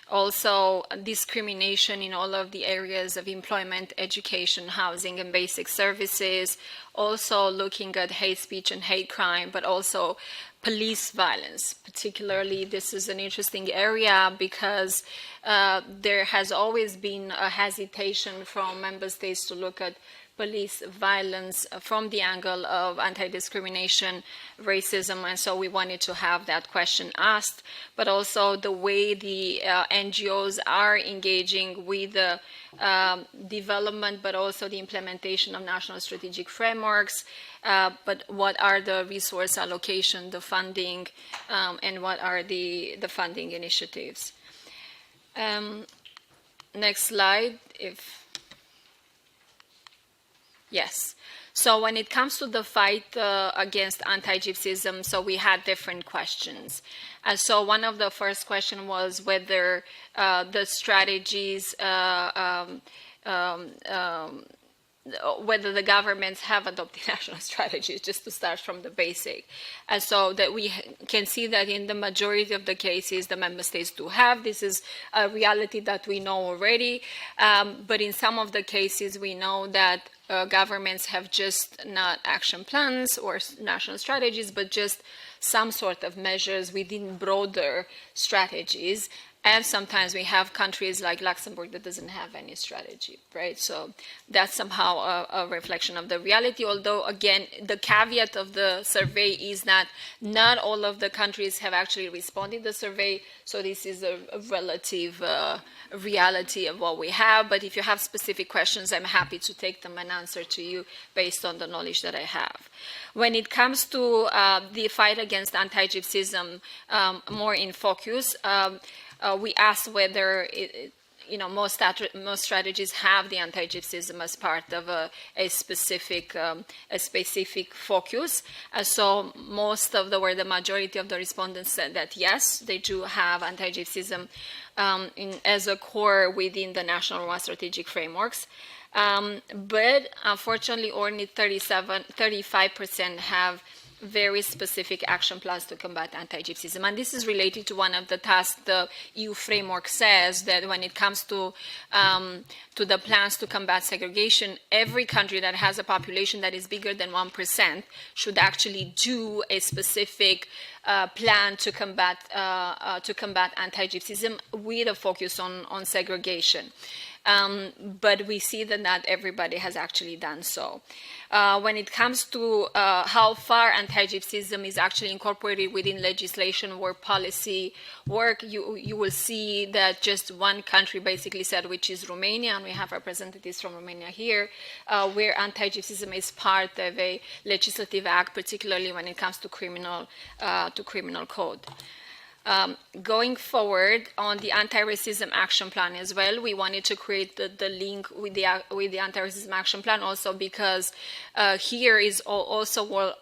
Speaker 9: also discrimination in all of the areas of employment, education, housing, and basic services, also looking at hate speech and hate crime, but also police violence. Particularly, this is an interesting area because there has always been a hesitation from member states to look at police violence from the angle of anti-discrimination, racism, and so we wanted to have that question asked, but also the way the NGOs are engaging with the development, but also the implementation of national strategic frameworks, but what are the resource allocation, the funding, and what are the funding initiatives. Next slide, if. Yes. So when it comes to the fight against anti-gypsyism, so we had different questions. And so one of the first question was whether the strategies, whether the governments have adopted national strategies, just to start from the basic. And so that we can see that in the majority of the cases, the member states do have. This is a reality that we know already. But in some of the cases, we know that governments have just not action plans or national strategies, but just some sort of measures within broader strategies. And sometimes we have countries like Luxembourg that doesn't have any strategy, right? So that's somehow a reflection of the reality. Although, again, the caveat of the survey is that not all of the countries have actually responded to the survey. So this is a relative reality of what we have. But if you have specific questions, I'm happy to take them and answer to you based on the knowledge that I have. When it comes to the fight against anti-gypsyism, more in focus, we asked whether most strategies have the anti-gypsyism as part of a specific focus. So the majority of the respondents said that yes, they do have anti-gypsyism as a core within the national Roma strategic frameworks. But unfortunately, only 35% have very specific action plans to combat anti-gypsyism. And this is related to one of the tasks the EU framework says, that when it comes to the plans to combat segregation, every country that has a population that is bigger than 1% should actually do a specific plan to combat anti-gypsyism with a focus on segregation. But we see that not everybody has actually done so. When it comes to how far anti-gypsyism is actually incorporated within legislation or policy work, you will see that just one country basically said, which is Romania, and we have representatives from Romania here, where anti-gypsyism is part of a legislative act, particularly when it comes to criminal code. Going forward on the anti-racism action plan as well, we wanted to create the link with the anti-racism action plan also because here is also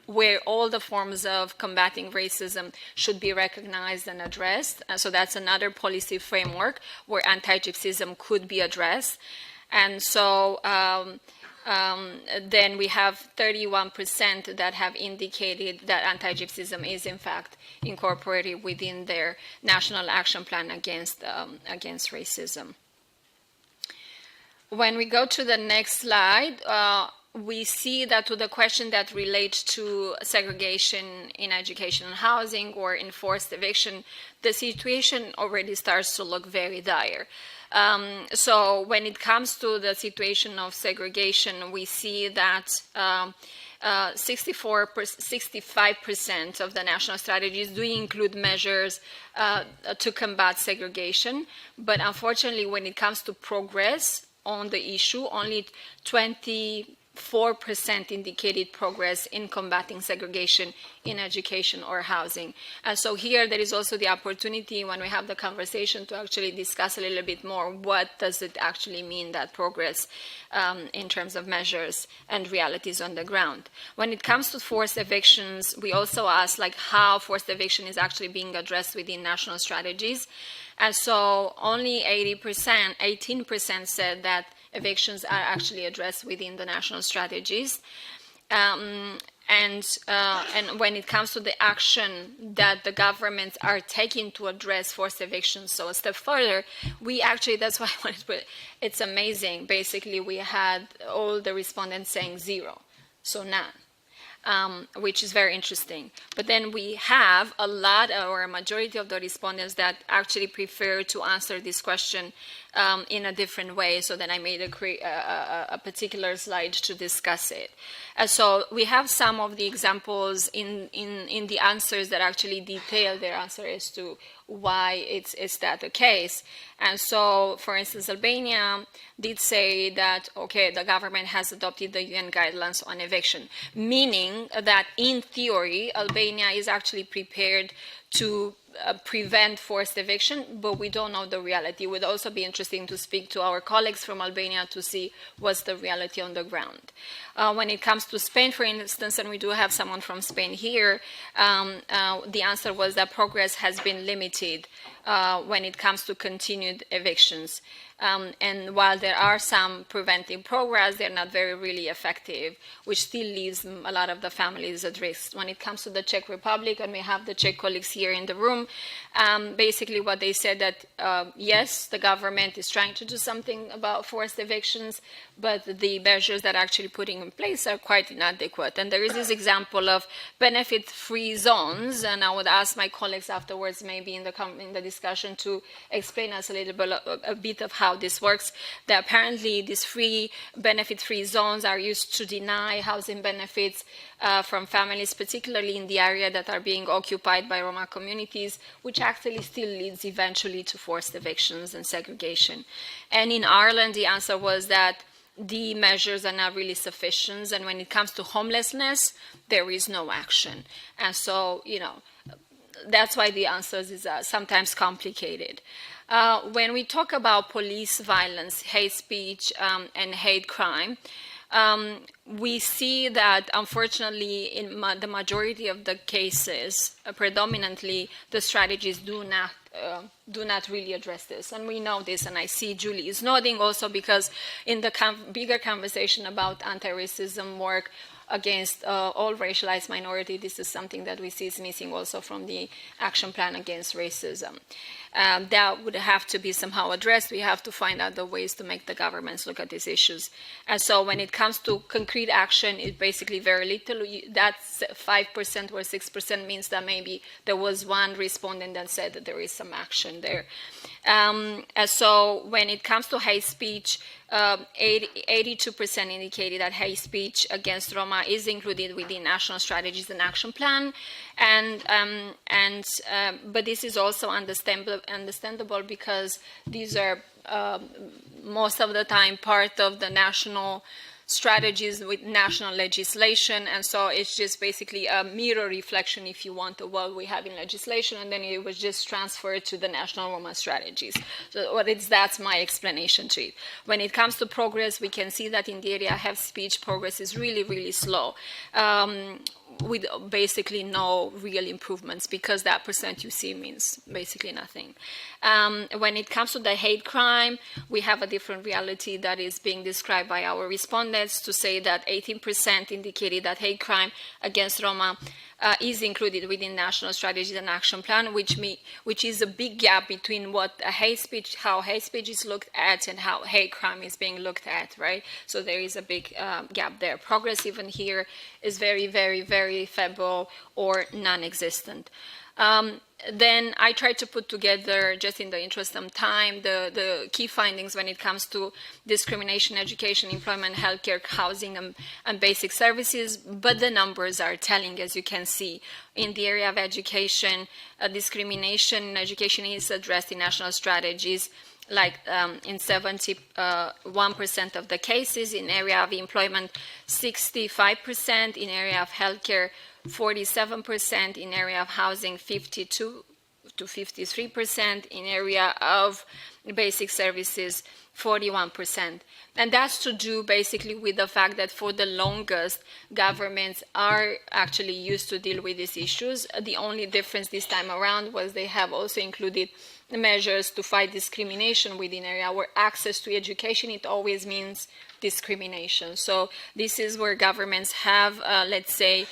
Speaker 9: where all the forms of combating racism should be recognized and addressed. So that's another policy framework where anti-gypsyism could be addressed. And so then we have 31% that have indicated that anti-gypsyism is in fact incorporated within their national action plan against racism. When we go to the next slide, we see that to the question that relates to segregation in education and housing or enforced eviction, the situation already starts to look very dire. So when it comes to the situation of segregation, we see that 65% of the national strategies do include measures to combat segregation, but unfortunately when it comes to progress on the issue, only 24% indicated progress in combating segregation in education or housing. And so here there is also the opportunity when we have the conversation to actually discuss a little bit more what does it actually mean, that progress in terms of measures and realities on the ground. When it comes to forced evictions, we also ask like how forced eviction is actually being addressed within national strategies. And so only 18% said that evictions are actually addressed within the national strategies. And when it comes to the action that the governments are taking to address forced evictions, so a step further, we actually, that's why I wanted to put, it's amazing. Basically, we had all the respondents saying zero, so none. Which is very interesting. But then we have a lot, or a majority of the respondents that actually prefer to answer this question in a different way. So then I made a particular slide to discuss it. So we have some of the examples in the answers that actually detail their answer as to why is that the case. And so, for instance, Albania did say that, okay, the government has adopted the UN guidelines on eviction, meaning that in theory, Albania is actually prepared to prevent forced eviction, but we don't know the reality. It would also be interesting to speak to our colleagues from Albania to see what's the reality on the ground. When it comes to Spain, for instance, and we do have someone from Spain here, the answer was that progress has been limited when it comes to continued evictions. And while there are some preventive programs, they're not really effective, which still leaves a lot of the families at risk. When it comes to the Czech Republic, and we have the Czech colleagues here in the room, basically what they said that, yes, the government is trying to do something about forced evictions, but the measures that are actually putting in place are quite inadequate. And there is this example of benefit-free zones, and I would ask my colleagues afterwards, maybe in the discussion, to explain us a bit of how this works. That apparently these benefit-free zones are used to deny housing benefits from families, particularly in the area that are being occupied by Roma communities, which actually still leads eventually to forced evictions and segregation. And in Ireland, the answer was that the measures are not really sufficient, and when it comes to homelessness, there is no action. And so, that's why the answers is sometimes complicated. When we talk about police violence, hate speech, and hate crime, we see that, unfortunately, in the majority of the cases, predominantly, the strategies do not really address this. And we know this, and I see Julie is nodding also because in the bigger conversation about anti-racism work against all racialized minorities, this is something that we see is missing also from the action plan against racism. That would have to be somehow addressed. We have to find out the ways to make the governments look at these issues. And so when it comes to concrete action, it's basically very little. That 5% or 6% means that maybe there was one respondent that said that there is some action there. And so when it comes to hate speech, 82% indicated that hate speech against Roma is included within national strategies and action plan, but this is also understandable because these are most of the time part of the national strategies with national legislation, and so it's just basically a mirror reflection, if you want, of what we have in legislation, and then it was just transferred to the national Roma strategies. So that's my explanation to it. When it comes to progress, we can see that in the area of hate speech, progress is really, really slow. With basically no real improvements, because that percent you see means basically nothing. When it comes to the hate crime, we have a different reality that is being described by our respondents, to say that 18% indicated that hate crime against Roma is included within national strategies and action plan, which is a big gap between how hate speech is looked at and how hate crime is being looked at, right? So there is a big gap there. Progress even here is very, very, very feeble or non-existent. Then I tried to put together, just in the interest of time, the key findings when it comes to discrimination, education, employment, healthcare, housing, and basic services. But the numbers are telling, as you can see. In the area of education, discrimination in education is addressed in national strategies, like in 71% of the cases. In area of employment, 65%. In area of healthcare, 47%, in area of housing 52 to 53%, in area of basic services 41%. And that's to do basically with the fact that for the longest, governments are actually used to deal with these issues. The only difference this time around was they have also included measures to fight discrimination within area where access to education, it always means discrimination. So this is where governments have, let's say,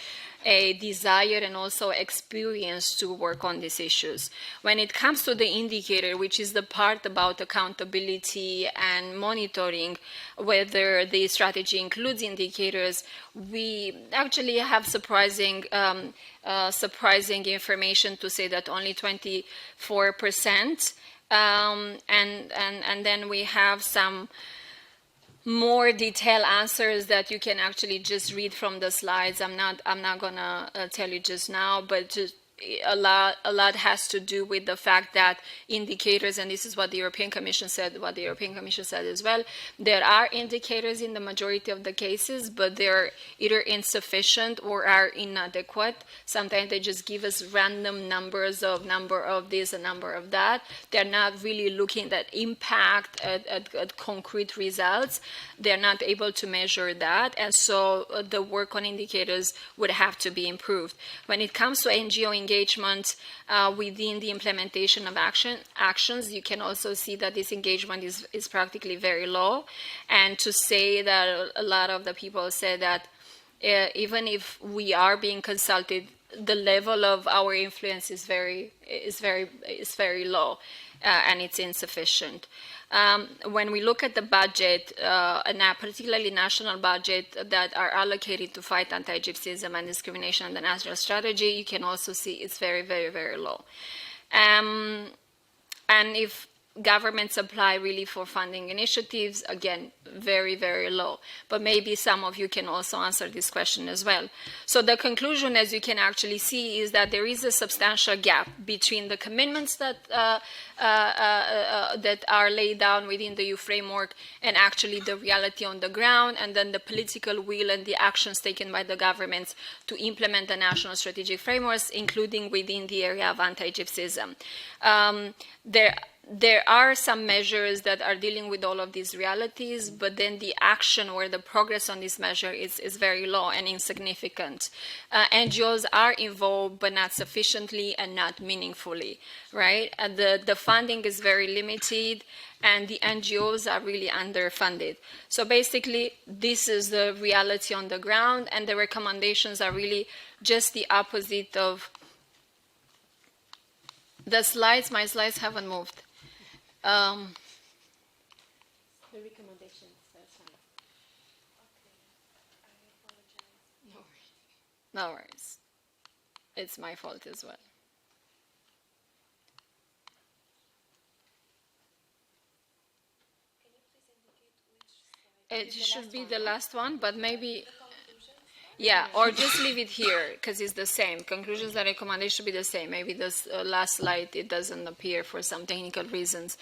Speaker 9: a desire and also experience to work on these issues. When it comes to the indicator, which is the part about accountability and monitoring, whether the strategy includes indicators, we actually have surprising information to say that only 24%, and then we have some more detailed answers that you can actually just read from the slides. I'm not gonna tell you just now, but just a lot has to do with the fact that indicators, and this is what the European Commission said, as well, there are indicators in the majority of the cases, but they're either insufficient or are inadequate. Sometimes they just give us random numbers of number of this and number of that. They're not really looking at impact, at concrete results. They're not able to measure that, and so the work on indicators would have to be improved. When it comes to NGO engagement within the implementation of actions, you can also see that this engagement is practically very low. And to say that a lot of the people say that even if we are being consulted, the level of our influence is very low, and it's insufficient. When we look at the budget, and particularly national budget that are allocated to fight anti-gypsyism and discrimination in the national strategy, you can also see it's very, very, very low. And if governments apply really for funding initiatives, again, very, very low. But maybe some of you can also answer this question as well. So the conclusion, as you can actually see, is that there is a substantial gap between the commitments that that are laid down within the EU framework and actually the reality on the ground, and then the political will and the actions taken by the governments to implement the national strategic frameworks, including within the area of anti-gypsyism. There are some measures that are dealing with all of these realities, but then the action or the progress on this measure is very low and insignificant. NGOs are involved, but not sufficiently and not meaningfully, right? And the funding is very limited, and the NGOs are really underfunded. So basically, this is the reality on the ground, and the recommendations are really just the opposite of the slides. My slides haven't moved. The recommendations. No worries. It's my fault as well. It should be the last one, but maybe. Yeah, or just leave it here, because it's the same. Conclusions and recommendations should be the same. Maybe this last slide, it doesn't appear for some technical reasons.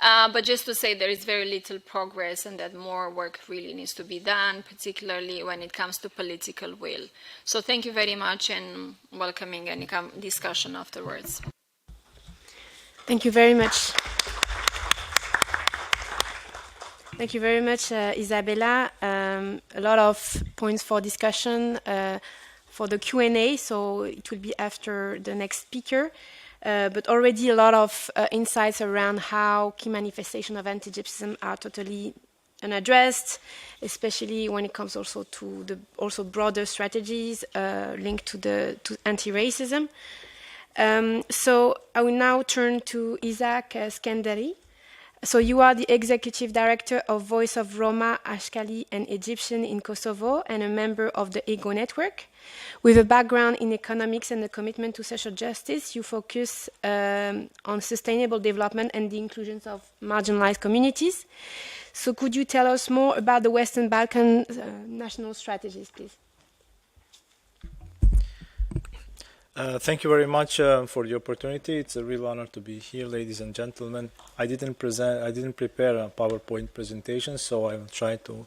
Speaker 9: But just to say there is very little progress and that more work really needs to be done, particularly when it comes to political will. So thank you very much, and welcoming any discussion afterwards.
Speaker 7: Thank you very much. Thank you very much, Isabella. A lot of points for discussion for the Q&A, so it will be after the next speaker. But already a lot of insights around how key manifestations of anti-gypsyism are totally unaddressed, especially when it comes also to the broader strategies linked to anti-racism. So I will now turn to Isaac Skandari, So you are the executive director of Voice of Roma, Ashkali and Egyptian in Kosovo and a member of the ERGO Network. With a background in economics and a commitment to social justice, you focus on sustainable development and the inclusion of marginalized communities. So could you tell us more about the Western Balkan national strategies, please?
Speaker 8: Thank you very much for the opportunity. It's a real honor to be here, ladies and gentlemen. I didn't prepare a PowerPoint presentation, so I will try to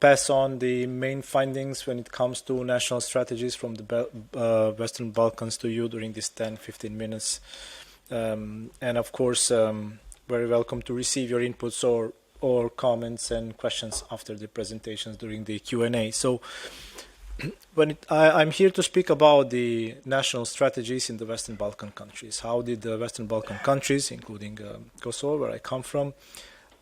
Speaker 8: pass on the main findings when it comes to national strategies from the Western Balkans to you during these 10-15 minutes. And of course, very welcome to receive your inputs or comments and questions after the presentations during the Q&A. So I'm here to speak about the national strategies in the Western Balkan countries. How did the Western Balkan countries, including Kosovo, where I come from,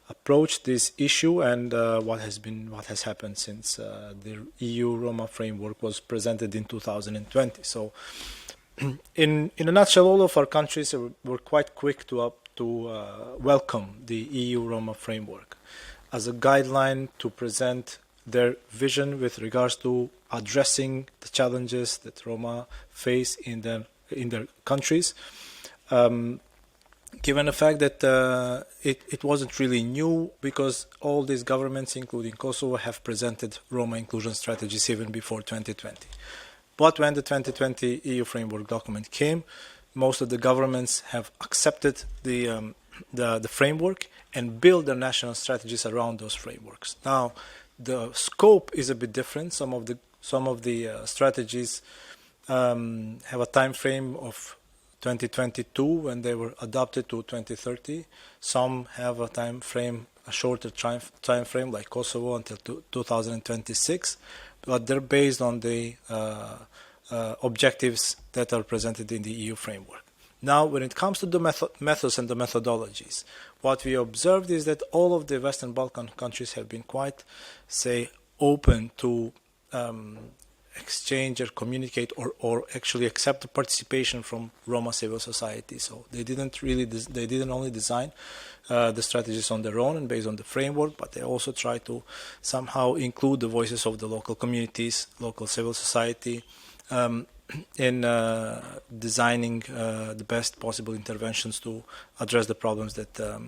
Speaker 8: approach this issue, and what has happened since the EU Roma framework was presented in 2020? So, in a nutshell, all of our countries were quite quick to welcome the EU Roma framework as a guideline to present their vision with regards to addressing the challenges that Roma face in their countries. Given the fact that it wasn't really new, because all these governments, including Kosovo, have presented Roma inclusion strategies even before 2020. But when the 2020 EU framework document came, most of the governments have accepted the framework and built their national strategies around those frameworks. Now, the scope is a bit different. Some of the strategies have a time frame of 2022 when they were adopted to 2030. Some have a shorter time frame, like Kosovo, until 2026. But they're based on the objectives that are presented in the EU framework. Now, when it comes to the methods and the methodologies, what we observed is that all of the Western Balkan countries have been quite, say, open to exchange or communicate or actually accept the participation from Roma civil society. So they didn't only design the strategies on their own and based on the framework, but they also try to somehow include the voices of the local communities, local civil society, in designing the best possible interventions to address the problems that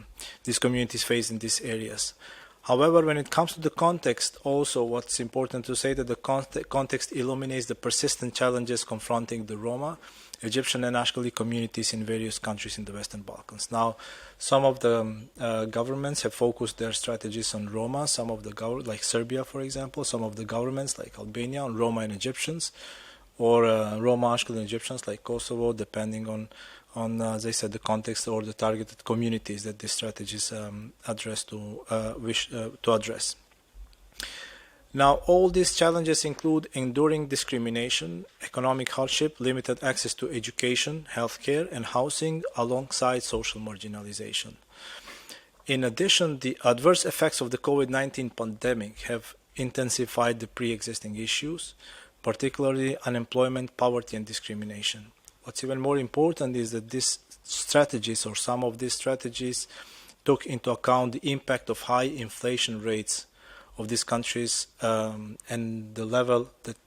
Speaker 8: these communities face in these areas. However, when it comes to the context, also what's important to say that the context illuminates the persistent challenges confronting the Roma, Egyptian and Ashkali communities in various countries in the Western Balkans. Now, some of the governments have focused their strategies on Roma, some of the like Serbia, for example, some of the governments like Albania on Roma and Egyptians, or Roma, Ashkali and Egyptians like Kosovo, depending on as I said, the context or the targeted communities that these strategies wish to address. Now, all these challenges include enduring discrimination, economic hardship, limited access to education, healthcare, and housing, alongside social marginalization. In addition, the adverse effects of the COVID-19 pandemic have intensified the pre-existing issues, particularly unemployment, poverty, and discrimination. What's even more important is that these strategies, or some of these strategies, took into account the impact of high inflation rates of these countries and the level that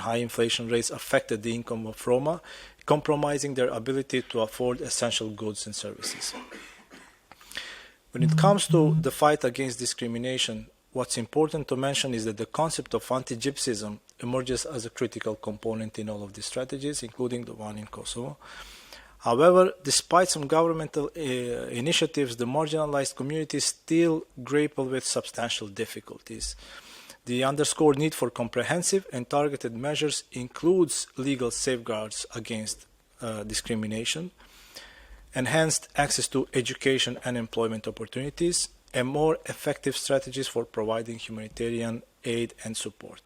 Speaker 8: high inflation rates affected the income of Roma, compromising their ability to afford essential goods and services. When it comes to the fight against discrimination, what's important to mention is that the concept of antigypsyism emerges as a critical component in all of these strategies, including the one in Kosovo. However, despite some governmental initiatives, the marginalized communities still grapple with substantial difficulties. The underscored need for comprehensive and targeted measures includes legal safeguards against discrimination, enhanced access to education and employment opportunities, and more effective strategies for providing humanitarian aid and support.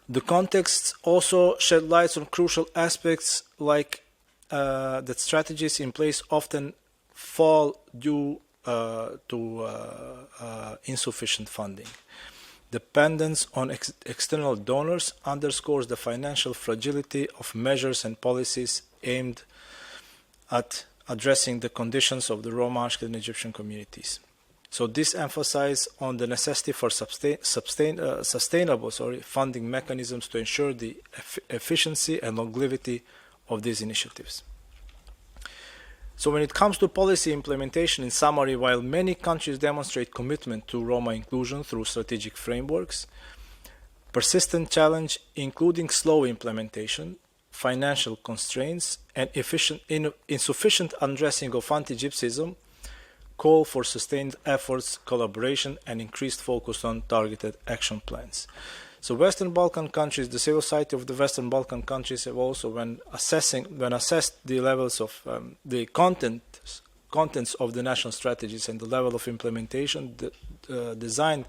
Speaker 8: The context also shed light on crucial aspects like that strategies in place often fall due to insufficient funding. Dependence on external donors underscores the financial fragility of measures and policies aimed at addressing the conditions of the Roma, Ashkal, and Egyptian communities. So this emphasizes on the necessity for sustainable funding mechanisms to ensure the efficiency and longevity of these initiatives. So when it comes to policy implementation, in summary, while many countries demonstrate commitment to Roma inclusion through strategic frameworks, persistent challenge, including slow implementation, financial constraints, and insufficient addressing of anti-Gypsyism call for sustained efforts, collaboration, and increased focus on targeted action plans. So Western Balkan countries, the civil society of the Western Balkan countries have also, when assessed the levels of the contents of the national strategies and the level of implementation, designed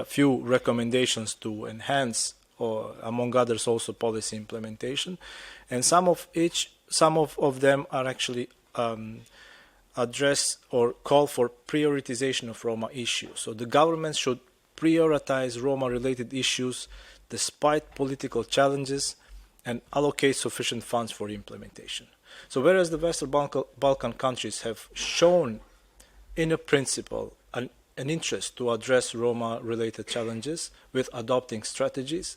Speaker 8: few recommendations to enhance, or among others also policy implementation, and some of them are actually address or call for prioritization of Roma issues. So the government should prioritize Roma-related issues despite political challenges and allocate sufficient funds for implementation. So whereas the Western Balkan countries have shown in a principle an interest to address Roma-related challenges with adopting strategies,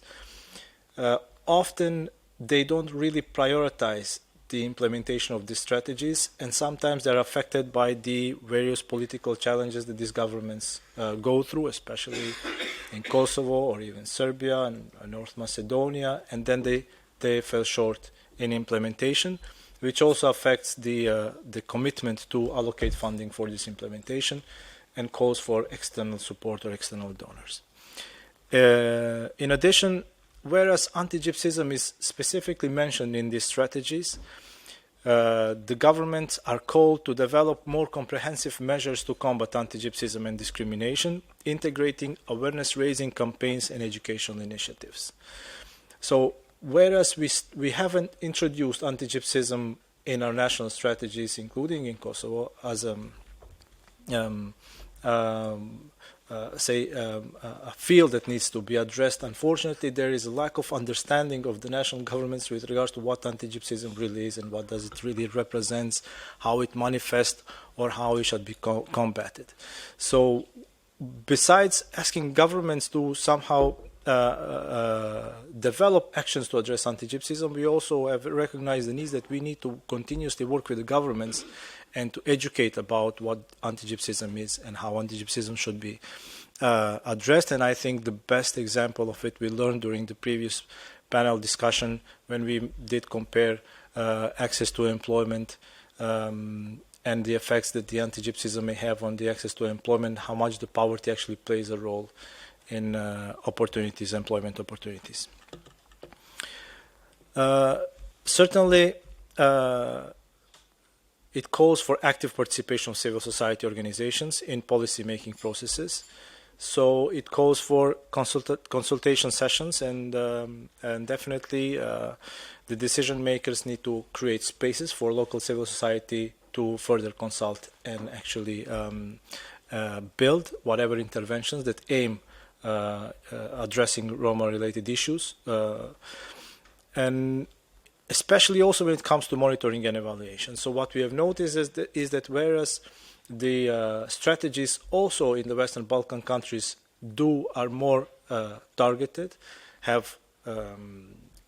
Speaker 8: often they don't really prioritize the implementation of these strategies, and sometimes they're affected by the various political challenges that these governments go through, especially in Kosovo or even Serbia and North Macedonia, and then they fell short in implementation, which also affects the commitment to allocate funding for this implementation and calls for external support or external donors. In addition, whereas anti-Gypsyism is specifically mentioned in these strategies, the governments are called to develop more comprehensive measures to combat anti-Gypsyism and discrimination, integrating awareness-raising campaigns and educational initiatives. So, whereas we haven't introduced anti-Gypsyism in our national strategies, including in Kosovo, as a field that needs to be addressed, unfortunately there is a lack of understanding of the national governments with regards to what anti-Gypsyism really is and what does it really represents, how it manifests, or how it should be combated. So besides asking governments to somehow develop actions to address anti-Gypsyism, we also have recognized the needs that we need to continuously work with the governments and to educate about what anti-Gypsyism is and how anti-Gypsyism should be addressed. And I think the best example of it we learned during the previous panel discussion when we did compare access to employment and the effects that the anti-Gypsyism may have on the access to employment, how much the poverty actually plays a role in opportunities, employment opportunities. Certainly, it calls for active participation of civil society organizations in policy-making processes. So it calls for consultation sessions, and definitely the decision makers need to create spaces for local civil society to further consult and actually build whatever interventions that aim addressing Roma-related issues, and especially also when it comes to monitoring and evaluation. So what we have noticed is that whereas the strategies also in the Western Balkan countries are more targeted, have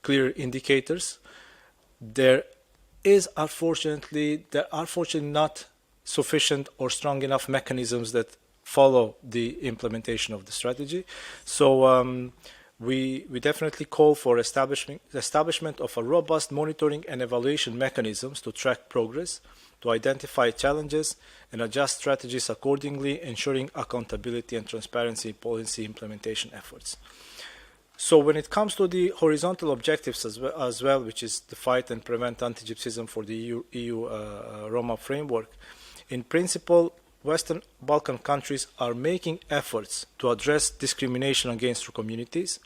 Speaker 8: clear indicators, there are unfortunately not sufficient or strong enough mechanisms that follow the implementation of the strategy. So we definitely call for establishment of a robust monitoring and evaluation mechanisms to track progress, to identify challenges and adjust strategies accordingly, ensuring accountability and transparency in policy implementation efforts. So when it comes to the horizontal objectives as well, which is to fight and prevent anti-Gypsyism for the EU Roma framework, in principle, Western Balkan countries are making efforts to address discrimination against communities.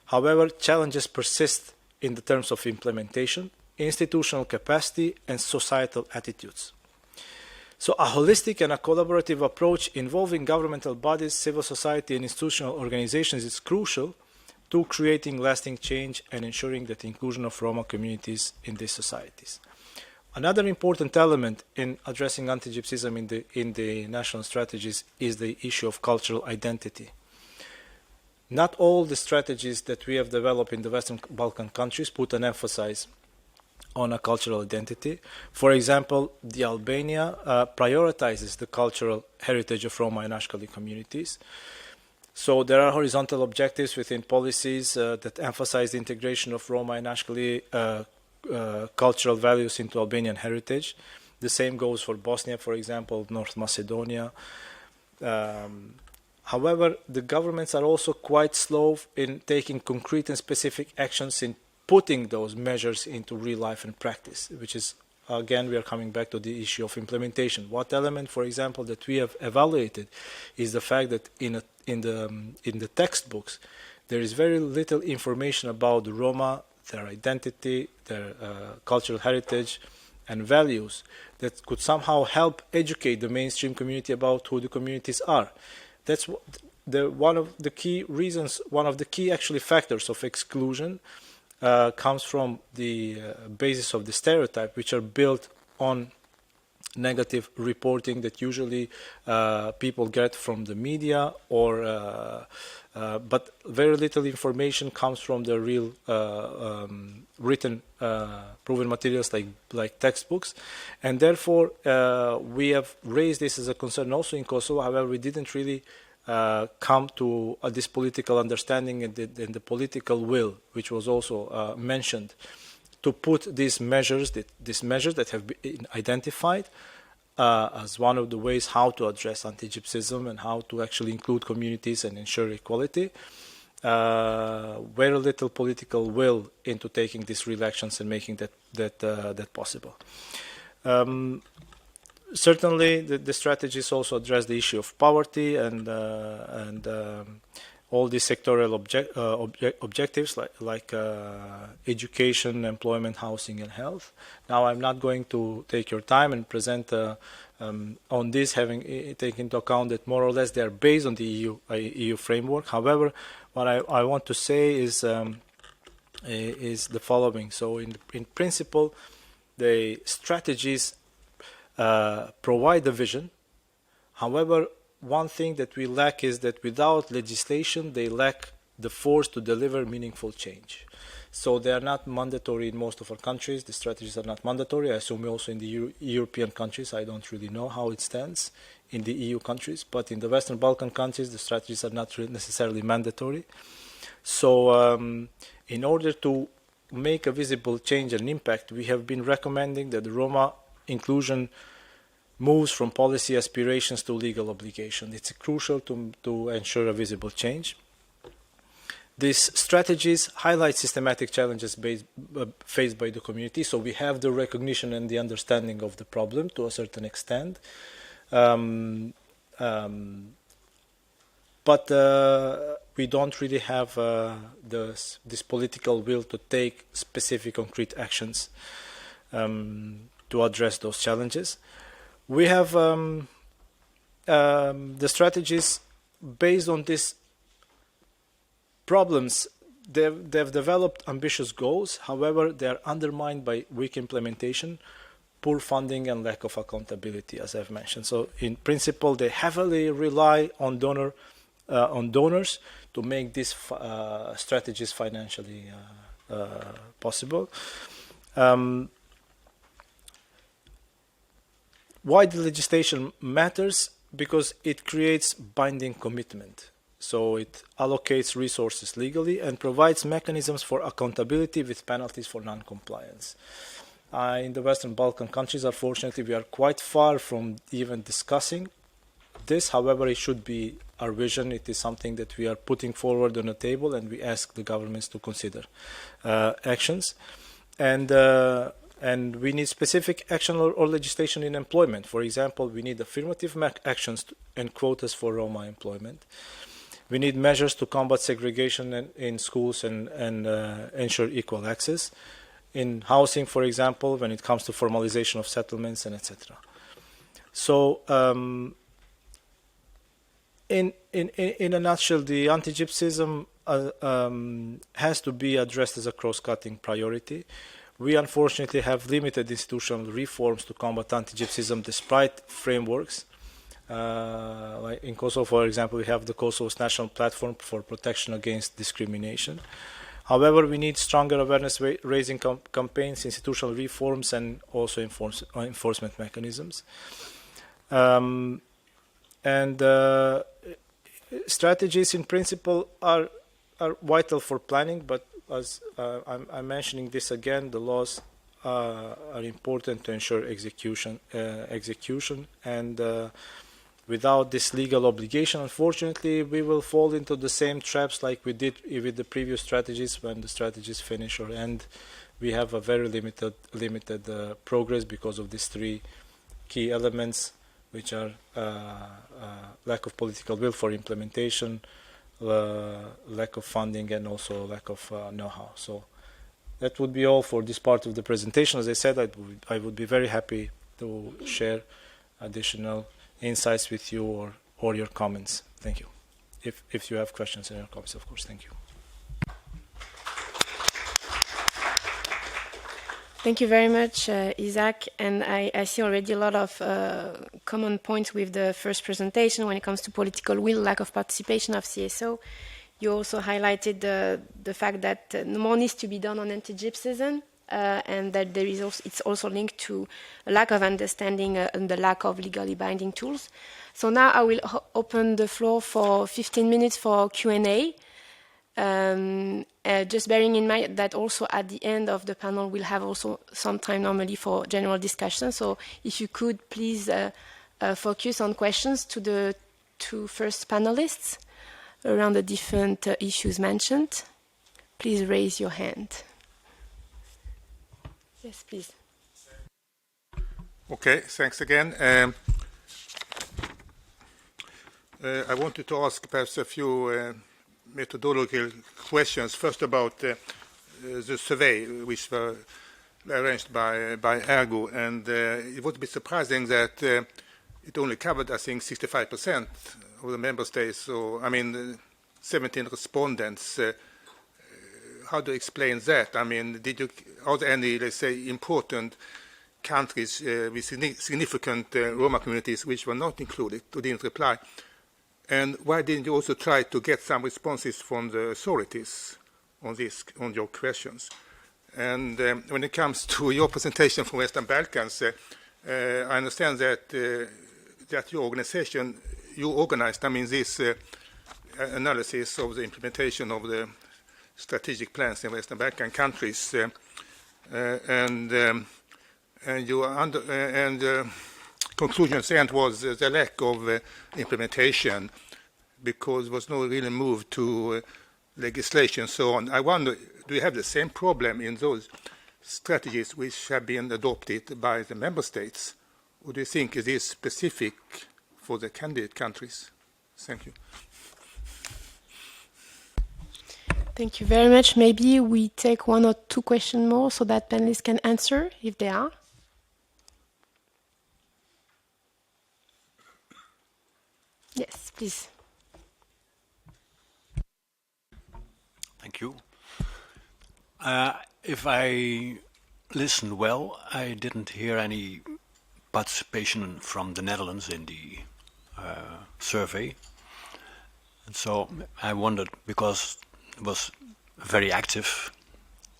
Speaker 8: However, challenges persist in the terms of implementation, institutional capacity, and societal attitudes. So a holistic and a collaborative approach involving governmental bodies, civil society, and institutional organizations is crucial to creating lasting change and ensuring the inclusion of Roma communities in these societies. Another important element in addressing anti-Gypsyism in the national strategies is the issue of cultural identity. Not all the strategies that we have developed in the Western Balkan countries put an emphasis on a cultural identity. For example, the Albania prioritizes the cultural heritage of Roma and Ashkali communities. So there are horizontal objectives within policies that emphasize the integration of Roma and Ashkali cultural values into Albanian heritage. The same goes for Bosnia, for example, North Macedonia. However, the governments are also quite slow in taking concrete and specific actions in putting those measures into real life and practice, which is, again, we are coming back to the issue of implementation. What element, for example, that we have evaluated is the fact that in the textbooks, there is very little information about the Roma, their identity, their cultural heritage and values that could somehow help educate the mainstream community about who the communities are. That's one of the key reasons, one of the key actually factors of exclusion comes from the basis of the stereotype, which are built on negative reporting that usually people get from the media, or but very little information comes from the real written proven materials like textbooks, and therefore we have raised this as a concern also in Kosovo. However, we didn't really come to this political understanding and the political will, which was also mentioned, to put these measures that have been identified as one of the ways how to address anti-Gypsyism and how to actually include communities and ensure equality. Very little political will into taking these real actions and making that possible. Certainly, the strategies also address the issue of poverty and all these sectoral objectives like education, employment, housing, and health. Now, I'm not going to take your time and present on this, having taken into account that more or less they are based on the EU framework. However, what I want to say is the following. So, in principle, the strategies provide the vision. However, one thing that we lack is that without legislation, they lack the force to deliver meaningful change. So they are not mandatory in most of our countries. The strategies are not mandatory. I assume also in the European countries. I don't really know how it stands in the EU countries. But in the Western Balkan countries, the strategies are not necessarily mandatory. So in order to make a visible change and impact, we have been recommending that the Roma inclusion moves from policy aspirations to legal obligation. It's crucial to ensure a visible change. These strategies highlight systematic challenges faced by the community, so we have the recognition and the understanding of the problem to a certain extent. But we don't really have this political will to take specific concrete actions to address those challenges. We have the strategies based on these problems. They've developed ambitious goals. However, they are undermined by weak implementation, poor funding, and lack of accountability, as I've mentioned. So, in principle, they heavily rely on donors to make these strategies financially possible. Why the legislation matters? Because it creates binding commitment. So it allocates resources legally and provides mechanisms for accountability with penalties for non-compliance. In the Western Balkan countries, unfortunately, we are quite far from even discussing this. However, it should be our vision. It is something that we are putting forward on the table, and we ask the governments to consider actions. And we need specific action or legislation in employment. For example, we need affirmative actions and quotas for Roma employment. We need measures to combat segregation in schools and ensure equal access. In housing, for example, when it comes to formalization of settlements and etc. So, in a nutshell, the anti-Gypsyism has to be addressed as a cross-cutting priority. We unfortunately have limited institutional reforms to combat anti-Gypsyism despite frameworks. Like in Kosovo, for example, we have the Kosovo's National Platform for Protection Against Discrimination. However, we need stronger awareness-raising campaigns, institutional reforms, and also enforcement mechanisms. Strategies, in principle, are vital for planning, but as I'm mentioning this again, the laws are important to ensure execution, and without this legal obligation, unfortunately, we will fall into the same traps like we did with the previous strategies. When the strategies finish or end, we have a very limited progress because of these three key elements, which are lack of political will for implementation, lack of funding, and also lack of know-how. So that would be all for this part of the presentation. As I said, I would be very happy to share additional insights with you or your comments. Thank you. If you have questions and your comments, of course. Thank you.
Speaker 7: Thank you very much, Isaac. And I see already a lot of common points with the first presentation when it comes to political will, lack of participation of CSO. You also highlighted the fact that more needs to be done on anti-Gypsyism, and that there is it's also linked to a lack of understanding and the lack of legally binding tools. So now I will open the floor for 15 minutes for Q&A. Just bearing in mind that also at the end of the panel we'll have also some time normally for general discussion. So if you could please focus on questions to the two first panelists around the different issues mentioned. Please raise your hand. Yes, please.
Speaker 14: Okay, thanks again. I wanted to ask perhaps a few methodological questions. First about the survey, which were arranged by ERGO, and it would be surprising that it only covered, I think, 65% of the member states. So, I mean, 17 respondents. How do you explain that? I mean, are there any, let's say, important countries with significant Roma communities which were not included, who didn't reply? And why didn't you also try to get some responses from the authorities on your questions? And when it comes to your presentation from Western Balkans, I understand that your organization, you organized, I mean, this analysis of the implementation of the strategic plans in Western Balkan countries, and conclusions end was the lack of implementation, because there was no really move to legislation and so on. I wonder, do you have the same problem in those strategies which have been adopted by the member states, or do you think it is specific for the candidate countries? Thank you.
Speaker 7: Thank you very much. Maybe we take one or two questions more so that panelists can answer if they are. Yes, please.
Speaker 10: Thank you. If I listened well, I didn't hear any participation from the Netherlands in the survey. And so I wondered, because it was very active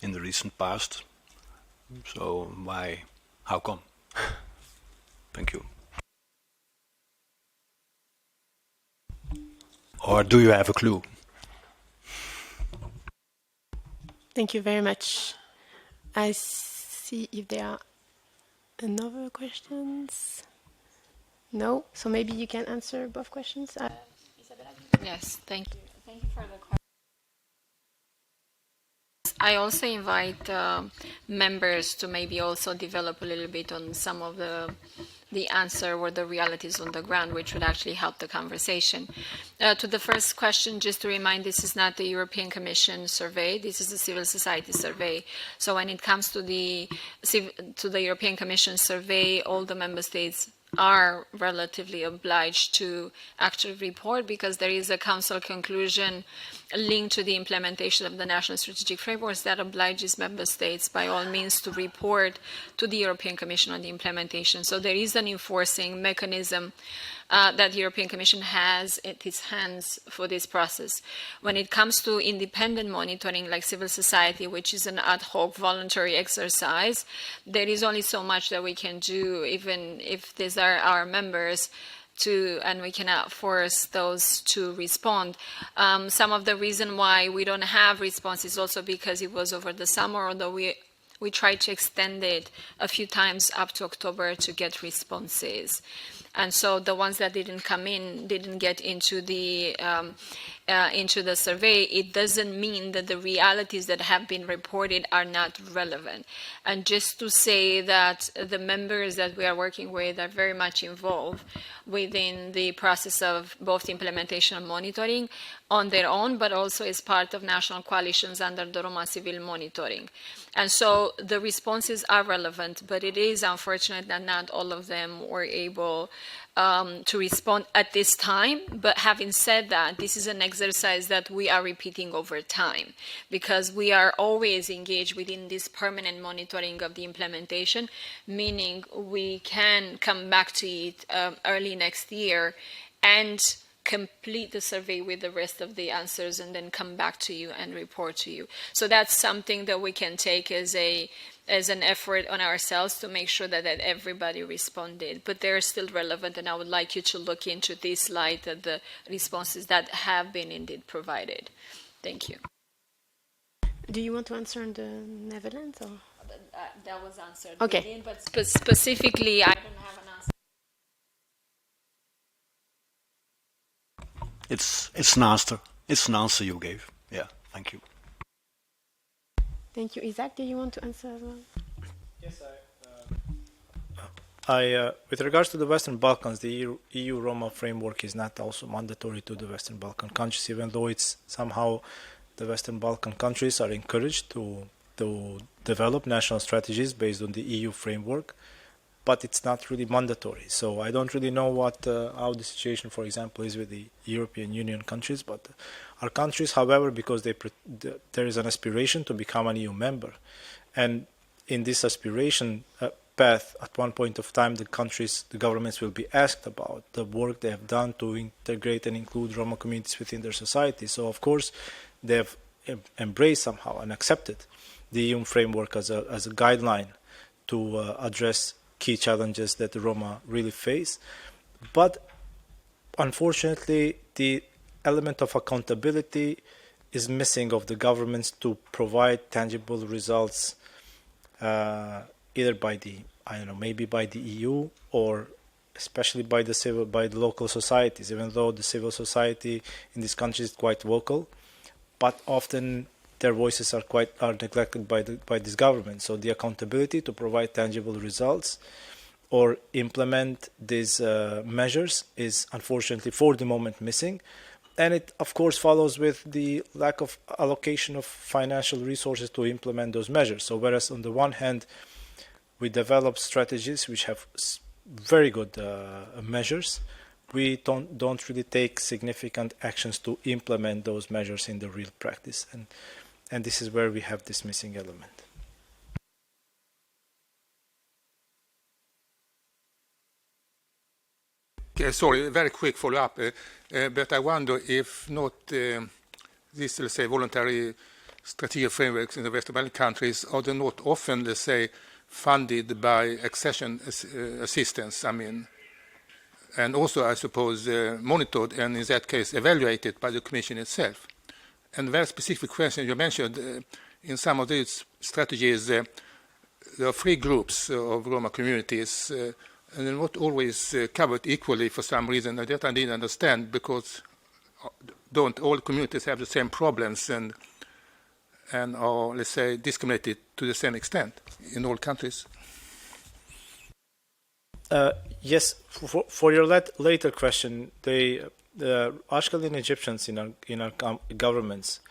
Speaker 10: in the recent past, so how come? Thank you. Or do you have a clue?
Speaker 7: Thank you very much. I see if there are another questions. No? So maybe you can answer both questions.
Speaker 9: Yes, thank you. Thank you for the question. I also invite members to maybe also develop a little bit on some of the answer or the realities on the ground, which would actually help the conversation. To the first question, just to remind, this is not the European Commission survey, this is the civil society survey. So when it comes to the European Commission survey, all the member states are relatively obliged to actually report, because there is a council conclusion linked to the implementation of the national strategic frameworks that obliges member states by all means to report to the European Commission on the implementation. So there is an enforcing mechanism that the European Commission has at its hands for this process. When it comes to independent monitoring like civil society, which is an ad hoc voluntary exercise, there is only so much that we can do, even if these are our members, and we cannot force those to respond. Some of the reason why we don't have responses also because it was over the summer, although we tried to extend it a few times up to October to get responses. And so the ones that didn't come in, didn't get into the survey. It doesn't mean that the realities that have been reported are not relevant. And just to say that the members that we are working with are very much involved within the process of both implementation and monitoring on their own, but also as part of national coalitions under the Roma Civil Monitoring. And so the responses are relevant, but it is unfortunate that not all of them were able to respond at this time. But having said that, this is an exercise that we are repeating over time, because we are always engaged within this permanent monitoring of the implementation, meaning we can come back to it early next year and complete the survey with the rest of the answers and then come back to you and report to you. So that's something that we can take as an effort on ourselves to make sure that everybody responded. But they're still relevant, and I would like you to look into this slide at the responses that have been indeed provided. Thank you.
Speaker 7: Do you want to answer in the Netherlands? Or?
Speaker 9: That was answered.
Speaker 7: Okay.
Speaker 9: But specifically, I don't have an answer.
Speaker 10: It's an answer. It's an answer you gave. Yeah, thank you.
Speaker 7: Thank you. Isaac, do you want to answer as well?
Speaker 8: Yes, with regards to the Western Balkans, the EU Roma framework is not also mandatory to the Western Balkan countries, even though it's somehow the Western Balkan countries are encouraged to develop national strategies based on the EU framework, but it's not really mandatory. So I don't really know how the situation, for example, is with the European Union countries, but our countries, however, because there is an aspiration to become an EU member, and in this aspiration path, at one point of time, the governments will be asked about the work they have done to integrate and include Roma communities within their society. So, of course, they have embraced somehow and accepted the EU framework as a guideline to address key challenges that the Roma really face. But unfortunately, the element of accountability is missing of the governments to provide tangible results, either by maybe by the EU or especially by the local societies, even though the civil society in these countries is quite vocal, but often their voices are neglected by this government. So the accountability to provide tangible results or implement these measures is unfortunately for the moment missing. And it, of course, follows with the lack of allocation of financial resources to implement those measures. So whereas on the one hand, we develop strategies which have very good measures, we don't really take significant actions to implement those measures in the real practice. And this is where we have this missing element.
Speaker 14: Okay, sorry, very quick follow-up. But I wonder if not these, let's say, voluntary strategic frameworks in the Western Balkan countries, are they not often, let's say, funded by accession assistance, and also, I suppose, monitored and, in that case, evaluated by the Commission itself? And a very specific question you mentioned, in some of these strategies, there are 3 groups of Roma communities, and they're not always covered equally for some reason. I didn't understand, because don't all communities have the same problems and are, let's say, discriminated to the same extent in all countries?
Speaker 8: Yes, for your later question, the Ashkelon Egyptians in our governments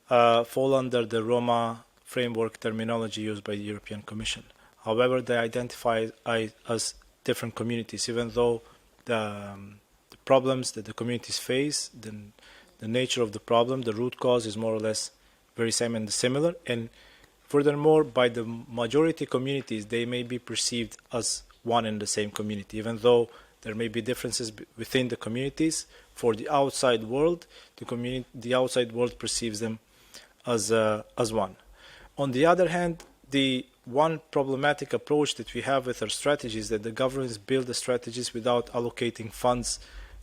Speaker 8: fall under the Roma framework terminology used by the European Commission. However, they identify as different communities, even though the problems that the communities face, the nature of the problem, the root cause is more or less very same and similar. And furthermore, by the majority communities, they may be perceived as one and the same community, even though there may be differences within the communities. For the outside world, the outside world perceives them as one. On the other hand, the one problematic approach that we have with our strategy is that the governments build the strategies without allocating funds,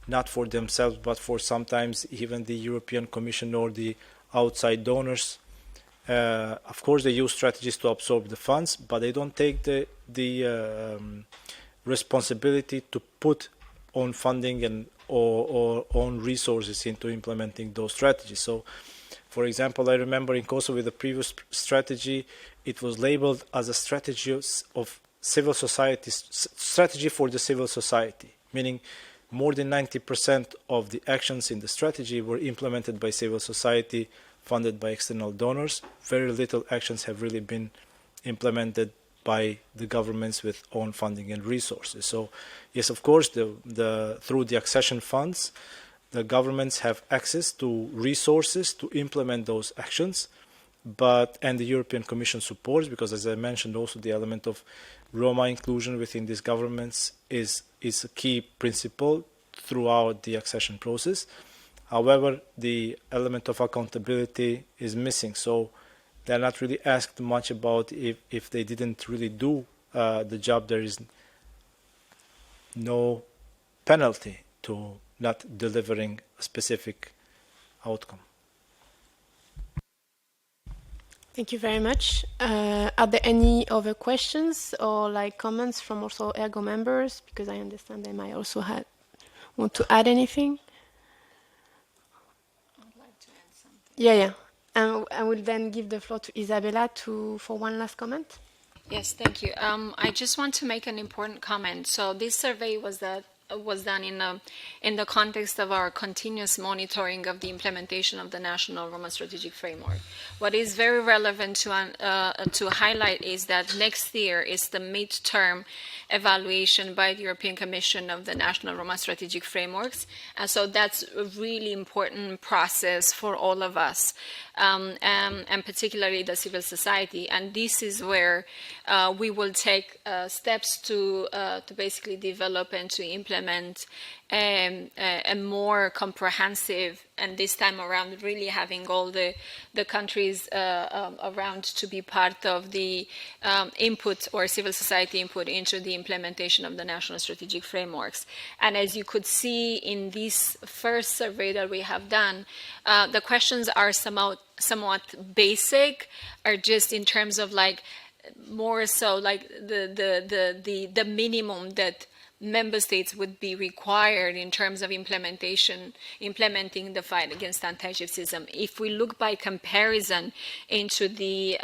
Speaker 8: not for themselves, but for sometimes even the European Commission or the outside donors. Of course, they use strategies to absorb the funds, but they don't take the responsibility to put own funding and or own resources into implementing those strategies. So, for example, I remember in Kosovo with the previous strategy, it was labeled as a strategy of civil society, strategy for the civil society, meaning more than 90% of the actions in the strategy were implemented by civil society, funded by external donors. Very little actions have really been implemented by the governments with own funding and resources. So, yes, of course, through the accession funds, the governments have access to resources to implement those actions, and the European Commission supports, because as I mentioned, also the element of Roma inclusion within these governments is a key principle throughout the accession process. However, the element of accountability is missing, so they're not really asked much about if they didn't really do the job. There is no penalty to not delivering a specific outcome.
Speaker 7: Thank you very much. Are there any other questions or comments from also ERGO members? Because I understand they might also want to add anything.
Speaker 9: I'd like to add something.
Speaker 7: Yeah. And I will then give the floor to Isabella for one last comment.
Speaker 9: Yes, thank you. I just want to make an important comment. So this survey was done in the context of our continuous monitoring of the implementation of the National Roma Strategic Framework. What is very relevant to highlight is that next year is the midterm evaluation by the European Commission of the National Roma Strategic Frameworks, and so that's a really important process for all of us, and particularly the civil society. And this is where we will take steps to basically develop and to implement a more comprehensive, and this time around really having all the countries around to be part of the input or civil society input into the implementation of the national strategic frameworks. And as you could see in this first survey that we have done, the questions are somewhat basic, or just in terms of more so the minimum that member states would be required in terms of implementing the fight against anti-gypsyism. If we look by comparison into the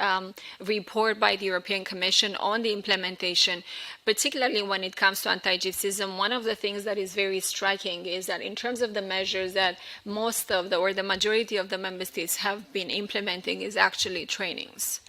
Speaker 9: report by the European Commission on the implementation, particularly when it comes to anti-gypsyism, one of the things that is very striking is that in terms of the measures that most of the majority of the member states have been implementing is actually trainings.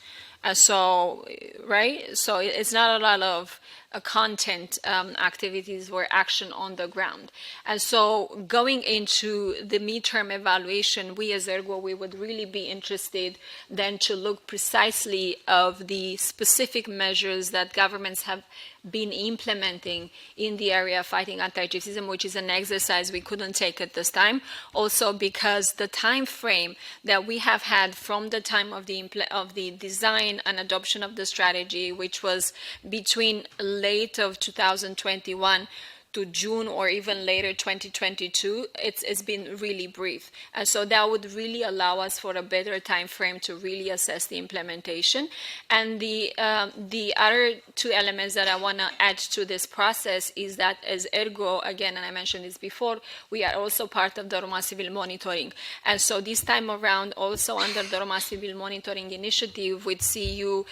Speaker 9: So it's not a lot of content activities or action on the ground. And so going into the midterm evaluation, we as ERGO, we would really be interested then to look precisely of the specific measures that governments have been implementing in the area of fighting anti-gypsyism, which is an exercise we couldn't take at this time. Also because the time frame that we have had from the time of the design and adoption of the strategy, which was between late of 2021 to June or even later 2022, it's been really brief. And so that would really allow us for a better time frame to really assess the implementation. And the other two elements that I want to add to this process is that as ERGO, again, and I mentioned this before, we are also part of the Roma Civil Monitoring. And so this time around, also under the Roma Civil Monitoring Initiative with CEU,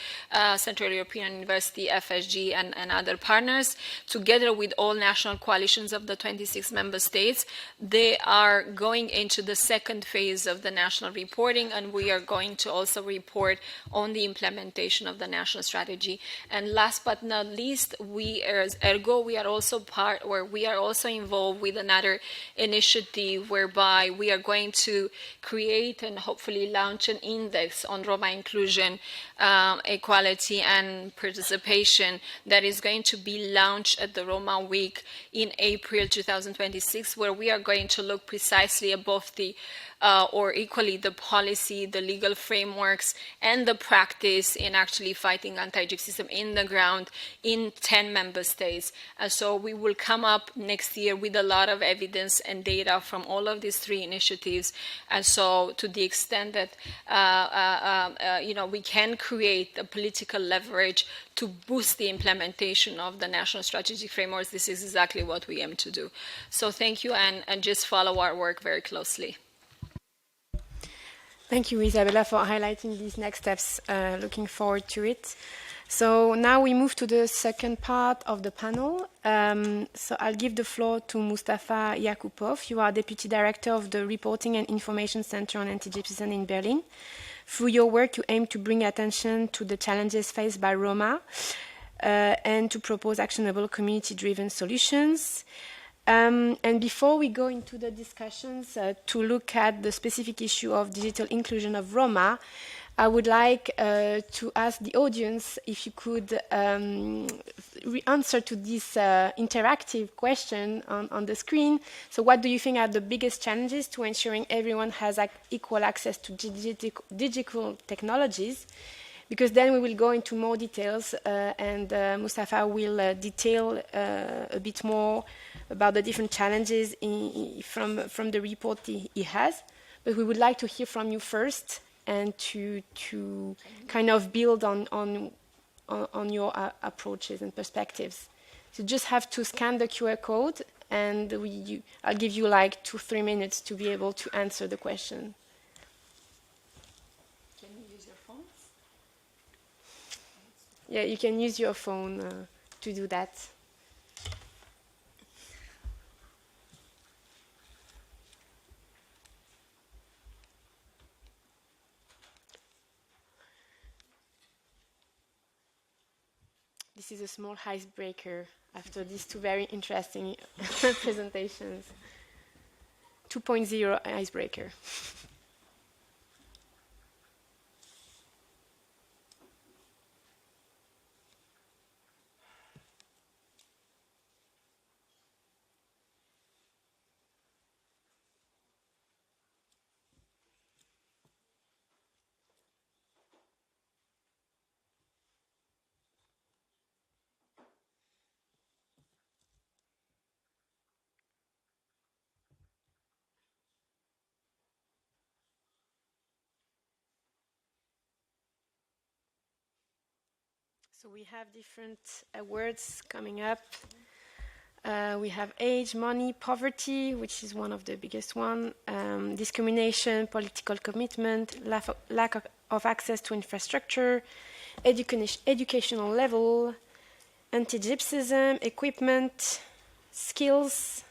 Speaker 9: Central European University, FSG, and other partners, together with all national national coalitions of the 26 member states. They are going into the second phase of the national reporting, and we are going to also report on the implementation of the national strategy. And last but not least, we as ERGO, we are also involved with another initiative whereby we are going to create and hopefully launch an index on Roma inclusion, equality and participation that is going to be launched at the Roma Week in April 2026, where we are going to look precisely at both the or equally the policy, the legal frameworks, and the practice in actually fighting anti-gypsyism in the ground in 10 member states. And so we will come up next year with a lot of evidence and data from all of these three initiatives. And so to the extent that we can create a political leverage to boost the implementation of the national strategic frameworks, this is exactly what we aim to do. So thank you, and just follow our work very closely.
Speaker 7: Thank you, Isabella, for highlighting these next steps. Looking forward to it. So now we move to the second part of the panel. So I'll give the floor to Mustafa Yakupov. You are Deputy Director of the Reporting and Information Center on Anti-Gypsyism in Berlin. Through your work, you aim to bring attention to the challenges faced by Roma and to propose actionable community-driven solutions. And before we go into the discussions to look at the specific issue of digital inclusion of Roma, I would like to ask the audience if you could answer to this interactive question on the screen. So what do you think are the biggest challenges to ensuring everyone has equal access to digital technologies? Because then we will go into more details and Mustafa will detail a bit more about the different challenges from the report he has. But we would like to hear from you first and to kind of build on your approaches and perspectives. So you just have to scan the QR code and I'll give you like 2-3 minutes to be able to answer the question.
Speaker 17: Can you use your phones?
Speaker 7: Yeah, you can use your phone to do that. This is a small icebreaker after these two very interesting presentations. 2.0 icebreaker. So we have different words coming up. We have age, money, poverty, which is one of the biggest one, discrimination, political commitment, lack of access to infrastructure, educational level, anti-gypsyism, equipment, skills,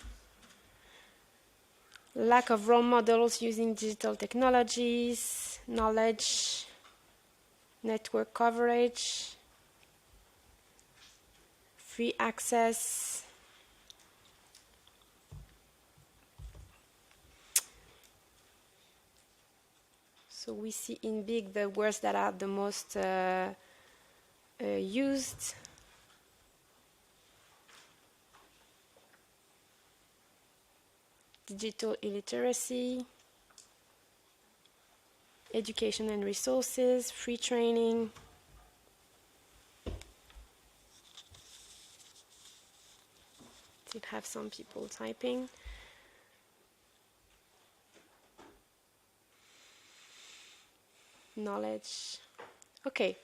Speaker 7: lack of role models using digital technologies, knowledge, network coverage, free access, so we see in big the words that are the most used. Digital illiteracy, education and resources, free training, still have some people typing. Knowledge. Okay.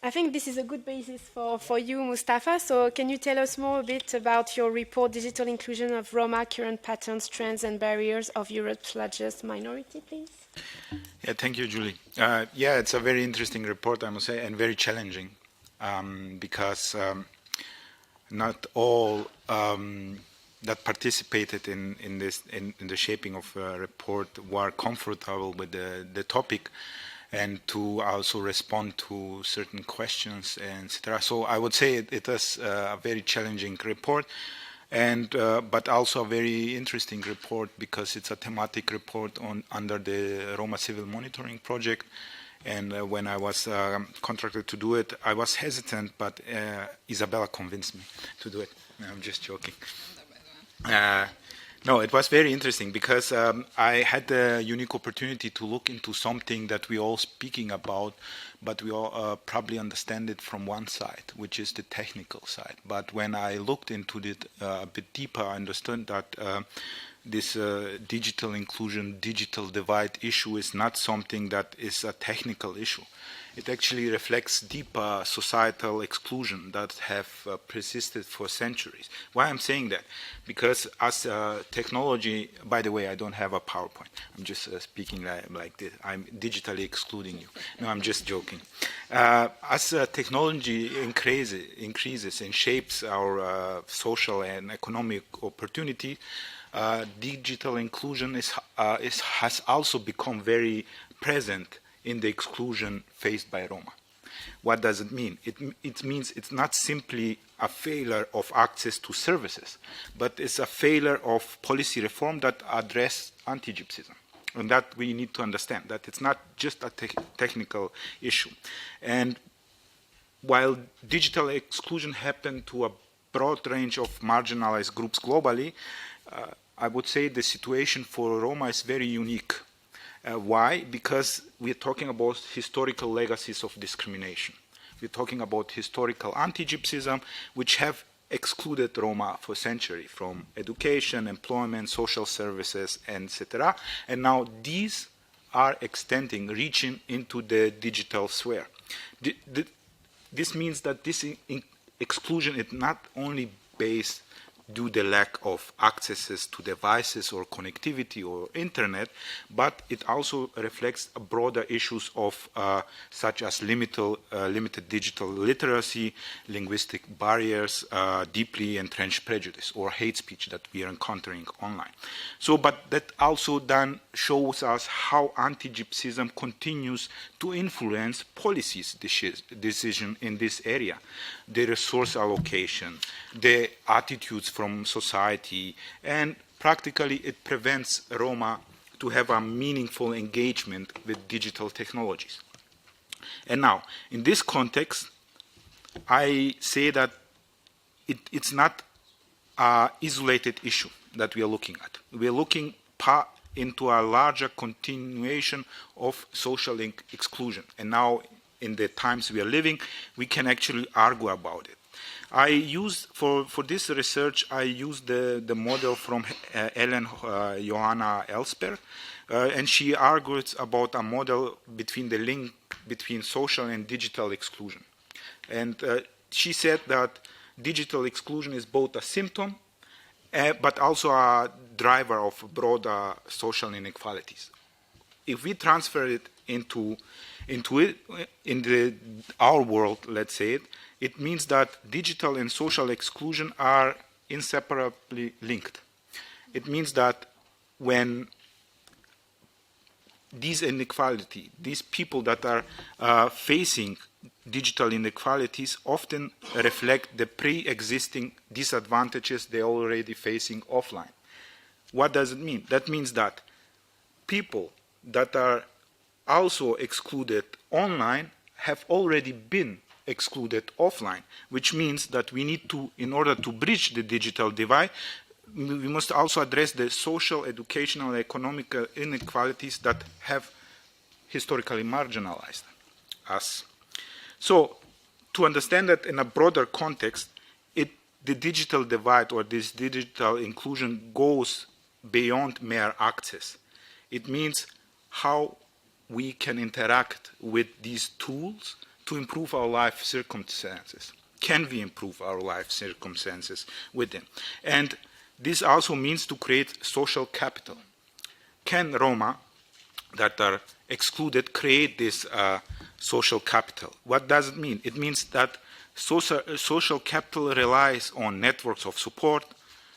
Speaker 7: I think this is a good basis for you, Mustafa. So can you tell us more a bit about your report, Digital Inclusion of Roma, Current Patterns, Trends and Barriers of Europe's Largest Minority, please?
Speaker 15: Yeah, thank you, Julie. Yeah, it's a very interesting report, I must say, and very challenging because not all that participated in the shaping of a report were comfortable with the topic, and to also respond to certain questions, etc. So I would say it is a very challenging report, and but also a very interesting report because it's a thematic report under the Roma Civil Monitoring Project. And when I was contracted to do it, I was hesitant, but Isabella convinced me to do it. No, I'm just joking. No, it was very interesting because I had the unique opportunity to look into something that we all speaking about, but we all probably understand it from one side, which is the technical side. But when I looked into it a bit deeper, I understood that this digital inclusion, digital divide issue is not something that is a technical issue. It actually reflects deeper societal exclusion that have persisted for centuries. Why I'm saying that? Because as technology, by the way, I don't have a PowerPoint. I'm just speaking like this. I'm digitally excluding you. No, I'm just joking. As technology increases and shapes our social and economic opportunity, digital inclusion has also become very present in the exclusion faced by Roma. What does it mean? It means it's not simply a failure of access to services, but it's a failure of policy reform that address anti-gypsyism. And that we need to understand, that it's not just a technical issue. And while digital exclusion happened to a broad range of marginalized groups globally, I would say the situation for Roma is very unique. Why? Because we're talking about historical legacies of discrimination. We're talking about historical anti-gypsyism, which have excluded Roma for centuries from education, employment, social services, etc. And now these are extending, reaching into the digital sphere. This means that this exclusion is not only based due to the lack of accesses to devices or connectivity or internet, but it also reflects broader issues of such as limited digital literacy, linguistic barriers, deeply entrenched prejudice or hate speech that we are encountering online. So, but that also then shows us how anti-gypsyism continues to influence policies decision in this area, the resource allocation, the attitudes from society, and practically it prevents Roma to have a meaningful engagement with digital technologies. And now, in this context, I say that it's not an isolated issue that we are looking at. We are looking into a larger continuation of social exclusion. And now, in the times we are living, we can actually argue about it. I used, for this research, I used the model from Ellen Johanna Elsper, and she argues about a model between the link between social and digital exclusion. And she said that digital exclusion is both a symptom, but also a driver of broader social inequalities. If we transfer it into our world, let's say it means that digital and social exclusion are inseparably linked. It means that when these inequality, these people that are facing digital inequalities often reflect the pre-existing disadvantages they're already facing offline. What does it mean? That means that people that are also excluded online have already been excluded offline, which means that we need to, in order to bridge the digital divide, we must also address the social, educational, economic inequalities that have historically marginalized us. So, to understand that in a broader context, the digital divide or this digital inclusion goes beyond mere access. It means how we can interact with these tools to improve our life circumstances. Can we improve our life circumstances with them? And this also means to create social capital. Can Roma that are excluded create this social capital? What does it mean? It means that social capital relies on networks of support,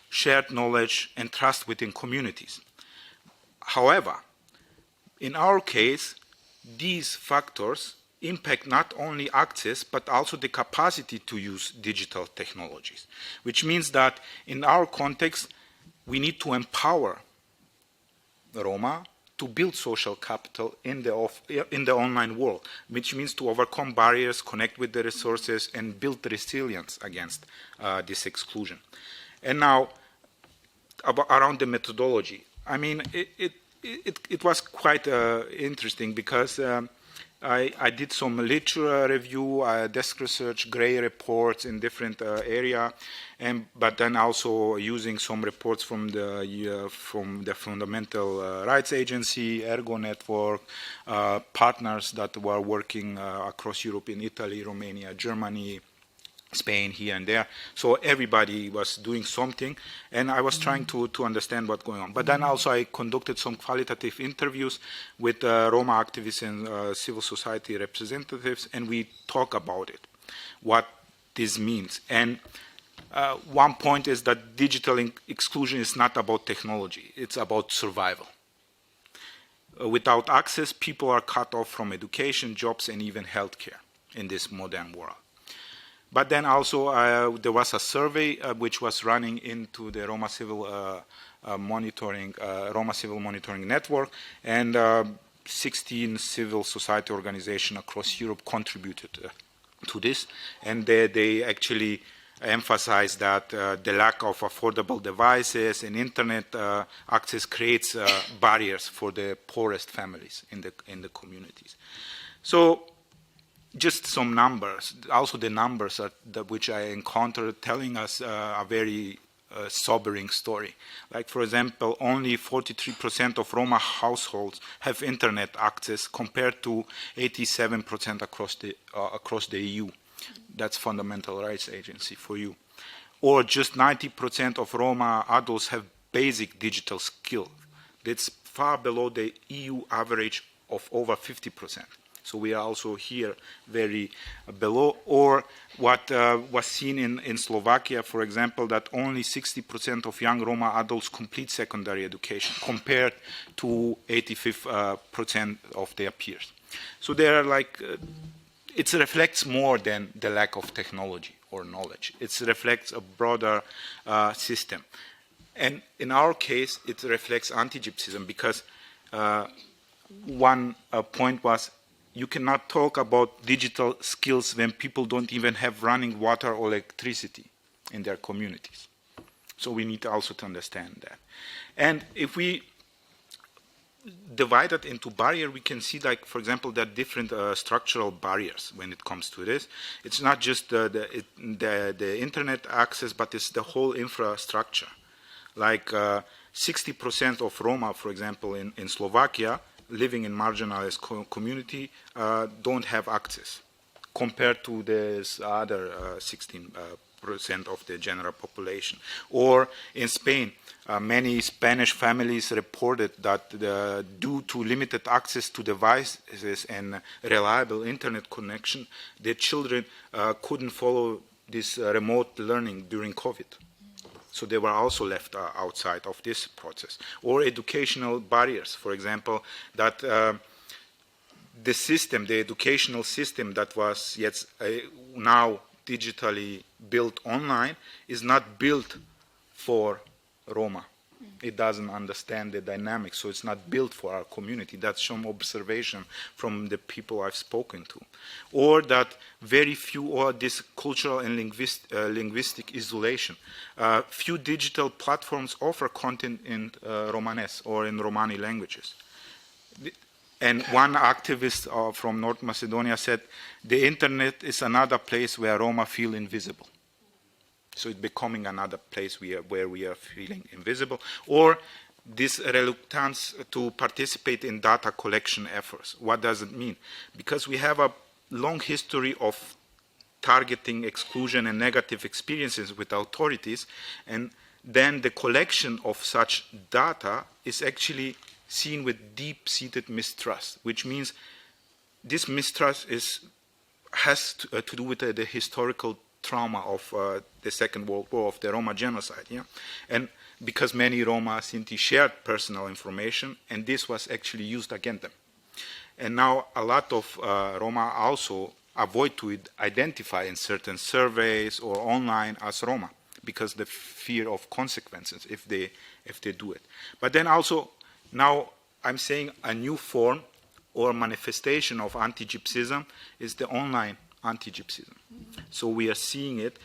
Speaker 15: shared knowledge, and trust within communities. However, in our case, these factors impact not only access, but also the capacity to use digital technologies, which means that in our context, we need to empower Roma to build social capital in the online world, which means to overcome barriers, connect with the resources, and build resilience against this exclusion. And now, around the methodology. I mean, it was quite interesting because I did some literature review, desk research, gray reports in different area, but then also using some reports from the Fundamental Rights Agency, ERGO Network, partners that were working across Europe in Italy, Romania, Germany, Spain, here and there. So everybody was doing something, and I was trying to understand what's going on. But then also I conducted some qualitative interviews with Roma activists and civil society representatives, and we talk about it, what this means. And one point is that digital exclusion is not about technology, it's about survival. Without access, people are cut off from education, jobs, and even healthcare in this modern world. But then also there was a survey which was running into the Roma Civil Monitoring Network, and 16 civil society organizations across Europe contributed to this, and they actually emphasized that the lack of affordable devices and internet access creates barriers for the poorest families in the communities. So, just some numbers. Also, the numbers which I encountered telling us a very sobering story. Like, for example, only 43% of Roma households have internet access compared to 87% across the EU. That's Fundamental Rights Agency for you. Or just 90% of Roma adults have basic digital skills. That's far below the EU average of over 50%. So we are also here very below. Or what was seen in Slovakia, for example, that only 60% of young Roma adults complete secondary education compared to 85% of their peers. So they are like, it reflects more than the lack of technology or knowledge. It reflects a broader system. And in our case, it reflects antigypsyism because one point was, you cannot talk about digital skills when people don't even have running water or electricity in their communities. So we need also to understand that. And if we divide it into barriers, we can see, like, for example, that different structural barriers when it comes to this. It's not just the internet access, but it's the whole infrastructure. Like 60% of Roma, for example, in Slovakia, living in marginalized community don't have access compared to this other 16% of the general population. Or in Spain, many Spanish families reported that due to limited access to devices and reliable internet connection, their children couldn't follow this remote learning during COVID. So they were also left outside of this process. Or educational barriers, for example, that the educational system that was now digitally built online is not built for Roma. It doesn't understand the dynamics, so it's not built for our community. That's some observation from the people I've spoken to. Or that very few, or this cultural and linguistic isolation. Few digital platforms offer content in Romanes or in Romani languages. And one activist from North Macedonia said, the internet is another place where Roma feel invisible. So it's becoming another place where we are feeling invisible. Or this reluctance to participate in data collection efforts. What does it mean? Because we have a long history of targeting exclusion and negative experiences with authorities, and then the collection of such data is actually seen with deep-seated mistrust, which means this mistrust is has to do with the historical trauma of the Second World War, of the Roma genocide. Yeah? And because many Roma Sinti shared personal information, and this was actually used against them. And now a lot of Roma also avoid to identify in certain surveys or online as Roma because the fear of consequences if they do it. But then also now I'm saying a new form or manifestation of anti-Gypsyism is the online anti-Gypsyism. So we are seeing it,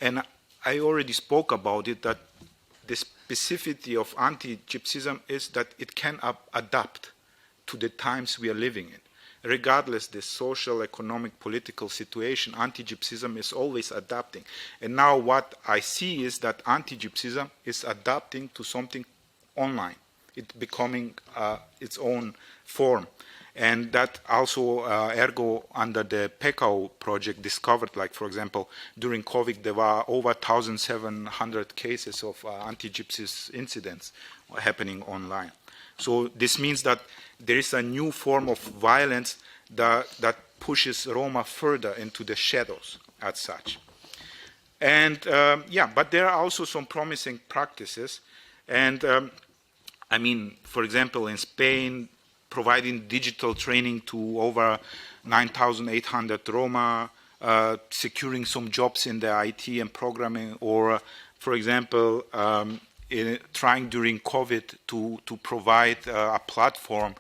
Speaker 15: and I already spoke about it, that the specificity of anti-Gypsyism is that it can adapt to the times we are living in. Regardless the social, economic, political situation, anti-Gypsyism is always adapting. And now what I see is that anti-Gypsyism is adapting to something online. It's becoming its own form. And that also ERGO under the PECAO project discovered, like for example, during COVID there were over 1,700 cases of anti-Gypsy incidents happening online. So this means that there is a new form of violence that pushes Roma further into the shadows as such. And yeah, but there are also some promising practices. And I mean, for example, in Spain, providing digital training to over 9,800 Roma, securing some jobs in the IT and programming, or for example, trying during COVID to provide a platform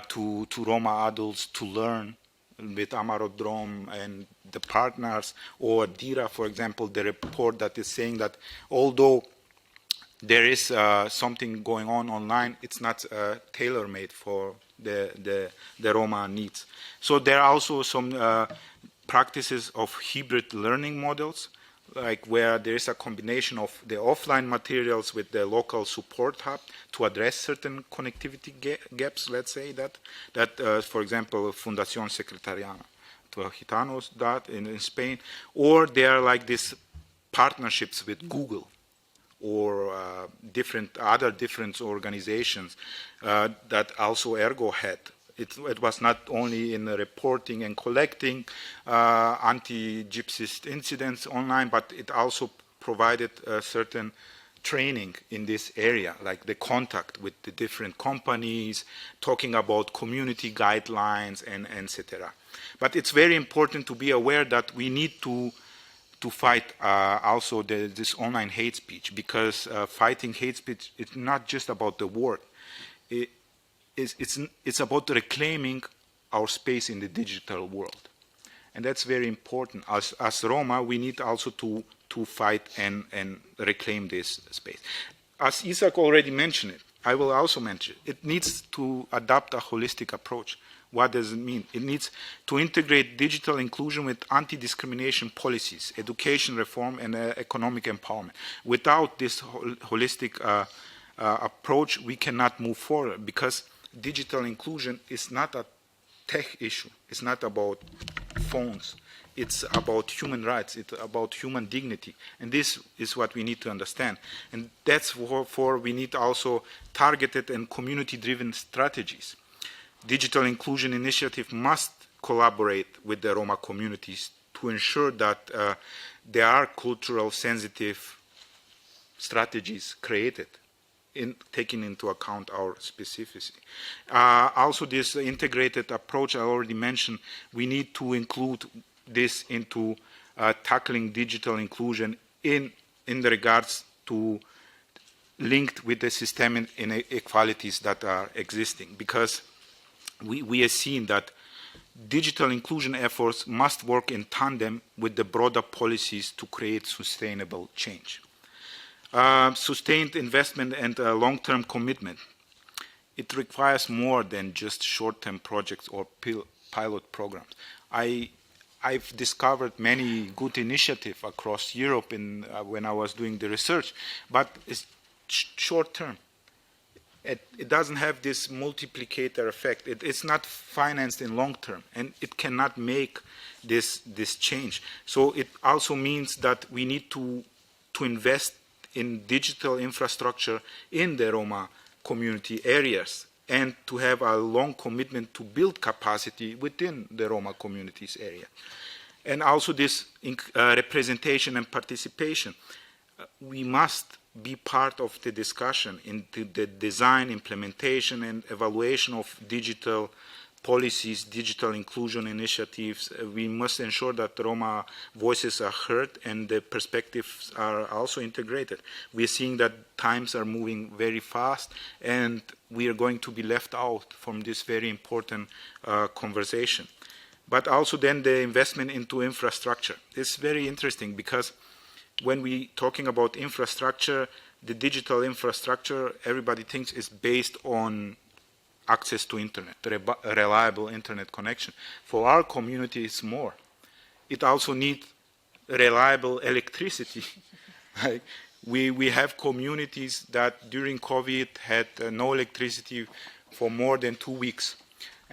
Speaker 15: to Roma adults to learn with Amarodrom and the partners, or DIRA, for example, the report that is saying that although there is something going on online, it's not tailor-made for the Roma needs. So there are also some practices of hybrid learning models, like where there is a combination of the offline materials with the local support hub to address certain connectivity gaps, let's say that for example, Fundación Secretariana to Gitanos that in Spain, or there are like these partnerships with Google or other different organizations that also ERGO had. It was not only in reporting and collecting anti-Gypsist incidents online, but it also provided certain training in this area, like the contact with the different companies, talking about community guidelines, and etc. But it's very important to be aware that we need to fight also this online hate speech, because fighting hate speech is not just about the word. It's about reclaiming our space in the digital world. And that's very important. As Roma, we need also to fight and reclaim this space. As Isaac already mentioned it, I will also mention it needs to adopt a holistic approach. What does it mean? It needs to integrate digital inclusion with anti-discrimination policies, education reform, and economic empowerment. Without this holistic approach, we cannot move forward, because digital inclusion is not a tech issue. It's not about phones. It's about human rights. It's about human dignity. And this is what we need to understand. And that's for we need also targeted and community-driven strategies. Digital inclusion initiative must collaborate with the Roma communities to ensure that there are cultural sensitive strategies created, taking into account our specificity. Also, this integrated approach I already mentioned, we need to include this into tackling digital inclusion in the regards to linked with the systemic inequalities that are existing, because we have seen that digital inclusion efforts must work in tandem with the broader policies to create sustainable change. Sustained investment and long-term commitment. It requires more than just short-term projects or pilot programs. I've discovered many good initiatives across Europe when I was doing the research, but it's short-term. It doesn't have this multiplicator effect. It's not financed in long term, and it cannot make this change. So it also means that we need to invest in digital infrastructure in the Roma community areas and to have a long commitment to build capacity within the Roma communities area. And also this representation and participation. We must be part of the discussion into the design, implementation, and evaluation of digital policies, digital inclusion initiatives. We must ensure that Roma voices are heard and the perspectives are also integrated. We are seeing that times are moving very fast and we are going to be left out from this very important conversation. But also then the investment into infrastructure. It's very interesting because when we're talking about infrastructure, the digital infrastructure, everybody thinks is based on access to internet, reliable internet connection. For our community, it's more. It also needs reliable electricity. Like we have communities that during COVID had no electricity for more than 2 weeks.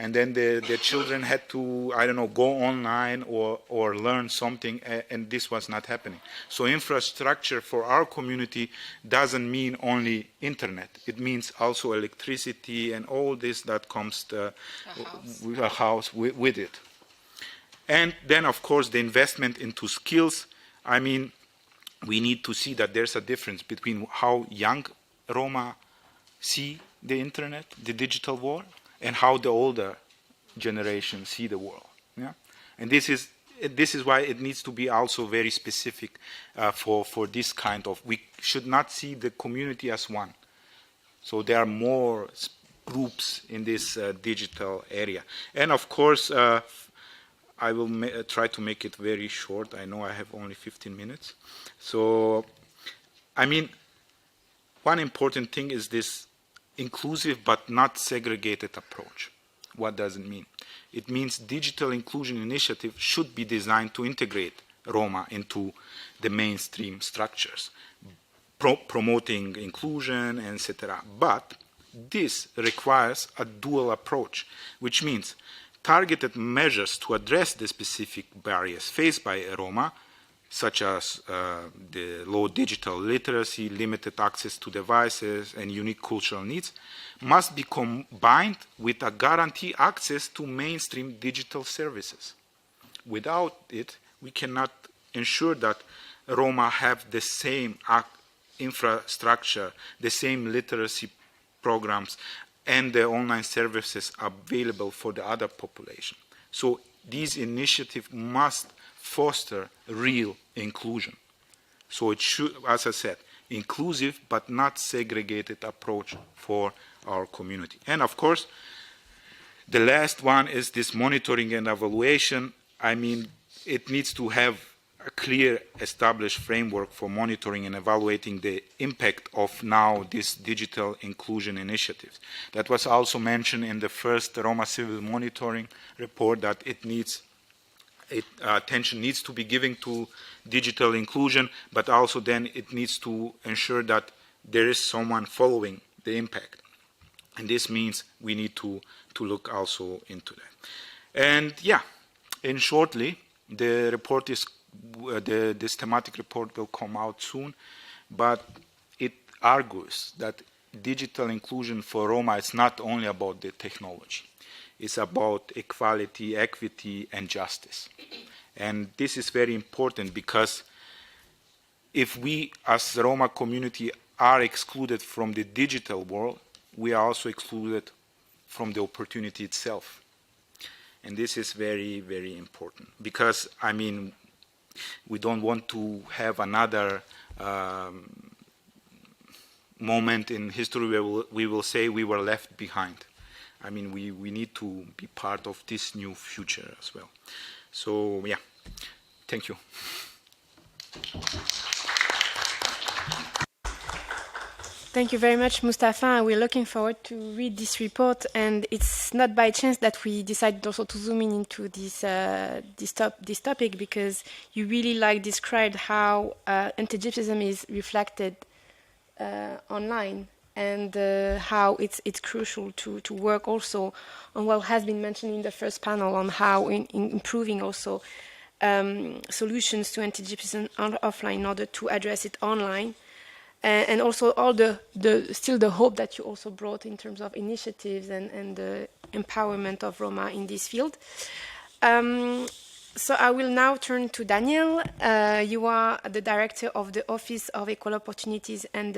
Speaker 15: And then the children had to, I don't know, go online or learn something, and this was not happening. So infrastructure for our community doesn't mean only internet. It means also electricity and all this that comes to a house with it. And then, of course, the investment into skills. I mean, we need to see that there's a difference between how young Roma see the internet, the digital world, and how the older generation see the world. Yeah? And this is why it needs to be also very specific for this kind of, we should not see the community as one. So there are more groups in this digital area. And of course, I will try to make it very short. I know I have only 15 minutes. So, I mean, one important thing is this inclusive but not segregated approach. What does it mean? It means digital inclusion initiative should be designed to integrate Roma into the mainstream structures, promoting inclusion, etc. But this requires a dual approach, which means targeted measures to address the specific barriers faced by Roma, such as the low digital literacy, limited access to devices, and unique cultural needs, must be combined with a guaranteed access to mainstream digital services. Without it, we cannot ensure that Roma have the same infrastructure, the same literacy programs, and the online services available for the other population. So these initiatives must foster real inclusion. So it should, as I said, inclusive but not segregated approach for our community. And of course, the last one is this monitoring and evaluation. I mean, it needs to have a clear established framework for monitoring and evaluating the impact of now this digital inclusion initiatives. That was also mentioned in the first Roma Civil Monitoring report, that it needs attention needs to be given to digital inclusion, but also then it needs to ensure that there is someone following the impact. And this means we need to look also into that. And yeah, in shortly, the report is, this thematic report will come out soon, but it argues that digital inclusion for Roma is not only about the technology. It's about equality, equity, and justice. And this is very important because if we as the Roma community are excluded from the digital world, we are also excluded from the opportunity itself. And this is very, very important because, I mean, we don't want to have another moment in history where we will say we were left behind. I mean, we need to be part of this new future as well. So, yeah, thank you.
Speaker 7: Thank you very much, Mustafa. We're looking forward to read this report. And it's not by chance that we decided also to zoom in into this topic, because you really described how anti-gypsyism is reflected online. And how it's crucial to work also on what has been mentioned in the first panel on how in improving also solutions to anti-gypsyism offline in order to address it online. and also all still the hope that you also brought in terms of initiatives and the empowerment of Roma in this field. So I will now turn to Daniel. You are the director of the Office of Equal Opportunities and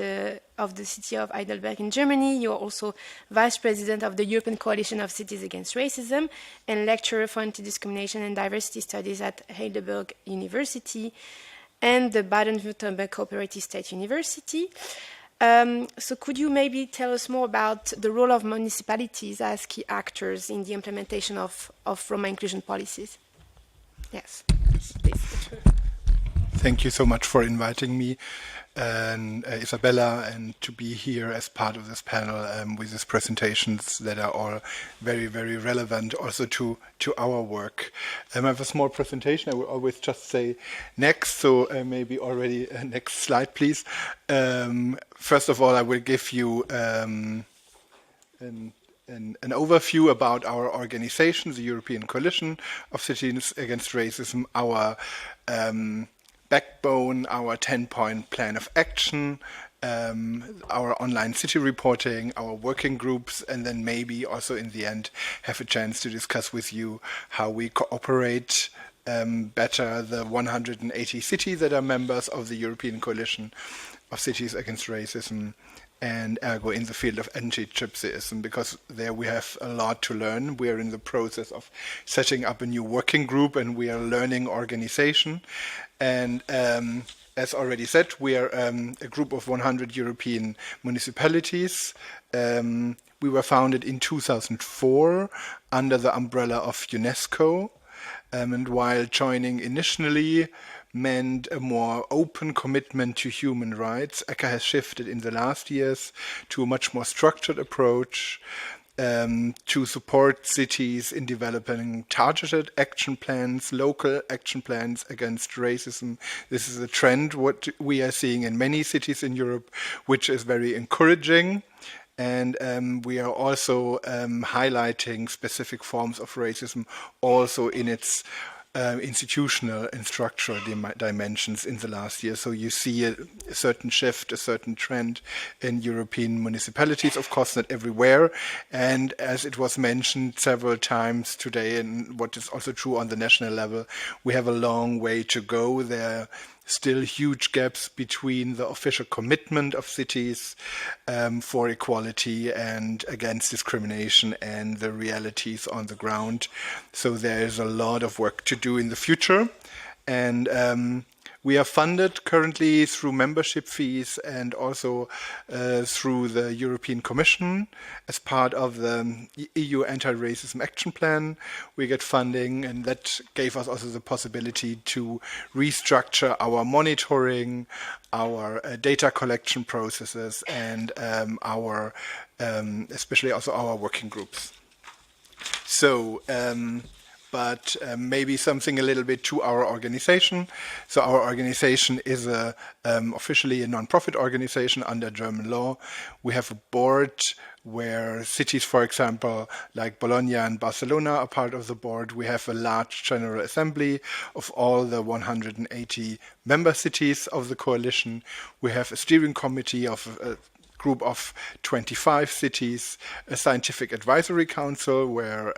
Speaker 7: of the city of Heidelberg in Germany. You are also vice president of the European Coalition of Cities Against Racism and lecturer for anti-discrimination and diversity studies at Heidelberg University and the Baden-Württemberg Cooperative State University. So could you maybe tell us more about the role of municipalities as key actors in the implementation of Roma inclusion policies? Yes, please.
Speaker 11: Thank you so much for inviting me, Isabella, and to be here as part of this panel with these presentations that are all very, very relevant also to our work. I have a small presentation. I will always just say next, so maybe already next slide, please. First of all, I will give you an overview about our organization, the European Coalition of Cities Against Racism, our backbone, our 10-point plan of action, our online city reporting, our working groups, and then maybe also in the end have a chance to discuss with you how we cooperate better the 180 cities that are members of the European Coalition of Cities Against Racism and ERGO in the field of antigypsyism, because there we have a lot to learn. We are in the process of setting up a new working group and we are learning organization. And as already said, we are a group of 100 European municipalities. We were founded in 2004 under the umbrella of UNESCO. And while joining initially meant a more open commitment to human rights, ECHA has shifted in the last years to a much more structured approach to support cities in developing targeted action plans, local action plans against racism. This is a trend what we are seeing in many cities in Europe, which is very encouraging. And we are also highlighting specific forms of racism also in its institutional and structural dimensions in the last year. So you see a certain shift, a certain trend in European municipalities, of course not everywhere. And as it was mentioned several times today, and what is also true on the national level, we have a long way to go. There are still huge gaps between the official commitment of cities for equality and against discrimination and the realities on the ground. So there is a lot of work to do in the future. And we are funded currently through membership fees and also through the European Commission as part of the EU Anti-Racism Action Plan. We get funding, and that gave us also the possibility to restructure our monitoring, our data collection processes, and our especially also our working groups. So but maybe something a little bit to our organization. So our organization is officially a non-profit organization under German law. We have a board where cities, for example, like Bologna and Barcelona are part of the board. We have a large general assembly of all the 180 member cities of the coalition. We have a steering committee of group of 25 cities, a scientific advisory council where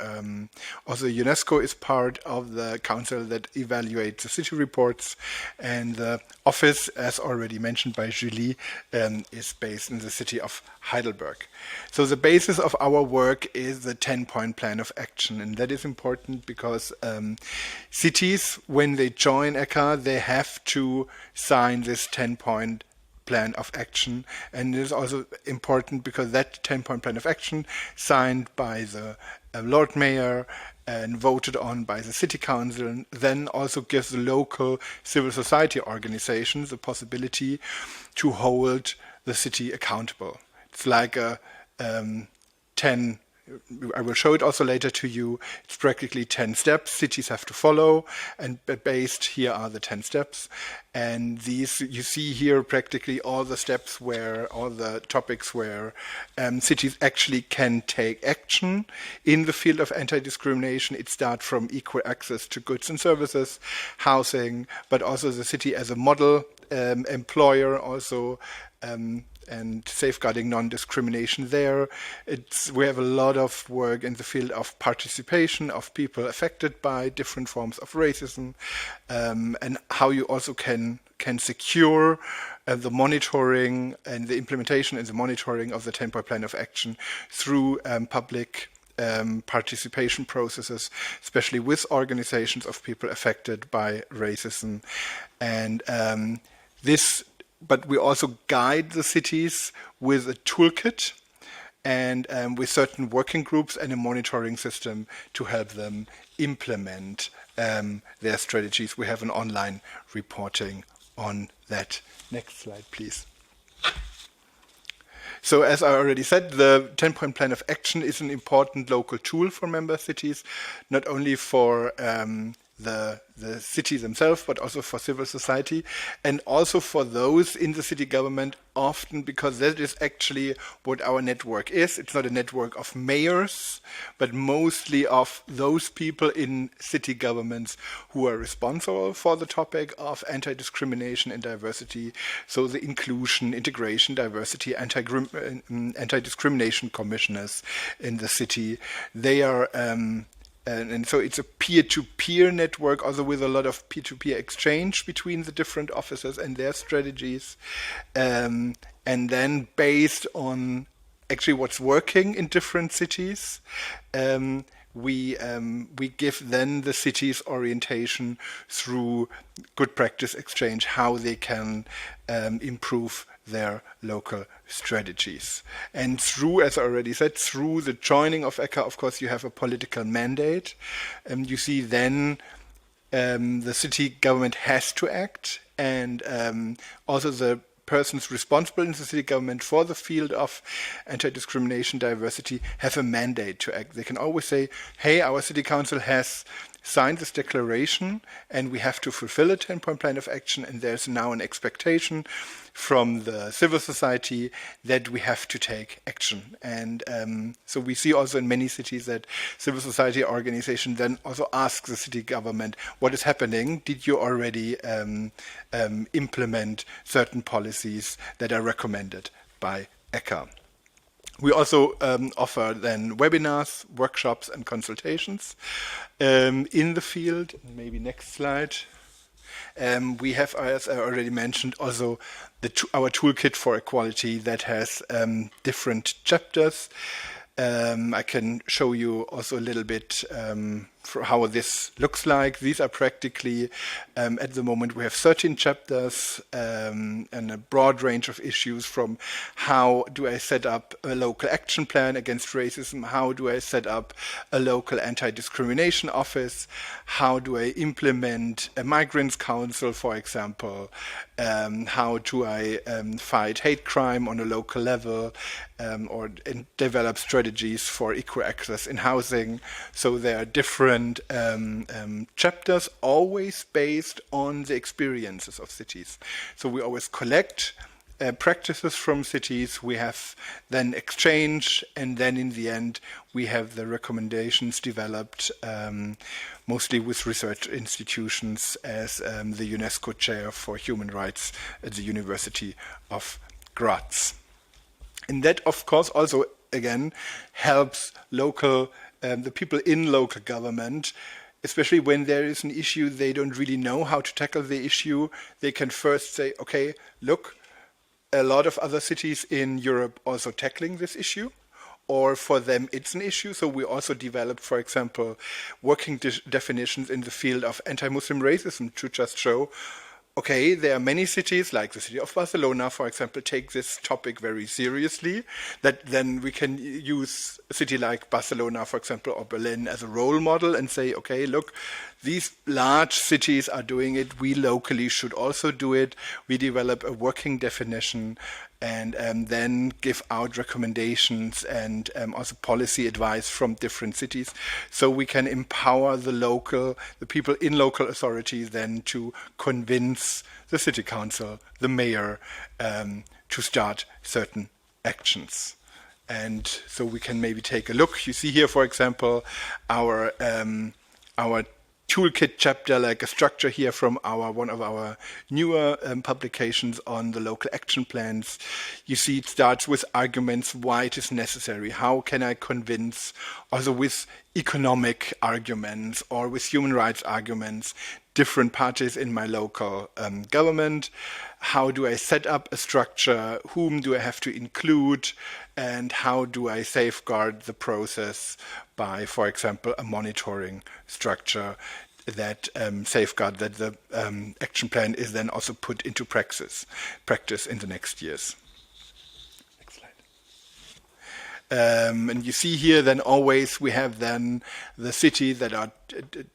Speaker 11: also UNESCO is part of the council that evaluates the city reports, and the office, as already mentioned by Julie, is based in the city of Heidelberg. So the basis of our work is the 10-point plan of action, and that is important because cities, when they join ECHA, they have to sign this 10-point plan of action, and it is also important because that 10-point plan of action signed by the Lord Mayor and voted on by the City Council then also gives the local civil society organizations the possibility to hold the city accountable. It's like a 10, I will show it also later to you. It's practically 10 steps cities have to follow, and based here are the 10 steps. And these, you see here practically all the steps where, all the topics where cities actually can take action in the field of anti-discrimination. It starts from equal access to goods and services, housing, but also the city as a model employer also and safeguarding non-discrimination there. We have a lot of work in the field of participation of people affected by different forms of racism, and how you also can secure the monitoring and the implementation and the monitoring of the 10-point plan of action through public participation processes, especially with organizations of people affected by racism. And but we also guide the cities with a toolkit and with certain working groups and a monitoring system to help them implement their strategies. We have an online reporting on that. Next slide, please. So as I already said, the 10-point plan of action is an important local tool for member cities, not only for the city themselves, but also for civil society, and also for those in the city government, often because that is actually what our network is. It's not a network of mayors, but mostly of those people in city governments who are responsible for the topic of anti-discrimination and diversity. So the inclusion, integration, diversity, anti-discrimination commissioners in the city, they are and so it's a peer-to-peer network, also with a lot of peer-to-peer exchange between the different officers and their strategies. And then based on actually what's working in different cities, we give then the cities orientation through good practice exchange, how they can improve their local strategies. And through, as I already said, through the joining of ECHA, of course, you have a political mandate. You see then the city government has to act, and also the persons responsible in the city government for the field of anti-discrimination, diversity, have a mandate to act. They can always say, hey, our city council has signed this declaration and we have to fulfill a 10-point plan of action, and there's now an expectation from the civil society that we have to take action. And so we see also in many cities that civil society organizations then also ask the city government, what is happening? Did you already implement certain policies that are recommended by ECHA? We also offer then webinars, workshops, and consultations in the field. Maybe next slide. We have, as I already mentioned, also our toolkit for equality that has different chapters. I can show you also a little bit for how this looks like. These are practically, at the moment, we have 13 chapters and a broad range of issues, from how do I set up a local action plan against racism, how do I set up a local anti-discrimination office, how do I implement a migrants council, for example, how do I fight hate crime on a local level, or develop strategies for equal access in housing. So there are different chapters, always based on the experiences of cities. So we always collect practices from cities, we have then exchange, and then in the end we have the recommendations developed mostly with research institutions, as the UNESCO Chair for Human Rights at the University of Graz. And that, of course, also, again, helps local, the people in local government, especially when there is an issue, they don't really know how to tackle the issue. They can first say, okay, look, a lot of other cities in Europe also tackling this issue, or for them it's an issue. So we also developed, for example, working definitions in the field of anti-Muslim racism to just show, okay, there are many cities, like the city of Barcelona, for example, take this topic very seriously, that then we can use a city like Barcelona, for example, or Berlin as a role model and say, okay, look, these large cities are doing it, we locally should also do it. We develop a working definition and then give out recommendations and also policy advice from different cities, so we can empower the people in local authorities then to convince the city council, the mayor, to start certain actions. And so we can maybe take a look. You see here, for example, our toolkit chapter, like a structure here from one of our newer publications on the local action plans. You see it starts with arguments why it is necessary. How can I convince, also with economic arguments or with human rights arguments, different parties in my local government? How do I set up a structure? Whom do I have to include? And how do I safeguard the process by, for example, a monitoring structure that safeguard that the action plan is then also put into practice in the next years. Next slide. And you see here then always we have then the cities that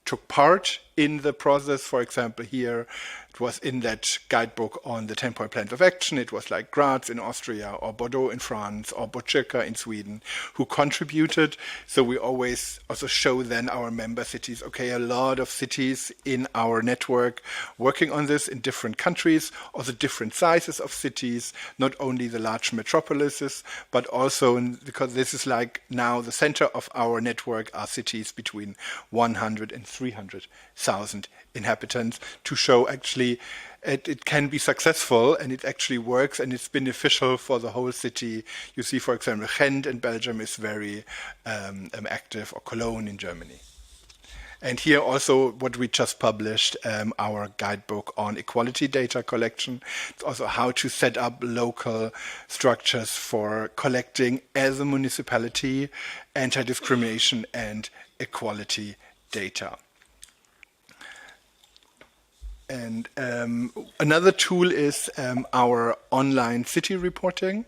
Speaker 11: took part in the process. For example, here it was in that guidebook on the 10-point plans of action. It was like Graz in Austria or Bordeaux in France or Bočerka in Sweden who contributed. So we always also show then our member cities, okay, a lot of cities in our network working on this in different countries, also different sizes of cities, not only the large metropolises, but also because this is like now the center of our network are cities between 100 and 300,000 inhabitants, to show actually it can be successful and it actually works and it's beneficial for the whole city. You see, for example, Ghent in Belgium is very active, or Cologne in Germany. And here also what we just published, our guidebook on equality data collection. It's also how to set up local structures for collecting as a municipality anti-discrimination and equality data. And another tool is our online city reporting.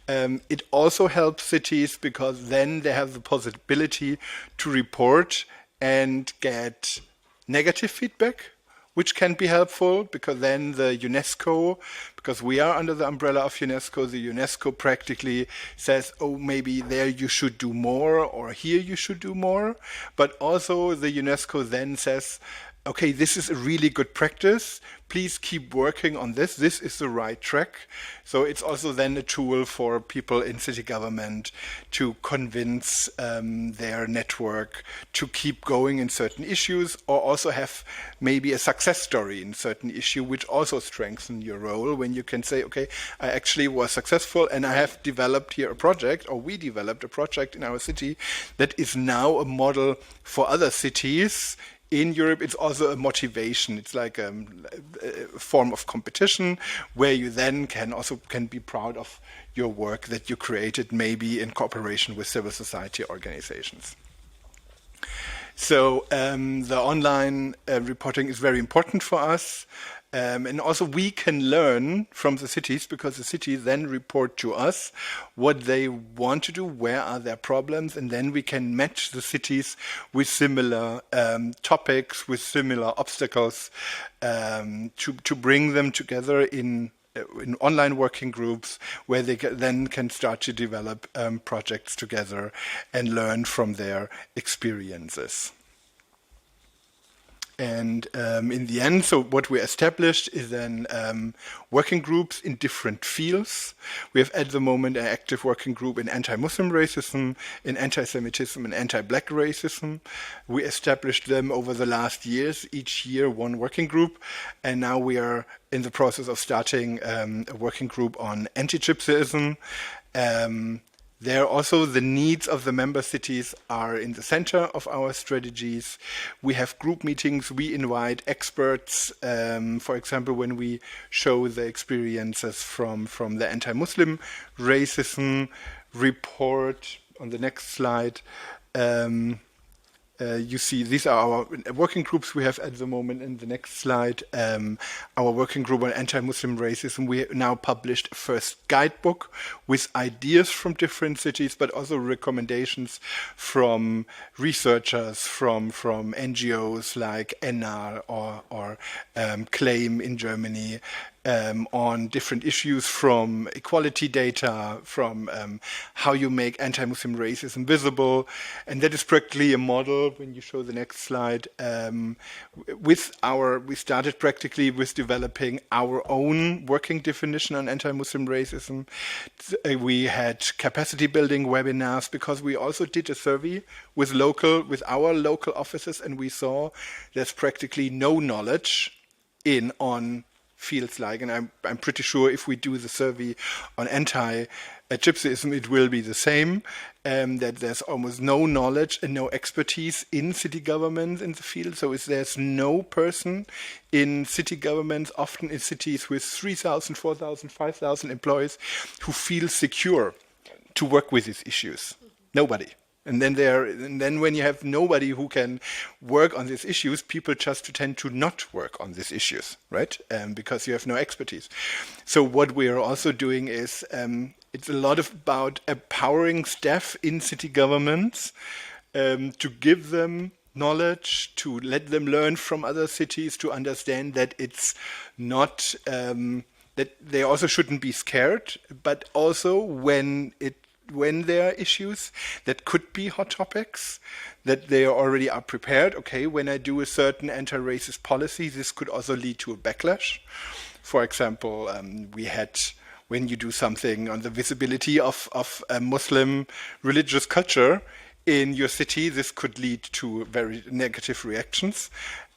Speaker 11: It also helps cities because then they have the possibility to report and get negative feedback, which can be helpful because then the UNESCO, because we are under the umbrella of UNESCO, the UNESCO practically says, oh, maybe there you should do more or here you should do more. But also the UNESCO then says, okay, this is a really good practice. Please keep working on this. This is the right track. So it's also then a tool for people in city government to convince their network to keep going in certain issues, or also have maybe a success story in certain issue, which also strengthens your role when you can say, okay, I actually was successful and I have developed here a project, or we developed a project in our city that is now a model for other cities. In Europe, it's also a motivation. It's like a form of competition where you then can be proud of your work that you created, maybe in cooperation with civil society organizations. So the online reporting is very important for us. And also we can learn from the cities because the cities then report to us what they want to do, where are their problems, and then we can match the cities with similar topics, with similar obstacles, to bring them together in online working groups where they then can start to develop projects together and learn from their experiences. And in the end, so what we established is then working groups in different fields. We have at the moment an active working group in anti-Muslim racism, in anti-Semitism, and anti-Black racism. We established them over the last years, each year one working group, and now we are in the process of starting a working group on antigypsyism. There also the needs of the member cities are in the center of our strategies. We have group meetings, we invite experts, for example, when we show the experiences from the anti-Muslim racism report. On the next slide, you see these are our working groups we have at the moment. In the next slide, our working group on anti-Muslim racism, we now published a first guidebook with ideas from different cities, but also recommendations from researchers, from NGOs like ENNAR or CLAIM in Germany, on different issues, from equality data, from how you make anti-Muslim racism visible. And that is practically a model, when you show the next slide, we started practically with developing our own working definition on anti-Muslim racism. We had capacity building webinars, because we also did a survey with our local offices, and we saw there's practically no knowledge on fields like, and I'm pretty sure if we do the survey on anti-gypsyism, it will be the same, that there's almost no knowledge and no expertise in city governments in the field. So there's no person in city governments, often in cities with 3,000, 4,000, 5,000 employees, who feel secure to work with these issues. Nobody. And then when you have nobody who can work on these issues, people just tend to not work on these issues, right? Because you have no expertise. So what we are also doing is, it's a lot about empowering staff in city governments, to give them knowledge, to let them learn from other cities, to understand that it's not, that they also shouldn't be scared, but also when there are issues that could be hot topics, that they already are prepared. Okay, when I do a certain anti-racist policy, this could also lead to a backlash. For example, we had, when you do something on the visibility of Muslim religious culture in your city, this could lead to very negative reactions.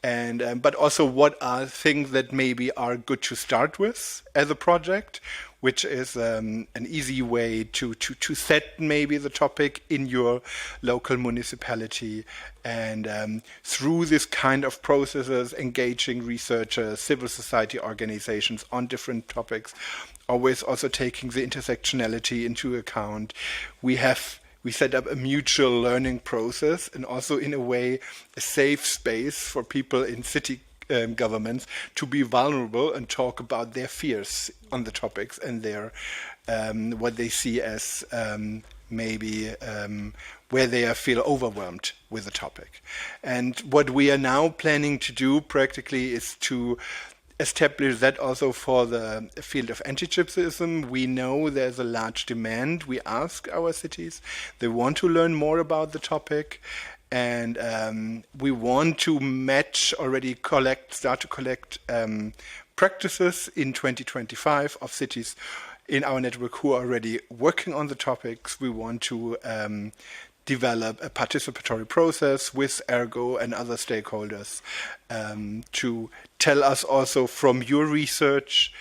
Speaker 11: And but also, what are things that maybe are good to start with as a project, which is an easy way to set maybe the topic in your local municipality, and through this kind of processes, engaging researchers, civil society organizations on different topics, always also taking the intersectionality into account. We set up a mutual learning process, and also in a way a safe space for people in city governments to be vulnerable and talk about their fears on the topics and their what they see as maybe where they feel overwhelmed with the topic. And what we are now planning to do practically is to establish that also for the field of anti-gypsyism. We know there's a large demand. We ask our cities, they want to learn more about the topic, and we want to start to collect practices in 2025 of cities in our network who are already working on the topics. We want to develop a participatory process with ERGO and other stakeholders to tell us also from your research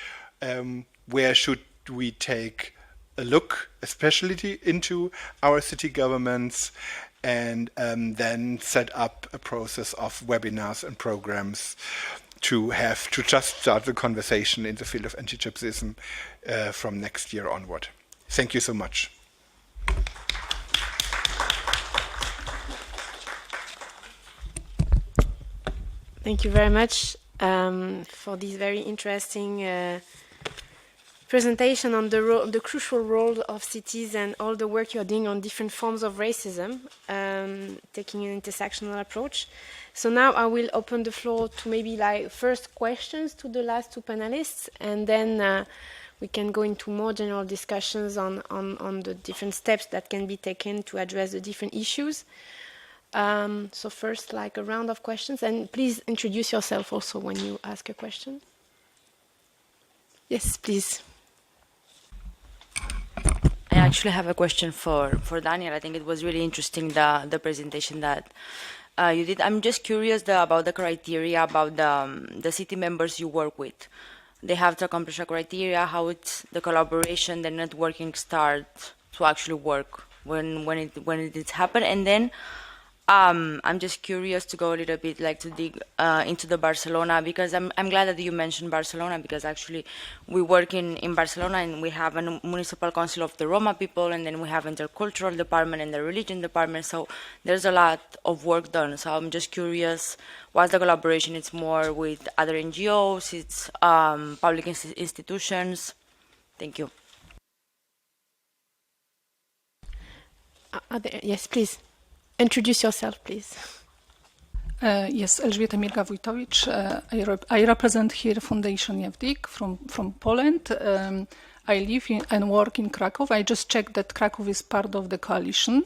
Speaker 11: where should we take a look, especially into our city governments, and then set up a process of webinars and programs to just start the conversation in the field of anti-gypsyism from next year onward. Thank you so much.
Speaker 7: Thank you very much for this very interesting presentation on the crucial role of cities and all the work you're doing on different forms of racism, taking an intersectional approach. So now I will open the floor to maybe first questions to the last two panelists, and then we can go into more general discussions on the different steps that can be taken to address the different issues. So first, a round of questions, and please introduce yourself also when you ask a question. Yes, please.
Speaker 5: I actually have a question for Daniel. I think it was really interesting, the presentation that you did. I'm just curious about the criteria, about the city members you work with. They have to accomplish a criteria, how it's the collaboration, the networking start to actually work when it happened, and then I'm just curious to go a little bit to dig into the Barcelona, because I'm glad that you mentioned Barcelona, because actually we work in Barcelona, and we have a municipal council of the Roma people, and then we have intercultural department and the religion department, so there's a lot of work done. So I'm just curious, what's the collaboration? It's more with other NGOs, it's public institutions. Thank you.
Speaker 7: Yes, please. Introduce yourself, please.
Speaker 1: Yes, Elżbieta Mirga-Wójtowicz. I represent here Foundation Jevdik from Poland. I live and work in Krakow. I just checked that Krakow is part of the coalition.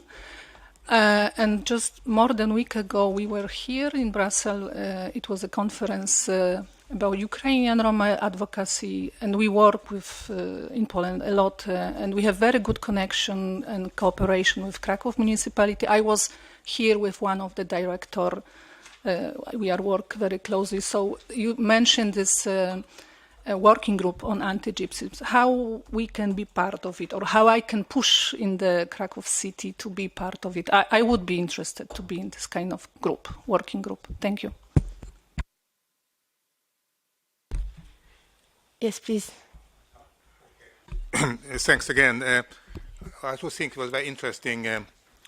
Speaker 1: And just more than a week ago, we were here in Brussels. It was a conference about Ukrainian Roma advocacy, and we work with in Poland a lot, and we have very good connection and cooperation with Krakow municipality. I was here with one of the director. We are work very closely. So you mentioned this working group on anti-gypsyism. How we can be part of it, or how I can push in the Krakow city to be part of it. I would be interested to be in this kind of group, working group. Thank you.
Speaker 7: Yes, please.
Speaker 14: Thanks again. I also think it was a very interesting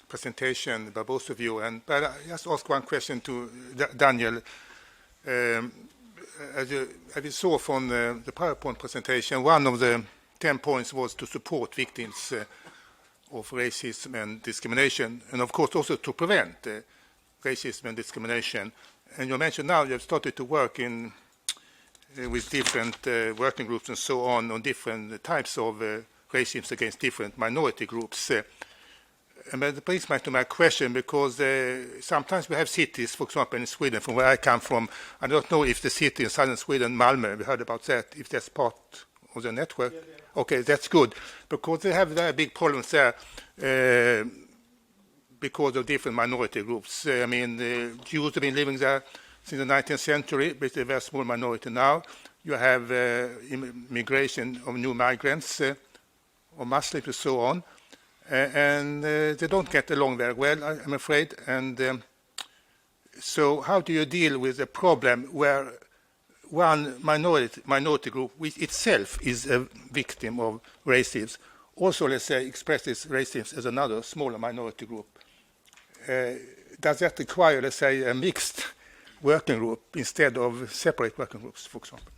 Speaker 14: presentation by both of you. But I just ask one question to Daniel. As you saw from the PowerPoint presentation, one of the 10 points was to support victims of racism and discrimination, and of course also to prevent racism and discrimination. And you mentioned now you have started to work with different working groups and so on different types of racism against different minority groups. And that brings me to my question, because sometimes we have cities, for example, in Sweden, from where I come from. I don't know if the city in southern Sweden, Malmö, we heard about that, if that's part of the network. Yeah. Okay, that's good, because they have very big problems there because of different minority groups. I mean, Jews have been living there since the 19th century, but they're a very small minority now. You have immigration of new migrants, or Muslims and so on. And they don't get along very well, I'm afraid. And so how do you deal with a problem where one minority group, which itself is a victim of racism, also, let's say, expresses racism as another smaller minority group? Does that require, let's say, a mixed working group instead of separate working groups, for example?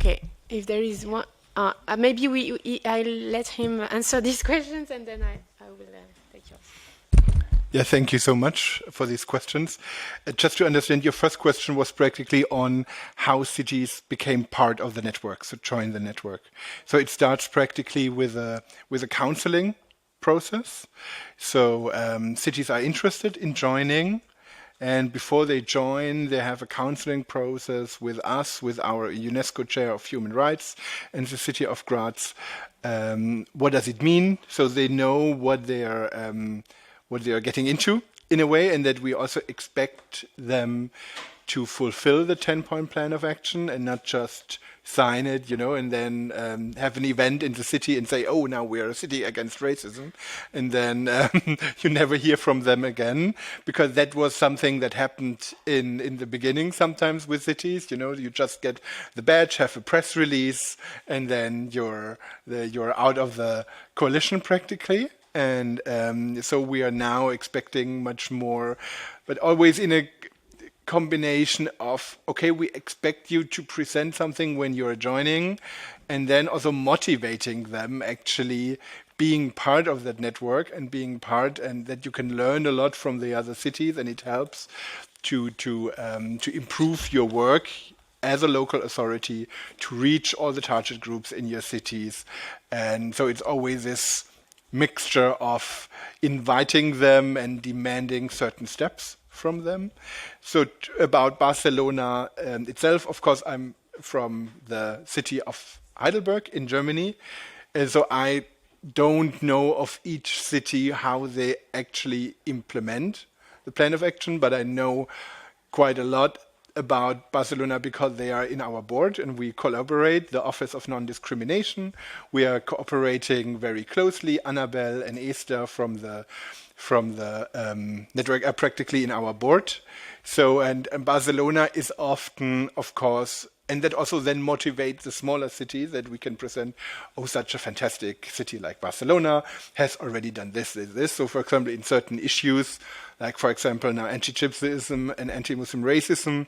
Speaker 7: Okay, if there is one... maybe I'll let him answer these questions, and then I will take yours.
Speaker 11: Yeah, thank you so much for these questions. Just to understand, your first question was practically on how cities became part of the network, so join the network. So it starts practically with a counseling process. So cities are interested in joining, and before they join, they have a counseling process with us, with our UNESCO Chair of Human Rights and the City of Graz. What does it mean? So they know what they are getting into, in a way, and that we also expect them to fulfill the 10-point plan of action and not just sign it, and then have an event in the city and say, oh, now we're a city against racism. And then you never hear from them again, because that was something that happened in the beginning sometimes with cities. You just get the badge, have a press release, and then you're out of the coalition practically. And so we are now expecting much more, but always in a combination of, okay, we expect you to present something when you're joining, and then also motivating them actually being part of that network and being part, and that you can learn a lot from the other cities, and it helps to improve your work as a local authority to reach all the target groups in your cities. And so it's always this mixture of inviting them and demanding certain steps from them. So about Barcelona itself, of course, I'm from the city of Heidelberg in Germany, and so I don't know of each city how they actually implement the plan of action, but I know quite a lot about Barcelona because they are in our board and we collaborate, the Office of Non-Discrimination. We are cooperating very closely. Annabelle and Esther from the network are practically in our board. So, and Barcelona is often, of course, and that also then motivates the smaller cities that we can present, oh, such a fantastic city like Barcelona has already done this. So, for example, in certain issues, like for example now anti-gypsyism and anti-Muslim racism.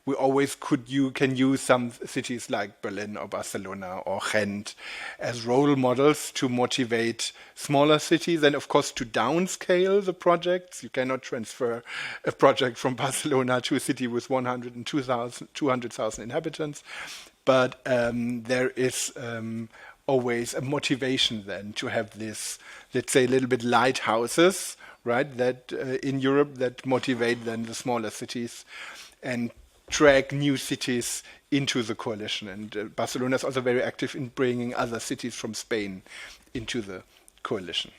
Speaker 11: We always can use some cities like Berlin or Barcelona or Ghent as role models to motivate smaller cities, and of course to downscale the projects. You cannot transfer a project from Barcelona to a city with 100 and 200,000 inhabitants, but there is always a motivation then to have this, let's say, a little bit lighthouses, right, that in Europe that motivate then the smaller cities and drag new cities into the coalition. And Barcelona is also very active in bringing other cities from Spain into the coalition.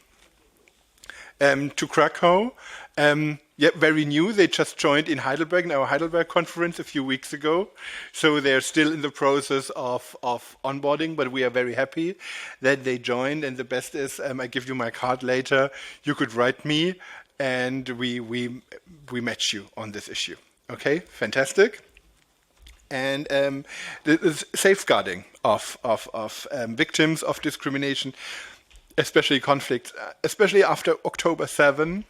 Speaker 11: To Krakow, very new. They just joined in Heidelberg, in our Heidelberg conference a few weeks ago. So they're still in the process of onboarding, but we are very happy that they joined. And the best is, I give you my card later. You could write me, and we match you on this issue. Okay, fantastic. And the safeguarding of victims of discrimination, especially conflicts, especially after October 7,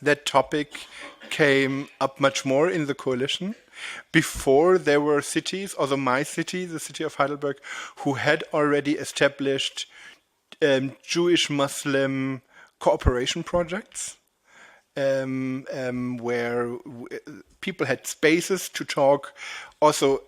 Speaker 11: that topic came up much more in the coalition. Before, there were cities, although my city, the city of Heidelberg, who had already established Jewish-Muslim cooperation projects, where people had spaces to talk, also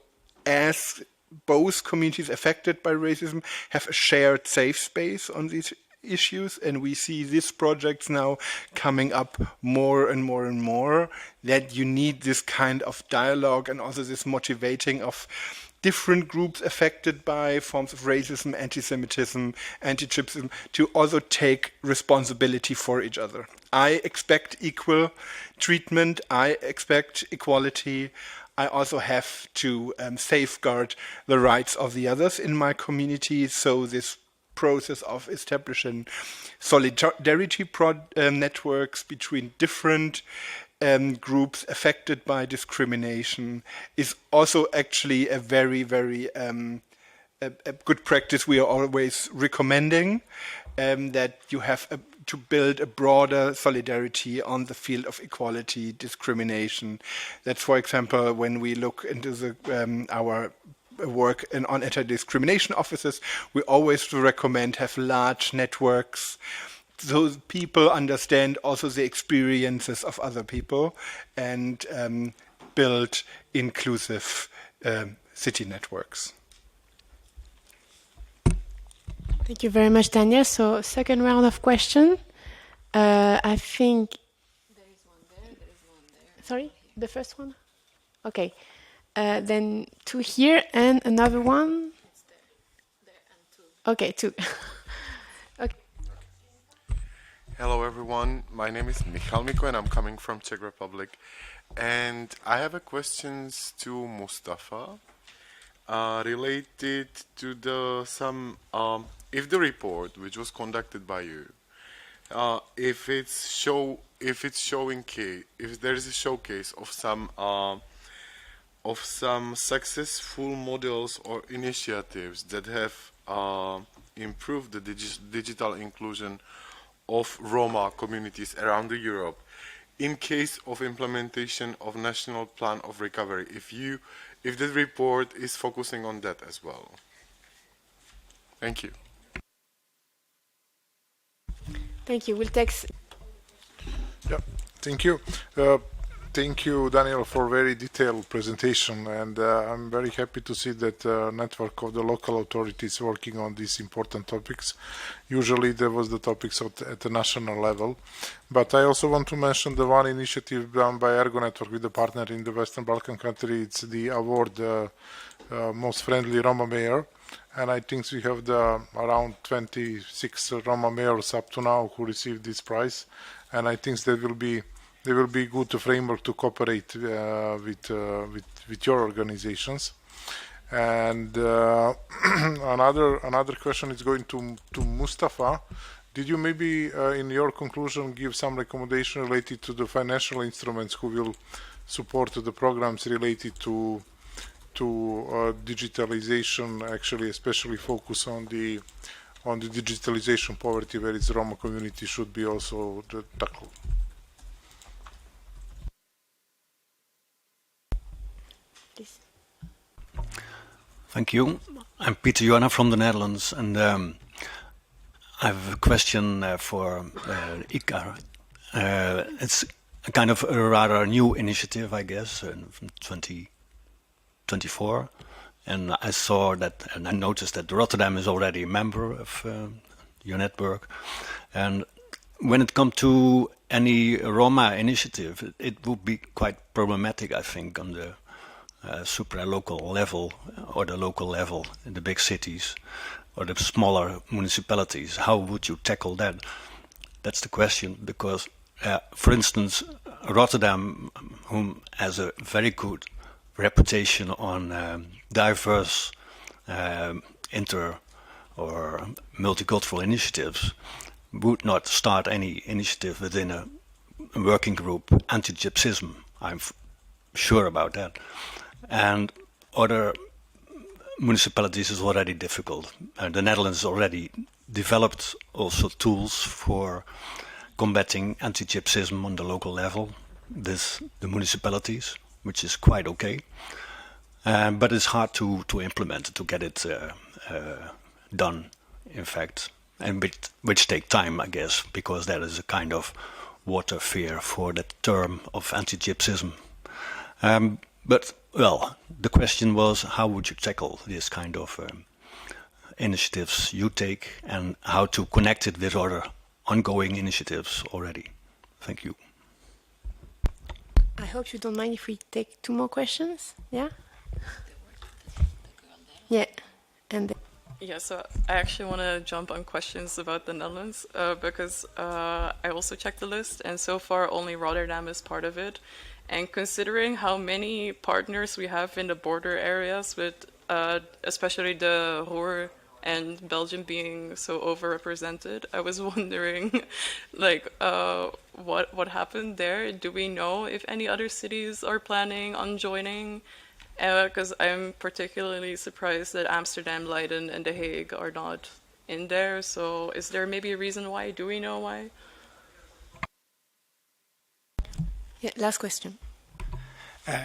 Speaker 11: as both communities affected by racism have a shared safe space on these issues, and we see these projects now coming up more and more and more, that you need this kind of dialogue and also this motivating of different groups affected by forms of racism, anti-Semitism, anti-Gypsyism, to also take responsibility for each other. I expect equal treatment, I expect equality. I also have to safeguard the rights of the others in my community, so this process of establishing solidarity networks between different groups affected by discrimination is also actually a very, very a good practice we are always recommending, that you have to build a broader solidarity on the field of equality, discrimination. That's, for example, when we look into the our work on anti-discrimination offices, we always recommend have large networks so people understand also the experiences of other people and build inclusive city networks.
Speaker 7: Thank you very much, Daniel. So, second round of question. I think there is one there. There is one there. Sorry, the first one. Okay. Then two here and another one. It's there and two. Okay, two. Okay.
Speaker 16: Hello, everyone. My name is Michal Miko, and I'm coming from Czech Republic. And I have a questions to Mustafa related to if the report which was conducted by you, if there is a showcase of some successful models or initiatives that have improved the digital inclusion of Roma communities around Europe, in case of implementation of National Plan of Recovery, if the report is focusing on that as well. Thank you.
Speaker 7: Thank you. We'll take.
Speaker 22: Yeah, thank you. Thank you, Daniel, for a very detailed presentation, and I'm very happy to see that network of the local authorities working on these important topics. Usually there was the topics at the national level, but I also want to mention the one initiative done by ERGO Network with the partner in the Western Balkan country. It's the award Most Friendly Roma Mayor, and I think we have around 26 Roma mayors up to now who received this prize, and I think they will be good framework to cooperate with your organizations. And another question is going to Mustafa. Did you maybe in your conclusion give some recommendation related to the financial instruments who will support the programs related to digitalization, actually especially focus on the digitalization poverty, where its Roma community should be also tackled?
Speaker 7: please.
Speaker 10: Thank you. I'm Peter Joanna from the Netherlands, and I have a question for ICAR. It's a kind of a rather new initiative, I guess, from 2024. And I saw that, and I noticed that Rotterdam is already a member of your network. And when it comes to any Roma initiative, it would be quite problematic, I think, on the supra-local level or the local level in the big cities or the smaller municipalities. How would you tackle that? That's the question, because, for instance, Rotterdam, whom has a very good reputation on diverse inter or multicultural initiatives, would not start any initiative within a working group, antigypsyism. I'm sure about that. And other municipalities is already difficult. The Netherlands already developed also tools for combating anti-gypsyism on the local level, the municipalities, which is quite okay. But it's hard to implement, to get it done, in fact, and which take time, I guess, because that is a kind of water fear for the term of anti-gypsyism. But, well, the question was, how would you tackle this kind of initiatives you take, and how to connect it with other ongoing initiatives already? Thank you.
Speaker 7: I hope you don't mind if we take 2 more questions. Yeah? Yeah. And
Speaker 17: yeah, so I actually want to jump on questions about the Netherlands because I also checked the list, and so far only Rotterdam is part of it. And considering how many partners we have in the border areas, with especially the Ruhr and Belgium being so overrepresented, I was wondering, like, what happened there? Do we know if any other cities are planning on joining? Because I'm particularly surprised that Amsterdam, Leiden, and The Hague are not in there. So is there maybe a reason why? Do we know why?
Speaker 7: yeah, last question.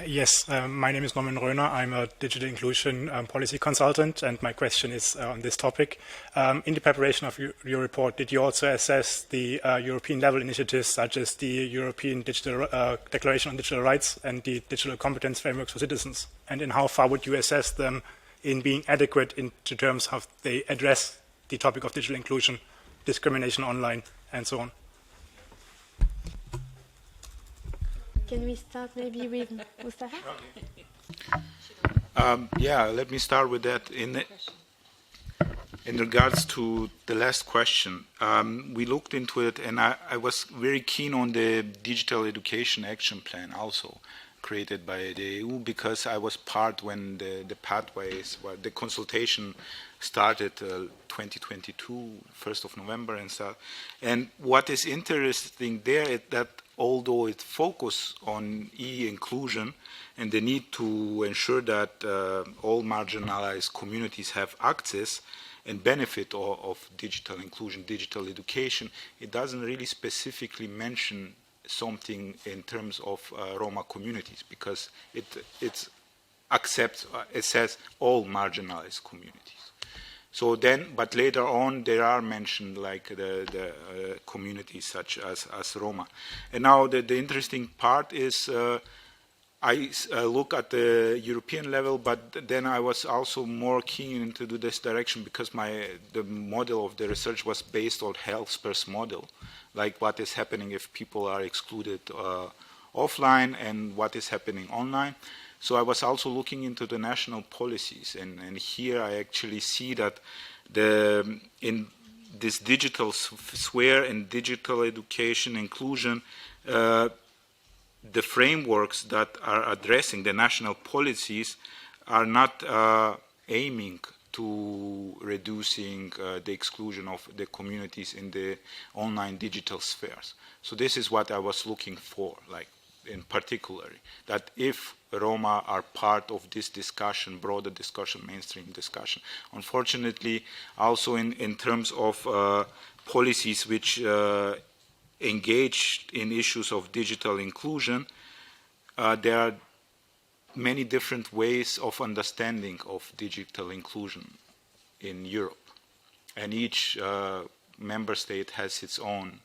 Speaker 18: Yes, my name is Norman Röhner. I'm a digital inclusion policy consultant, and my question is on this topic. In the preparation of your report, did you also assess the European level initiatives such as the European Digital Declaration on Digital Rights and the Digital Competence Frameworks for Citizens? And in how far would you assess them in being adequate in terms of they address the topic of digital inclusion, discrimination online, and so on?
Speaker 7: Can we start maybe with Mustafa?
Speaker 15: Yeah, let me start with that. In regards to the last question, we looked into it, and I was very keen on the Digital Education Action Plan also created by the EU, because I was part when the pathways, the consultation started 2022, 1st of November and stuff. And what is interesting there is that although it focuses on e-inclusion and the need to ensure that all marginalized communities have access and benefit of digital inclusion, digital education, it doesn't really specifically mention something in terms of Roma communities, because it says all marginalized communities. So then, but later on, there are mentioned like the communities such as Roma. And now the interesting part is I look at the European level, but then I was also more keen into this direction because the model of the research was based on health-first model, like what is happening if people are excluded offline and what is happening online. So I was also looking into the national policies, and here I actually see that in this digital sphere and digital education inclusion, the frameworks that are addressing the national policies are not aiming to reducing the exclusion of the communities in the online digital spheres. So this is what I was looking for, like in particular, that if Roma are part of this discussion, broader discussion, mainstream discussion. Unfortunately, also in terms of policies which engaged in issues of digital inclusion, there are many different ways of understanding of digital inclusion in Europe. And each member state has its own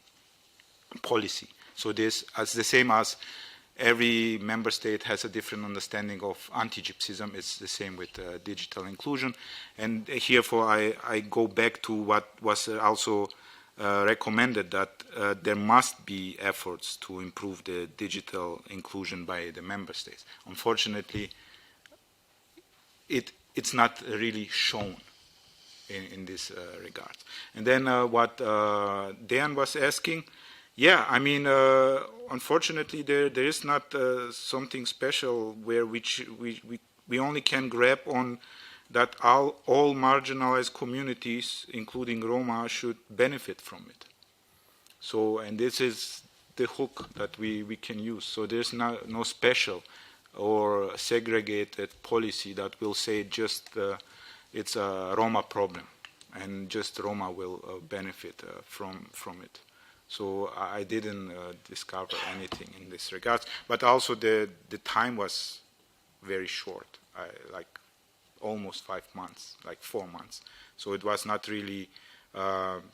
Speaker 15: policy. So this is the same as every member state has a different understanding of anti-gypsyism. It's the same with digital inclusion. And herefore I go back to what was also recommended, that there must be efforts to improve the digital inclusion by the member states. Unfortunately, it's not really shown in this regard. And then what Dan was asking, yeah, I mean, unfortunately, there is not something special where we only can grab on that all marginalized communities, including Roma, should benefit from it. So, and this is the hook that we can use. So there's no special or segregated policy that will say just it's a Roma problem and just Roma will benefit from it. So I didn't discover anything in this regard. But also the time was very short, like almost 5 months, like 4 months. So it was not really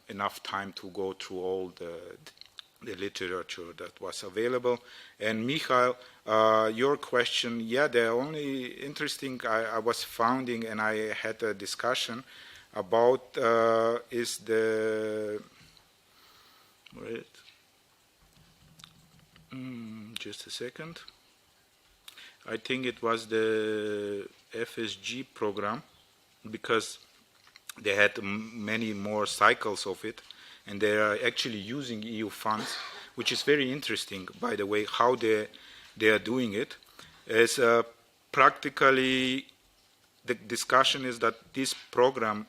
Speaker 15: enough time to go through all the literature that was available. And Michael, your question, yeah, the only interesting I was finding, and I had a discussion about is the, wait, just a second. I think it was the FSG program, because they had many more cycles of it, and they are actually using EU funds, which is very interesting, by the way, how they are doing it. As practically, the discussion is that this program,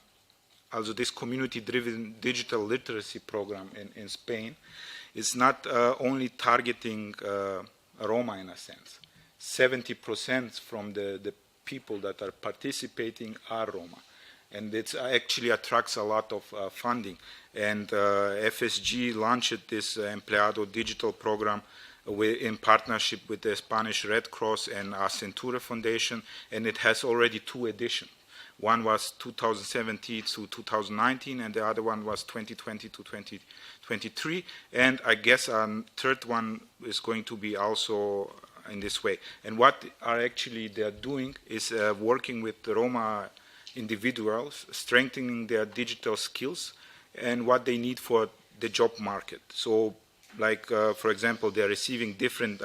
Speaker 15: also this community-driven digital literacy program in Spain, is not only targeting Roma in a sense. 70% from the people that are participating are Roma. And it actually attracts a lot of funding. And FSG launched this Empleado digital program in partnership with the Spanish Red Cross and Acentura Foundation, and it has already 2 editions. One was 2017 to 2019, and the other one was 2020 to 2023. And I guess a third one is going to be also in this way. And what are actually they're doing is working with the Roma individuals, strengthening their digital skills and what they need for the job market. So, like, for example, they're receiving different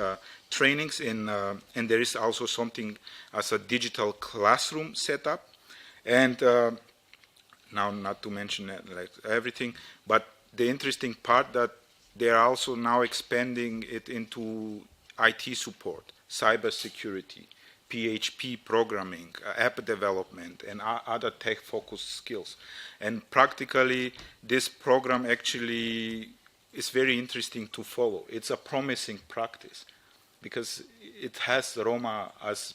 Speaker 15: trainings in, and there is also something as a digital classroom setup. And now, not to mention like everything, but the interesting part that they are also now expanding it into IT support, cybersecurity, PHP programming, app development, and other tech-focused skills. And practically, this program actually is very interesting to follow. It's a promising practice because it has Roma as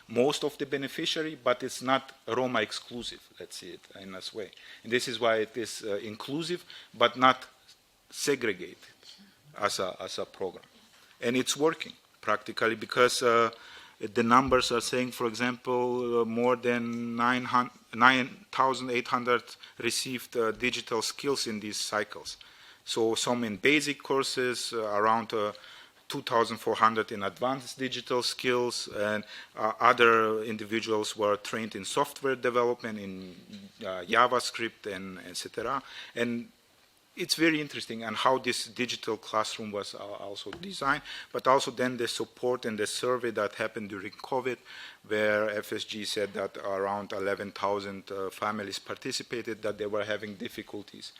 Speaker 15: most of the beneficiary, but it's not Roma exclusive, let's see it in this way. And this is why it is inclusive, but not segregated as a program. And it's working practically because the numbers are saying, for example, more than 9,800 received digital skills in these cycles. So some in basic courses, around 2,400 in advanced digital skills, and other individuals were trained in software development, in JavaScript, and etc. And it's very interesting and how this digital classroom was also designed, but also then the support and the survey that happened during COVID, where FSG said that around 11,000 families participated, that they were having difficulties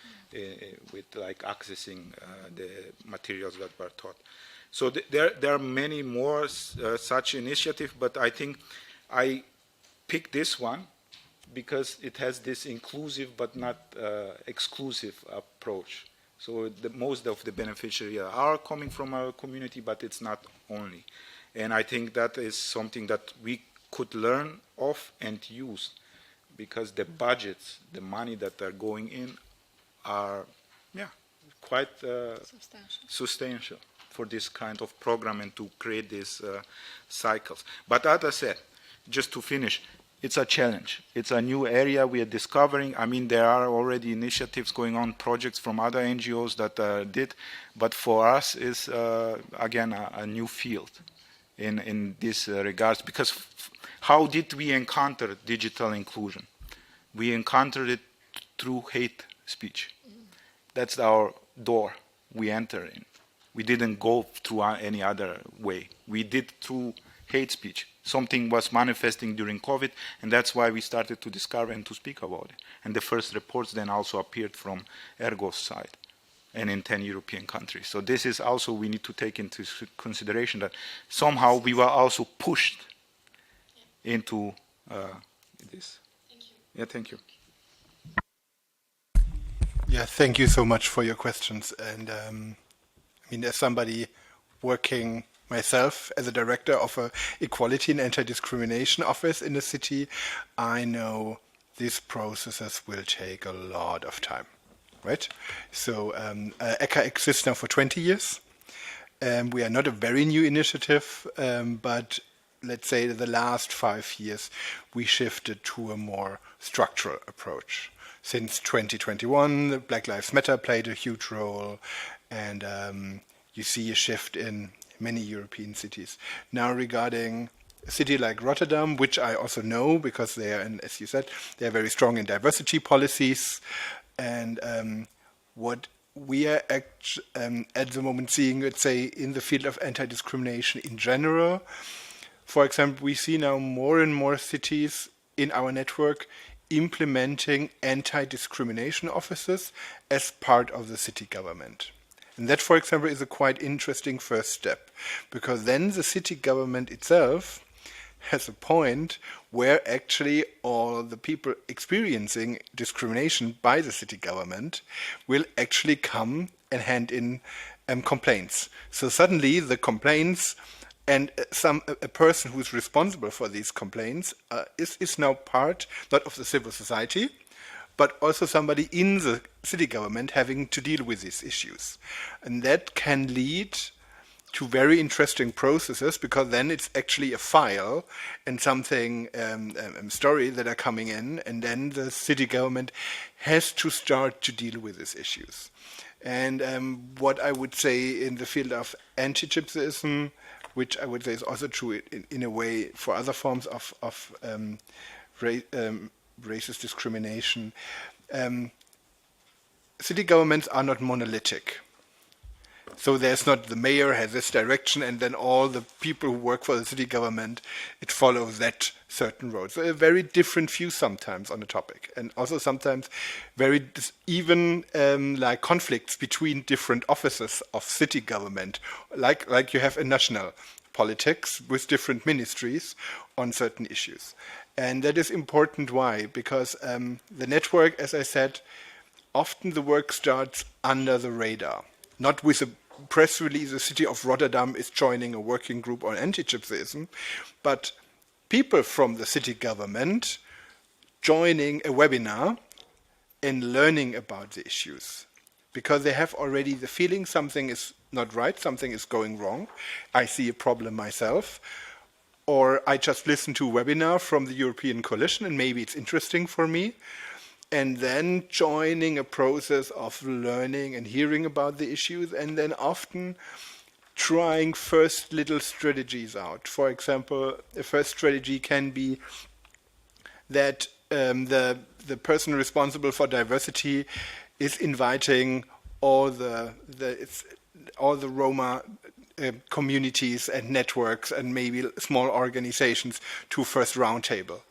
Speaker 15: with like accessing the materials that were taught. So there are many more such initiatives, but I think I picked this one because it has this inclusive but not exclusive approach. So most of the beneficiaries are coming from our community, but it's not only. And I think that is something that we could learn of and use, because the budgets, the money that are going in are, yeah, quite substantial. for this kind of program and to create these cycles. But as I said, just to finish, it's a challenge. It's a new area we are discovering. I mean, there are already initiatives going on, projects from other NGOs that did, but for us is, again, a new field in this regards, because how did we encounter digital inclusion? We encountered it through hate speech. That's our door we enter in. We didn't go through any other way. We did through hate speech. Something was manifesting during COVID, and that's why we started to discover and to speak about it. And the first reports then also appeared from ERGO's side and in 10 European countries. So this is also, we need to take into consideration that somehow we were also pushed into this. Thank you. Yeah, thank you.
Speaker 11: Yeah, thank you so much for your questions. And I mean, as somebody working myself as a director of a equality and anti-discrimination office in the city, I know these processes will take a lot of time, right? So ECHA exists now for 20 years. We are not a very new initiative, but let's say the last 5 years we shifted to a more structural approach. Since 2021, Black Lives Matter played a huge role, and you see a shift in many European cities. Now regarding a city like Rotterdam, which I also know because they are, and as you said, they are very strong in diversity policies. And what we are at the moment seeing, let's say, in the field of anti-discrimination in general, for example, we see now more and more cities in our network implementing anti-discrimination offices as part of the city government. And that, for example, is a quite interesting first step, because then the city government itself has a point where actually all the people experiencing discrimination by the city government will actually come and hand in complaints. So suddenly the complaints and a person who is responsible for these complaints is now part, not of the civil society, but also somebody in the city government having to deal with these issues. And that can lead to very interesting processes, because then it's actually a file and something, story that are coming in, and then the city government has to start to deal with these issues. And what I would say in the field of antigypsyism, which I would say is also true in a way for other forms of racist discrimination, city governments are not monolithic. So there's not the mayor has this direction and then all the people who work for the city government, it follows that certain road. So a very different view sometimes on the topic, and also sometimes very even like conflicts between different offices of city government, like you have in national politics with different ministries on certain issues. And that is important. Why? Because the network, as I said, often the work starts under the radar, not with a press release, the city of Rotterdam is joining a working group on anti-gypsyism, but people from the city government joining a webinar and learning about the issues, because they have already the feeling something is not right, something is going wrong, I see a problem myself, or I just listened to a webinar from the European Coalition and maybe it's interesting for me, and then joining a process of learning and hearing about the issues, and then often trying first little strategies out. For example, a first strategy can be that the person responsible for diversity is inviting all the Roma communities and networks and maybe small organizations to first roundtable.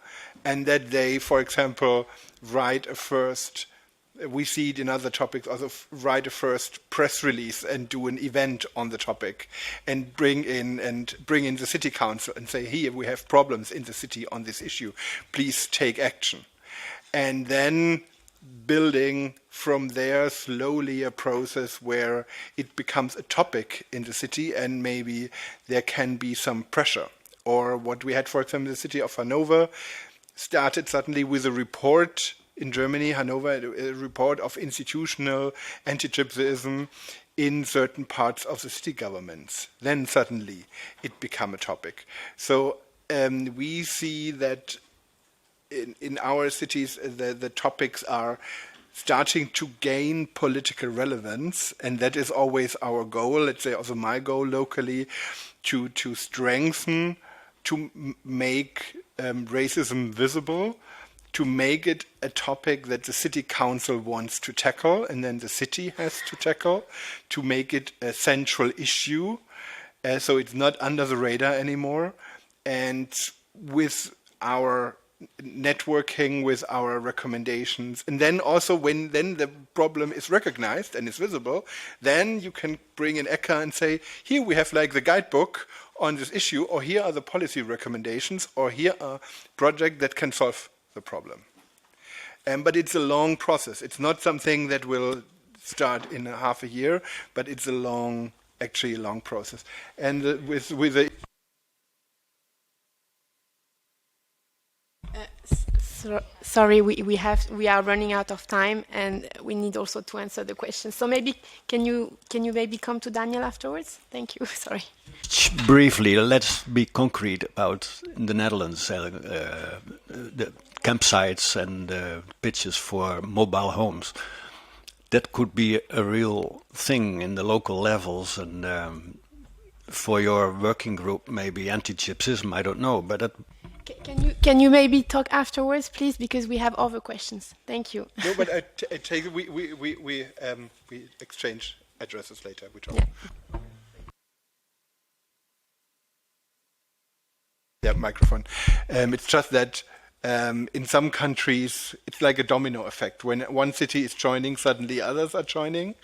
Speaker 11: And that they, for example, write a first, we see it in other topics, also write a first press release and do an event on the topic and bring in the city council and say, here, we have problems in the city on this issue, please take action. And then building from there slowly a process where it becomes a topic in the city and maybe there can be some pressure. Or what we had, for example, in the city of Hanover, started suddenly with a report in Germany, Hanover, a report of institutional anti-gypsyism in certain parts of the city governments. Then suddenly it become a topic. So we see that in our cities the topics are starting to gain political relevance, and that is always our goal, let's say also my goal locally, to strengthen, to make racism visible, to make it a topic that the city council wants to tackle and then the city has to tackle, to make it a central issue, so it's not under the radar anymore. And with our networking, with our recommendations, and then also when then the problem is recognized and is visible, then you can bring in ECHA and say, here we have like the guidebook on this issue, or here are the policy recommendations, or here are projects that can solve the problem. But it's a long process. It's not something that will start in half a year, but it's a long, actually a long process. And with the
Speaker 7: sorry, we are running out of time, and we need also to answer the questions. So maybe can you maybe come to Daniel afterwards? Thank you. Sorry.
Speaker 10: Briefly, let's be concrete about in the Netherlands the campsites and pitches for mobile homes. That could be a real thing in the local levels, and for your working group, maybe antigypsyism. I don't know, but that.
Speaker 7: Can you maybe talk afterwards, please, because we have other questions. Thank you.
Speaker 11: No, but I take it. We exchange addresses later, which are. Yeah, microphone. It's just that in some countries it's like a domino effect. When one city is joining, suddenly others are joining.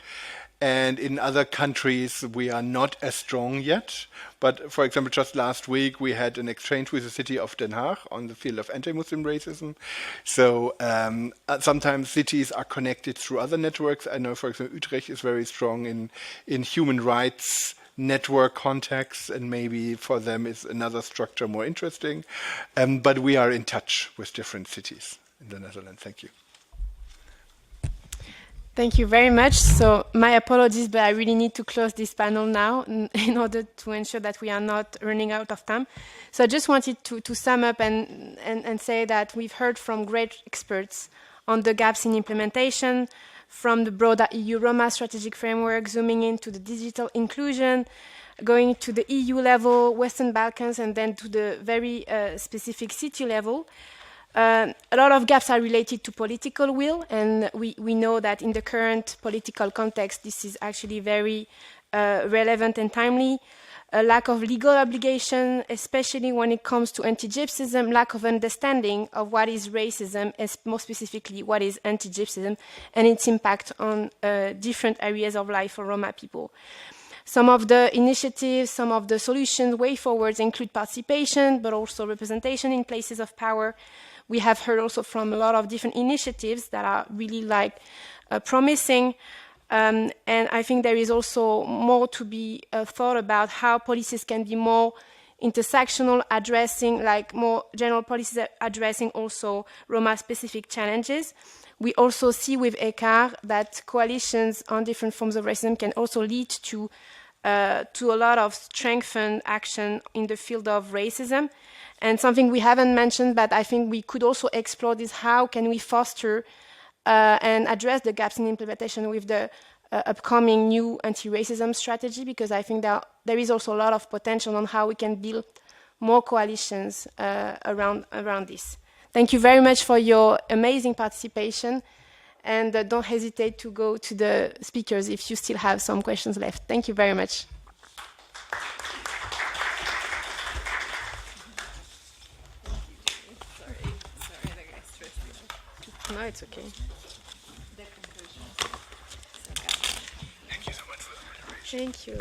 Speaker 11: And in other countries, we are not as strong yet. But for example, just last week, we had an exchange with the city of Den Haag on the field of anti-Muslim racism. So sometimes cities are connected through other networks. I know, for example, Utrecht is very strong in human rights network contacts, and maybe for them is another structure more interesting. But we are in touch with different cities in the Netherlands. Thank you.
Speaker 7: Thank you very much. So my apologies, but I really need to close this panel now in order to ensure that we are not running out of time. So I just wanted to sum up and say that we've heard from great experts on the gaps in implementation, from the broader EU Roma strategic framework, zooming into the digital inclusion, going to the EU level, Western Balkans, and then to the very specific city level. A lot of gaps are related to political will, and we know that in the current political context, this is actually very relevant and timely. A lack of legal obligation, especially when it comes to anti-Gypsyism, lack of understanding of what is racism, and more specifically what is anti-Gypsyism, and its impact on different areas of life for Roma people. Some of the initiatives, some of the solutions, way forwards include participation, but also representation in places of power. We have heard also from a lot of different initiatives that are really promising. And I think there is also more to be thought about how policies can be more intersectional, addressing more general policies addressing also Roma-specific challenges. We also see with ECHA that coalitions on different forms of racism can also lead to a lot of strengthened action in the field of racism. And something we haven't mentioned, but I think we could also explore this: how can we foster and address the gaps in implementation with the upcoming new anti-racism strategy, because I think that there is also a lot of potential on how we can build more coalitions around this. Thank you very much for your amazing participation, and don't hesitate to go to the speakers if you still have some questions left. Thank you very much. No, it's okay.
Speaker 11: Thank you so much for the moderation.
Speaker 7: Thank you.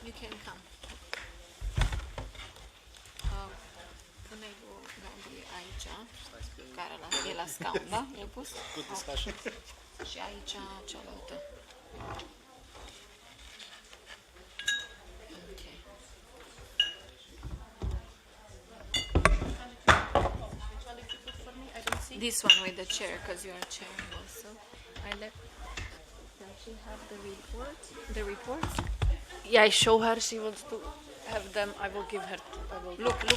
Speaker 9: You can come. Good discussion. Și aici cealaltă. This one with the chair, because you're a chair also. Does she have the reports? The reports? Yeah, I show her. She wants to have them. I will give her.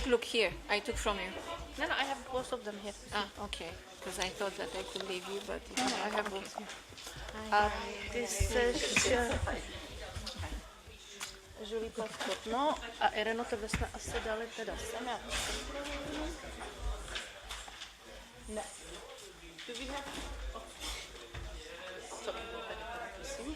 Speaker 9: Look here. I took from you.
Speaker 7: No, I have both of them here.
Speaker 9: Ah, okay. Because I thought that I could leave you, but
Speaker 7: No, I have both. This is Julie Pascot. No, a Ireno, tebe jsme asi dali teda sem. Ne. Do we have... Sorry, prosím.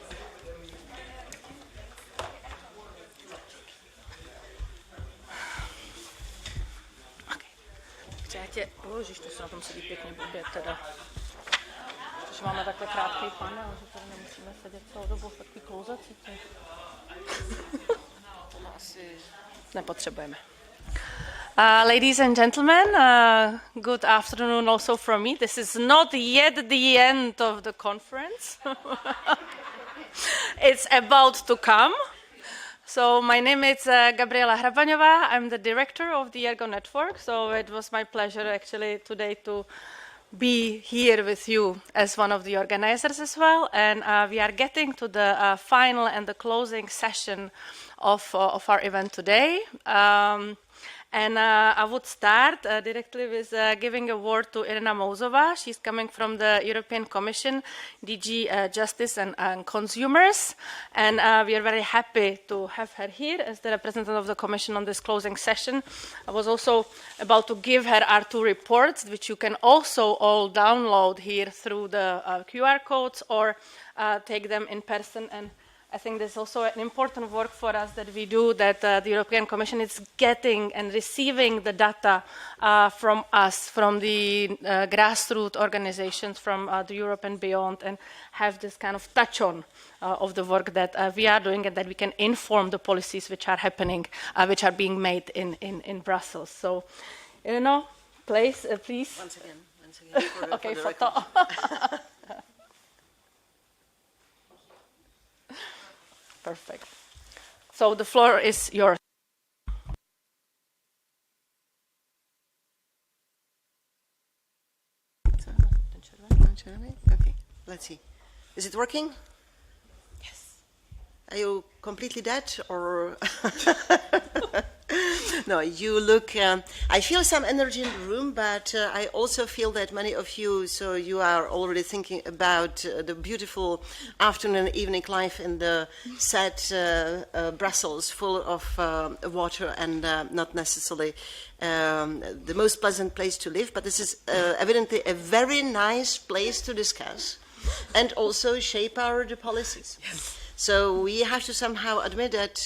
Speaker 7: Já tě, ježiš, to se na tom sedí pěkně blbě teda. Protože máme takhle krátký panel, že tady nemusíme sedět celou dobu v takový klouzací. To asi nepotřebujeme. Ladies and gentlemen, good afternoon also from me. This is not yet the end of the conference. It's about to come. So my name is Gabriela Hrabaňová. I'm the director of the ERGO Network. So it was my pleasure actually today to be here with you as one of the organizers as well. And we are getting to the final and the closing session of our event today. And I would start directly with giving a word to Irina Mouzova. She's coming from the European Commission, DG Justice and Consumers. And we are very happy to have her here as the representative of the Commission on this closing session. I was also about to give her our two reports, which you can also all download here through the QR codes or take them in person. And I think there's also an important work for us that we do, that the European Commission is getting and receiving the data from us, from the grassroots organizations, from the Europe and beyond, and have this kind of touch on of the work that we are doing, and that we can inform the policies which are happening, which are being made in Brussels. So, please.
Speaker 20: Once again.
Speaker 7: Okay,
Speaker 20: for the
Speaker 7: photo. Perfect. So the floor is yours.
Speaker 20: Okay, let's see. Is it working? Yes. Are you completely dead or? No, you look, I feel some energy in the room, but I also feel that many of you, so you are already thinking about the beautiful afternoon and evening life in the sad Brussels, full of water and not necessarily the most pleasant place to live, but this is evidently a very nice place to discuss and also shape our policies. Yes. So we have to somehow admit that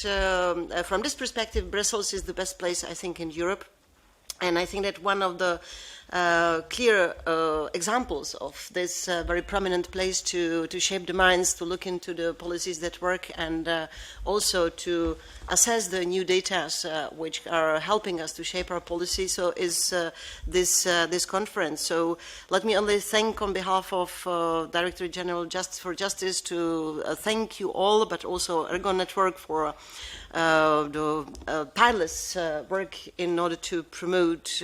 Speaker 20: from this perspective, Brussels is the best place, I think, in Europe. And I think that one of the clear examples of this very prominent place to shape the minds, to look into the policies that work, and also to assess the new data which are helping us to shape our policy, so is this conference. So let me only thank on behalf of Director General for Justice to thank you all, but also ERGO Network for the tireless work in order to promote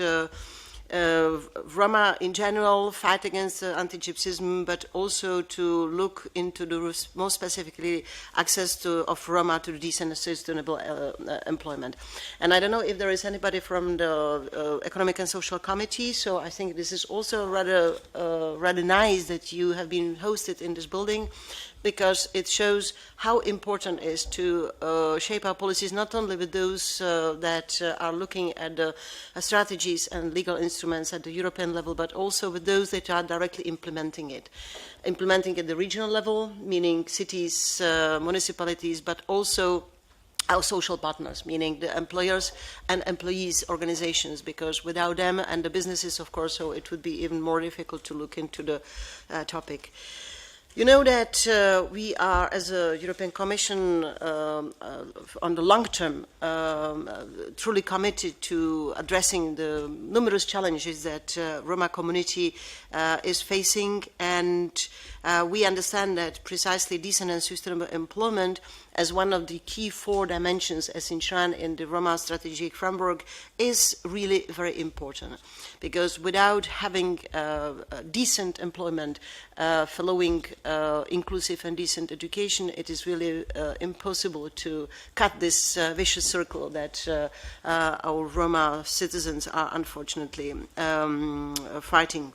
Speaker 20: Roma in general, fight against antigypsyism, but also to look into the more specifically access of Roma to decent and sustainable employment. And I don't know if there is anybody from the Economic and Social Committee, so I think this is also rather nice that you have been hosted in this building, because it shows how important it is to shape our policies, not only with those that are looking at the strategies and legal instruments at the European level, but also with those that are directly implementing it. Implementing at the regional level, meaning cities, municipalities, but also our social partners, meaning the employers and employees organizations, because without them and the businesses, of course, so it would be even more difficult to look into the topic. You know that we are, as a European Commission, on the long term, truly committed to addressing the numerous challenges that Roma community is facing, and we understand that precisely decent and sustainable employment as one of the key 4 dimensions as enshrined in the Roma strategic framework is really very important, because without having decent employment following inclusive and decent education, it is really impossible to cut this vicious circle that our Roma citizens are unfortunately fighting.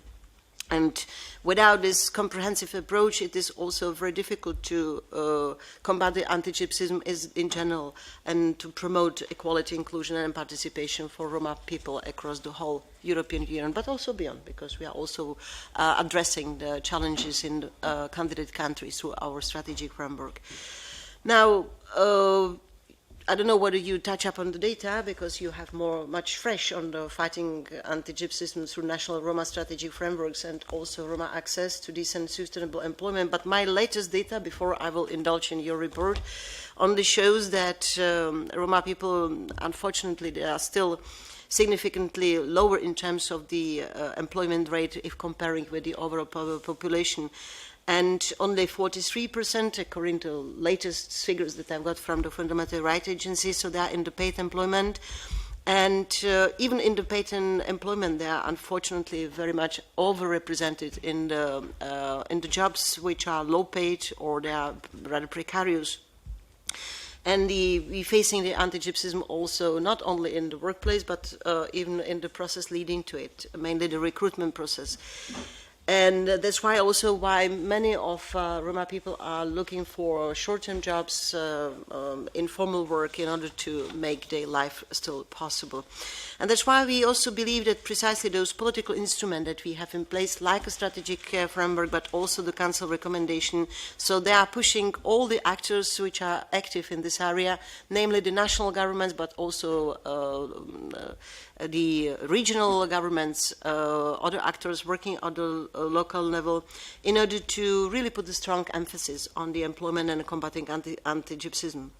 Speaker 20: And without this comprehensive approach, it is also very difficult to combat the anti-gypsyism in general and to promote equality, inclusion and participation for Roma people across the whole European Union, but also beyond, because we are also addressing the challenges in candidate countries through our strategic framework. Now, I don't know whether you touch up on the data, because you have much fresh on the fighting anti-gypsyism through national Roma strategic frameworks and also Roma access to decent sustainable employment. But my latest data, before I will indulge in your report, only shows that Roma people, unfortunately, they are still significantly lower in terms of the employment rate if comparing with the overall population. And only 43%, according to latest figures that I've got from the Fundamental Rights Agency, so they are in the paid employment. And even in the paid employment, they are unfortunately very much overrepresented in the jobs which are low paid or they are rather precarious. And we're facing the anti-gypsyism also not only in the workplace, but even in the process leading to it, mainly the recruitment process. And that's why many of Roma people are looking for short-term jobs, informal work, in order to make their life still possible. And that's why we also believe that precisely those political instruments that we have in place, like a strategic framework, but also the Council recommendation, so they are pushing all the actors which are active in this area, namely the national governments, but also the regional governments, other actors working at the local level, in order to really put a strong emphasis on the employment and combating anti-gypsyism.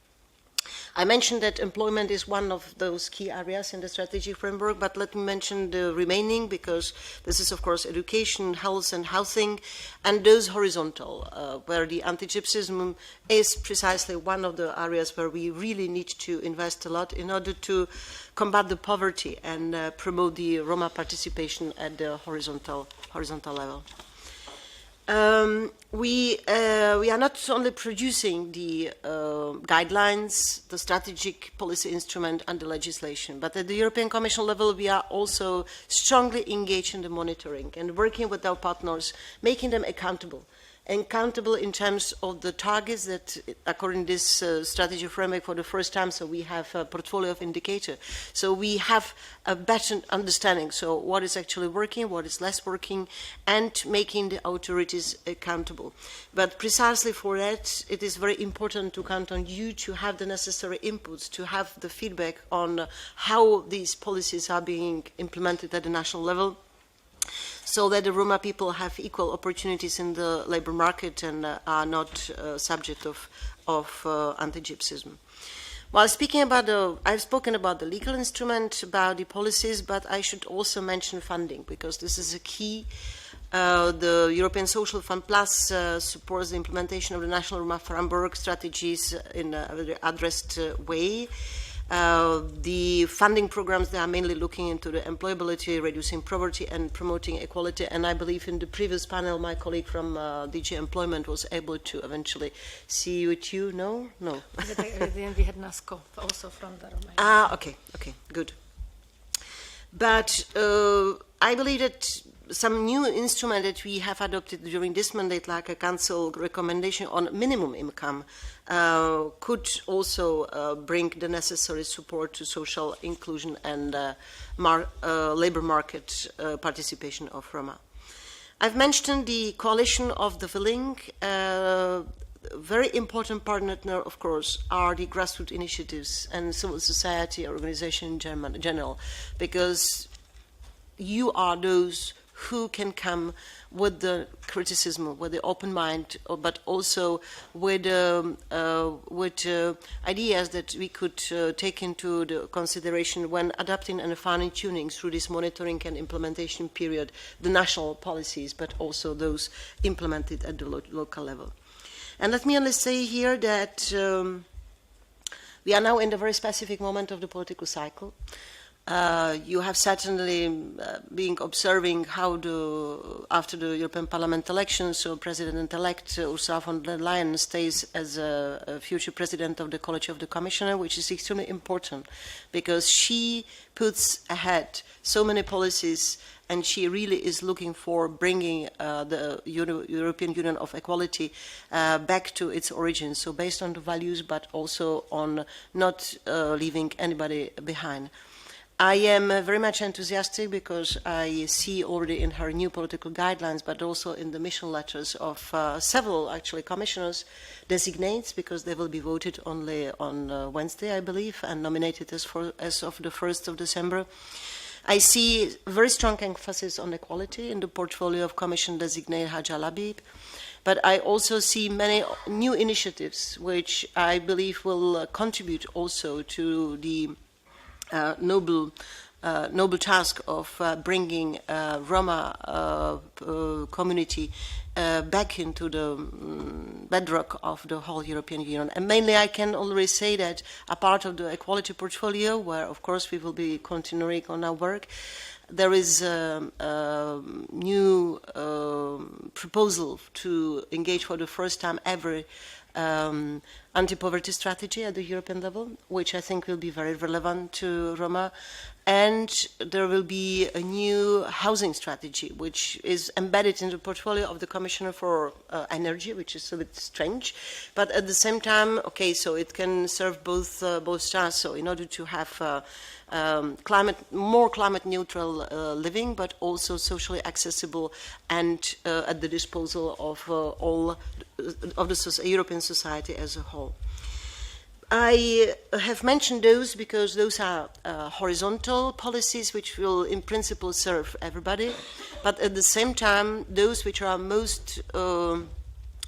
Speaker 20: I mentioned that employment is one of those key areas in the strategic framework, but let me mention the remaining, because this is, of course, education, health and housing, and those horizontal, where the anti-gypsyism is precisely one of the areas where we really need to invest a lot in order to combat the poverty and promote the Roma participation at the horizontal level. We are not only producing the guidelines, the strategic policy instrument and the legislation, but at the European Commission level we are also strongly engaged in the monitoring and working with our partners, making them accountable in terms of the targets that, according to this strategy framework for the first time, so we have a portfolio of indicators. So we have a better understanding, so what is actually working, what is less working, and making the authorities accountable. But precisely for that, it is very important to count on you to have the necessary inputs, to have the feedback on how these policies are being implemented at the national level, so that the Roma people have equal opportunities in the labor market and are not subject of anti-gypsyism. While speaking about I've spoken about the legal instrument, about the policies, but I should also mention funding, because this is a key. The European Social Fund Plus supports the implementation of the national Roma framework strategies in a very addressed way. The funding programs, they are mainly looking into the employability, reducing poverty and promoting equality, and I believe in the previous panel my colleague from DG Employment was able to eventually see with you. No?
Speaker 1: We had NASCO also from the Roma.
Speaker 20: Okay, good. But I believe that some new instrument that we have adopted during this mandate, like a council recommendation on minimum income, could also bring the necessary support to social inclusion and labor market participation of Roma. I've mentioned the coalition of the willing. Very important partner, of course, are the grassroots initiatives and civil society organizations in general, because you are those who can come with the criticism, with the open mind, but also with ideas that we could take into the consideration when adapting and fine-tuning through this monitoring and implementation period the national policies, but also those implemented at the local level. And let me only say here that we are now in a very specific moment of the political cycle. You have certainly been observing how after the European Parliament elections, so President-elect Ursula von der Leyen stays as a future President of the College of the Commissioner, which is extremely important because she puts ahead so many policies and she really is looking for bringing the European Union of Equality back to its origins, so based on the values but also on not leaving anybody behind. I am very much enthusiastic because I see already in her new political guidelines, but also in the mission letters of several, actually, commissioners designates, because they will be voted only on Wednesday, I believe, and nominated as of the 1st of December. I see very strong emphasis on equality in the portfolio of Commission designate Hajj Al Habib. But I also see many new initiatives which I believe will contribute also to the noble task of bringing Roma community back into the bedrock of the whole European Union. And mainly I can already say that a part of the equality portfolio, where of course we will be continuing on our work, there is a new proposal to engage for the first time ever anti-poverty strategy at the European level, which I think will be very relevant to Roma. And there will be a new housing strategy, which is embedded in the portfolio of the Commissioner for Energy, which is a bit strange. But at the same time, okay, so it can serve both tasks. So in order to have more climate neutral living, but also socially accessible and at the disposal of all of the European society as a whole. I have mentioned those because those are horizontal policies which will in principle serve everybody, but at the same time those which are most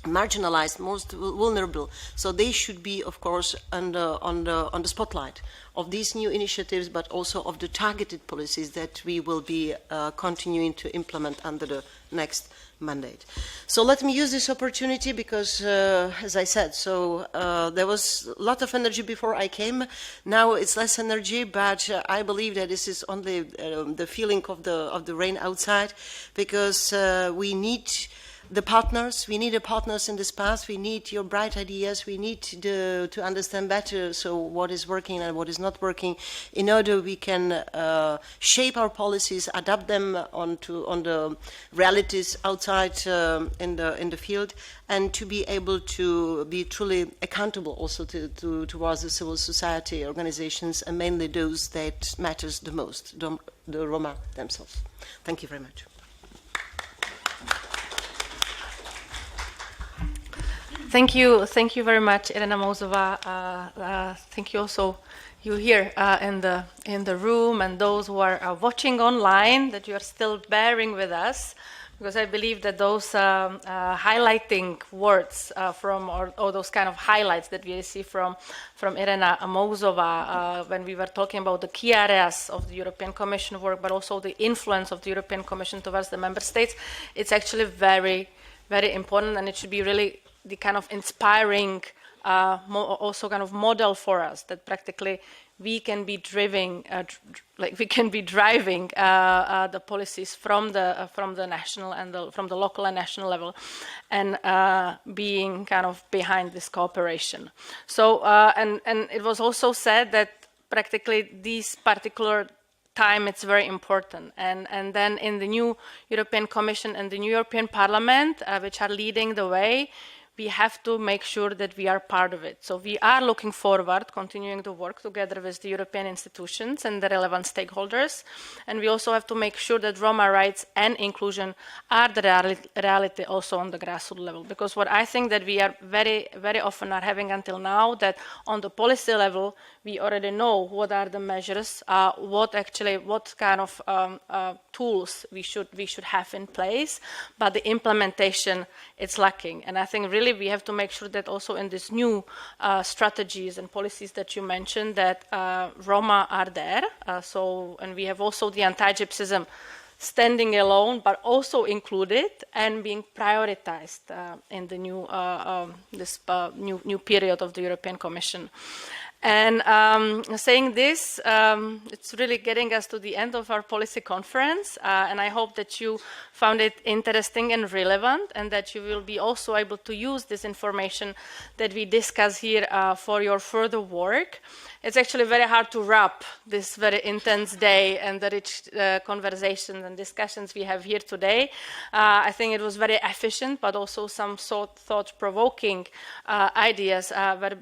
Speaker 20: marginalized, most vulnerable, so they should be of course on the spotlight of these new initiatives, but also of the targeted policies that we will be continuing to implement under the next mandate. So let me use this opportunity because, as I said, so there was a lot of energy before I came. Now it's less energy, but I believe that this is only the feeling of the rain outside, because we need the partners. We need the partners in this path. We need your bright ideas. We need to understand better so what is working and what is not working, in order we can shape our policies, adapt them on the realities outside in the field, and to be able to be truly accountable also towards the civil society organizations, and mainly those that matters the most, the Roma themselves. Thank you very much.
Speaker 1: Thank you very much, Irena Mozova. Thank you also, you here in the room, and those who are watching online, that you are still bearing with us, because I believe that those highlighting words or those kind of highlights that we see from Irena Mozova when we were talking about the key areas of the European Commission work, but also the influence of the European Commission towards the member states, it's actually very, very important, and it should be really the kind of inspiring, also kind of model for us, that practically we can be driving the policies from the national and from the local and national level, and being kind of behind this cooperation. So and it was also said that practically this particular time it's very important, and then in the new European Commission and the new European Parliament, which are leading the way,
Speaker 2: we have to make sure that we are part of it. So we are looking forward, continuing to work together with the European institutions and the relevant stakeholders. And we also have to make sure that Roma rights and inclusion are the reality also on the grassroots level. Because what I think that we are very, very often are having until now, that on the policy level, we already know what are the measures, what kind of tools we should have in place, but the implementation, it's lacking. And I think really we have to make sure that also in these new strategies and policies that you mentioned, that Roma are there. And we have also the anti-gypsyism standing alone, but also included and being prioritized in the new period of the European Commission. And saying this, it's really getting us to the end of our policy conference, and I hope that you found it interesting and relevant, and that you will be also able to use this information that we discuss here for your further work. It's actually very hard to wrap this very intense day and the rich conversations and discussions we have here today. I think it was very efficient, but also some thought-provoking ideas were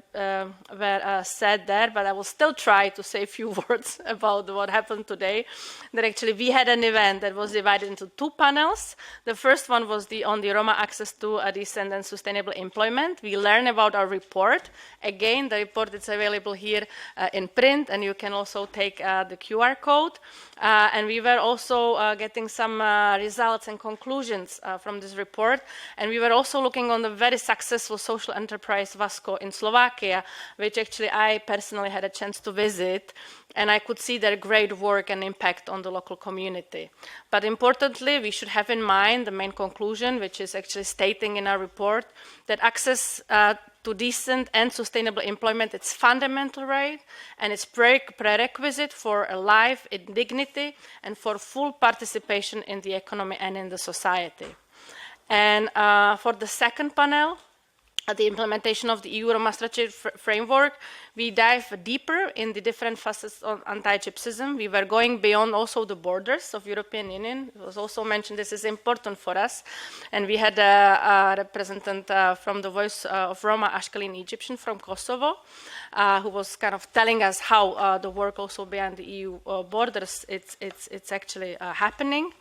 Speaker 2: said there, but I will still try to say a few words about what happened today. That actually we had an event that was divided into two panels. The first one was on the Roma access to a decent and sustainable employment. We learned about our report. Again, the report is available here in print, and you can also take the QR code. And we were also getting some results and conclusions from this report. And we were also looking on the very successful social enterprise Vasco in Slovakia, which actually I personally had a chance to visit. And I could see their great work and impact on the local community. But importantly, we should have in mind the main conclusion, which is actually stating in our report that access to decent and sustainable employment, it's fundamental right, and it's prerequisite for a life in dignity and for full participation in the economy and in the society. And for the second panel, the implementation of the EU Roma strategy framework, we dive deeper in the different facets of anti-gypsyism. We were going beyond also the borders of European Union. It was also mentioned this is important for us. And we had a representative from the Voice of Roma, Ashkelin Egyptian from Kosovo, who was kind of telling us how the work also beyond the EU borders, it's actually happening.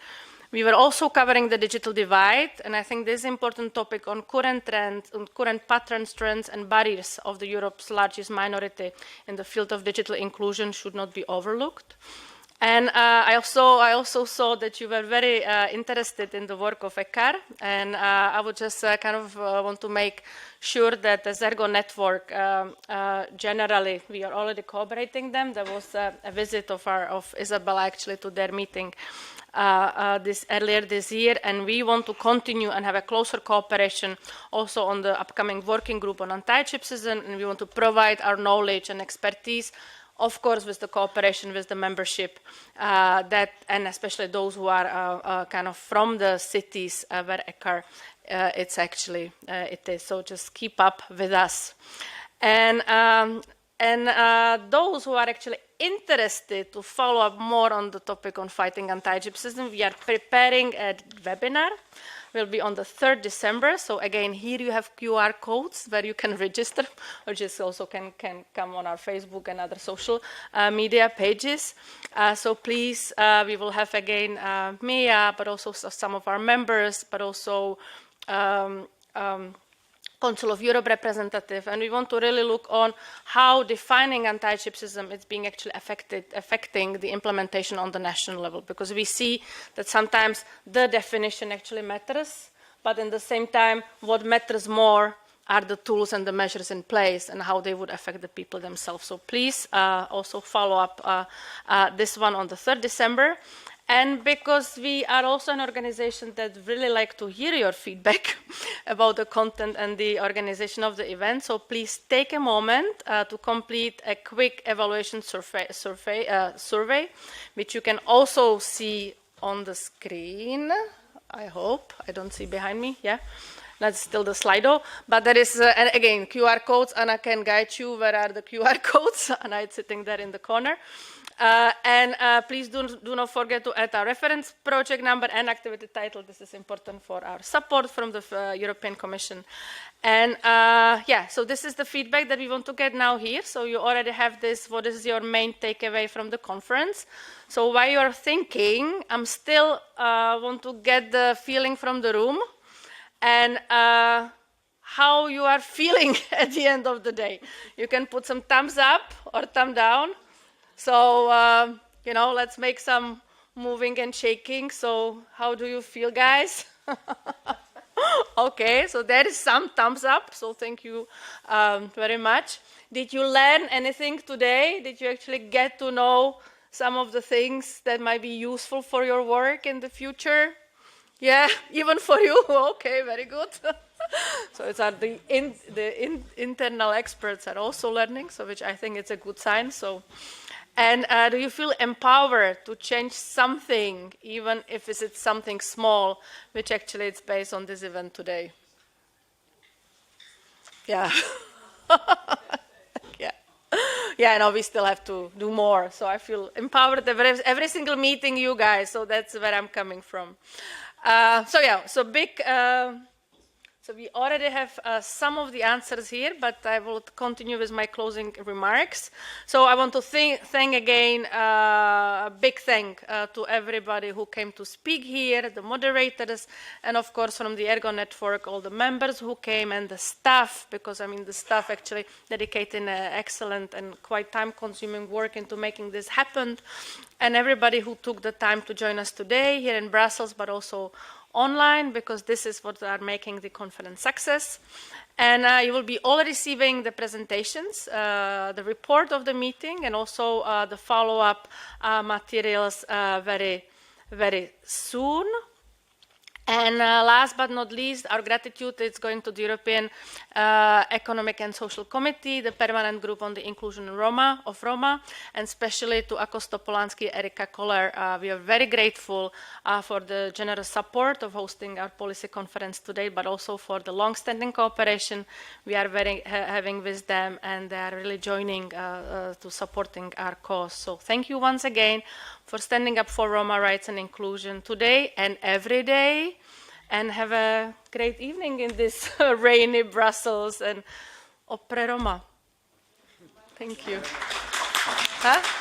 Speaker 2: We were also covering the digital divide, and I think this important topic on current trends, on current patterns, trends, and barriers of the Europe's largest minority in the field of digital inclusion should not be overlooked. And I also saw that you were very interested in the work of ECAR, and I would just kind of want to make sure that the ERGO Network, generally, we are already cooperating them. There was a visit of Isabella actually to their meeting earlier this year, and we want to continue and have a closer cooperation also on the upcoming working group on anti-gypsyism, and we want to provide our knowledge and expertise, of course, with the cooperation with the membership, and especially those who are kind of from the cities where ECAR it is. So just keep up with us. And those who are actually interested to follow up more on the topic on fighting anti-gypsyism, we are preparing a webinar. Will be on the 3rd December. So again, here you have QR codes where you can register, or just also can come on our Facebook and other social media pages. So please, we will have again Mia, but also some of our members, but also Council of Europe representative, and we want to really look on how defining anti-gypsyism is being actually affecting the implementation on the national level, because we see that sometimes the definition actually matters, but in the same time, what matters more are the tools and the measures in place and how they would affect the people themselves. So please also follow up this one on the 3rd December. And because we are also an organization that really like to hear your feedback about the content and the organization of the event, so please take a moment to complete a quick evaluation survey, which you can also see on the screen, I hope. I don't see behind me, yeah. That's still the Slido, but there is, and again, QR codes. Anna can guide you where are the QR codes. Anna is sitting there in the corner. Please do not forget to add our reference project number and activity title. This is important for our support from the European Commission. And yeah, so this is the feedback that we want to get now here. So you already have this. What is your main takeaway from the conference? So while you're thinking, I'm still want to get the feeling from the room and how you are feeling at the end of the day. You can put some thumbs up or thumb down. So, you know, let's make some moving and shaking. So how do you feel, guys? Okay, so there is some thumbs up. So thank you very much. Did you learn anything today? Did you actually get to know some of the things that might be useful for your work in the future? Yeah, even for you? Okay, very good. So it's the internal experts are also learning, so which I think it's a good sign. So. And do you feel empowered to change something, even if it's something small, which actually it's based on this event today? Yeah. Yeah. Yeah, I know we still have to do more. So I feel empowered every single meeting, you guys. So that's where I'm coming from. So yeah, so big... So we already have some of the answers here, but I will continue with my closing remarks. So I want to thank again, a big thank to everybody who came to speak here, the moderators, and of course from the ERGO Network, all the members who came and the staff, because I mean the staff actually dedicating excellent and quite time-consuming work into making this happen, and everybody who took the time to join us today here in Brussels, but also online, because this is what are making the conference success. And you will be all receiving the presentations, the report of the meeting, and also the follow-up materials very, very soon. And last but not least, our gratitude is going to the European Economic and Social Committee, the permanent group on the inclusion of Roma, and especially to Akos Topolansky, Erika Koller. We are very grateful for the generous support of hosting our policy conference today, but also for the long-standing cooperation we are having with them, and they are really joining to supporting our cause. So thank you once again for standing up for Roma rights and inclusion today and every day, and have a great evening in this rainy Brussels, and Opre Roma. Thank you. Huh?